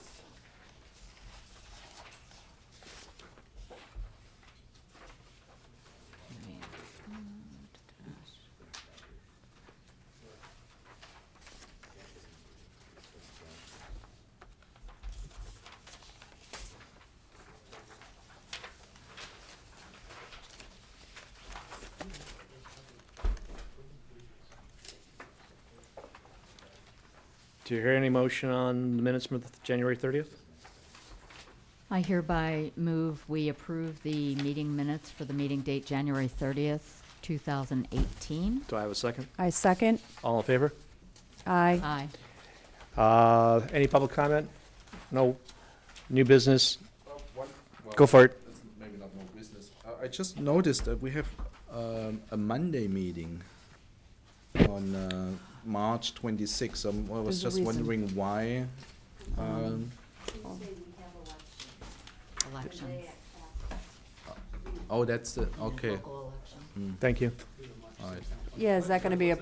Do you hear any motion on the minutes from the January 30th? I hereby move we approve the meeting minutes for the meeting date January 30th, 2018. Do I have a second? I second. All in favor? Aye. Aye. Any public comment? No? New business? Go for it. Maybe not more business. I just noticed that we have a Monday meeting on March 26th. I was There's a just reason. wondering why. Election. Oh, that's the, okay. Thank you. All right. Yeah, is that going to be a,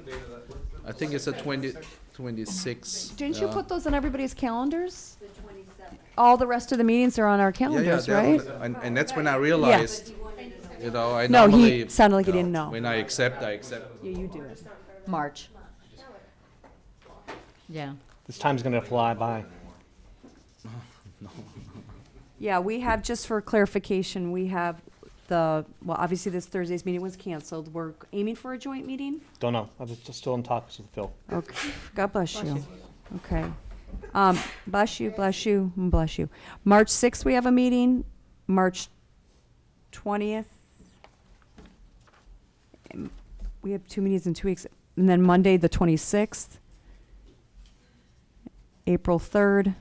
I think it's a 26. didn't you yeah. put those on everybody's calendars? All the rest of the meetings are on our calendars, they're right? and that's when I realized, you know, I No, normally. he sounded like he didn't know. When I accept, I accept. Yeah, you do it. March. Yeah. This time's gonna fly by. Yeah, we have, just for clarification, we have well, obviously this Thursday's meeting was canceled. We're aiming for a joint meeting? Don't know. I was just still in talks with Phil. Okay, God bless you. Okay. Bless you, bless you, and bless you. March 6th, we have a meeting. March 20th. We have 2 meetings in 2 weeks. And then Monday, the 26th. April 3rd.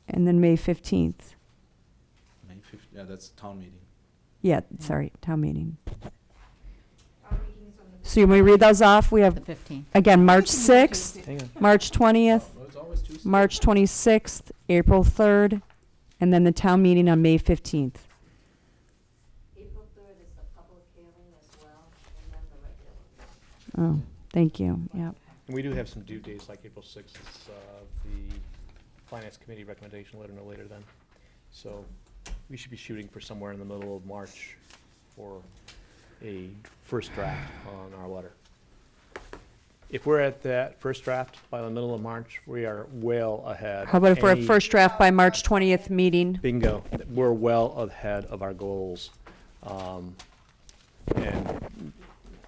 And then May 15th. May 5th, yeah, that's a town meeting. Yeah, sorry, town meeting. So you want me to read those off? We The have, 15th. again, March 6th, Hang on. March 20th, No, it's always Tuesday. March 26th, April 3rd, and then the town meeting on May 15th. April 3rd is the public hearing as well, and then the regular. Oh, thank you, yep. And we do have some due dates, like April 6th, it's the Finance Committee recommendation letter no later then. So we should be shooting for somewhere in the middle of March for a first draft on our letter. If we're at that first draft by the middle of March, we are well ahead. How about if we're at Any- first draft by March 20th meeting? Bingo. We're well ahead of our goals. And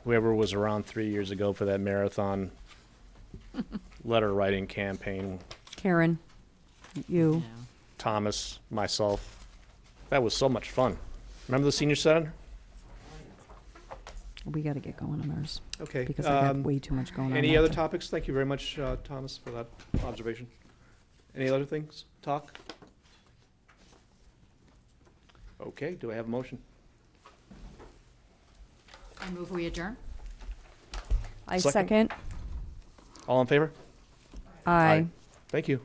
whoever was around 3 years ago for that marathon letter writing campaign, Karen, you. Yeah. Thomas, myself, that was so much fun. Remember the senior center? We got to get going on ours, Okay. because I got way too much going on. Any that other day. topics? Thank you very much, Thomas, for that observation. Any other things? Talk? Okay, do I have a motion? I move we adjourn. I Second. second. All in favor? Aye. Thank you.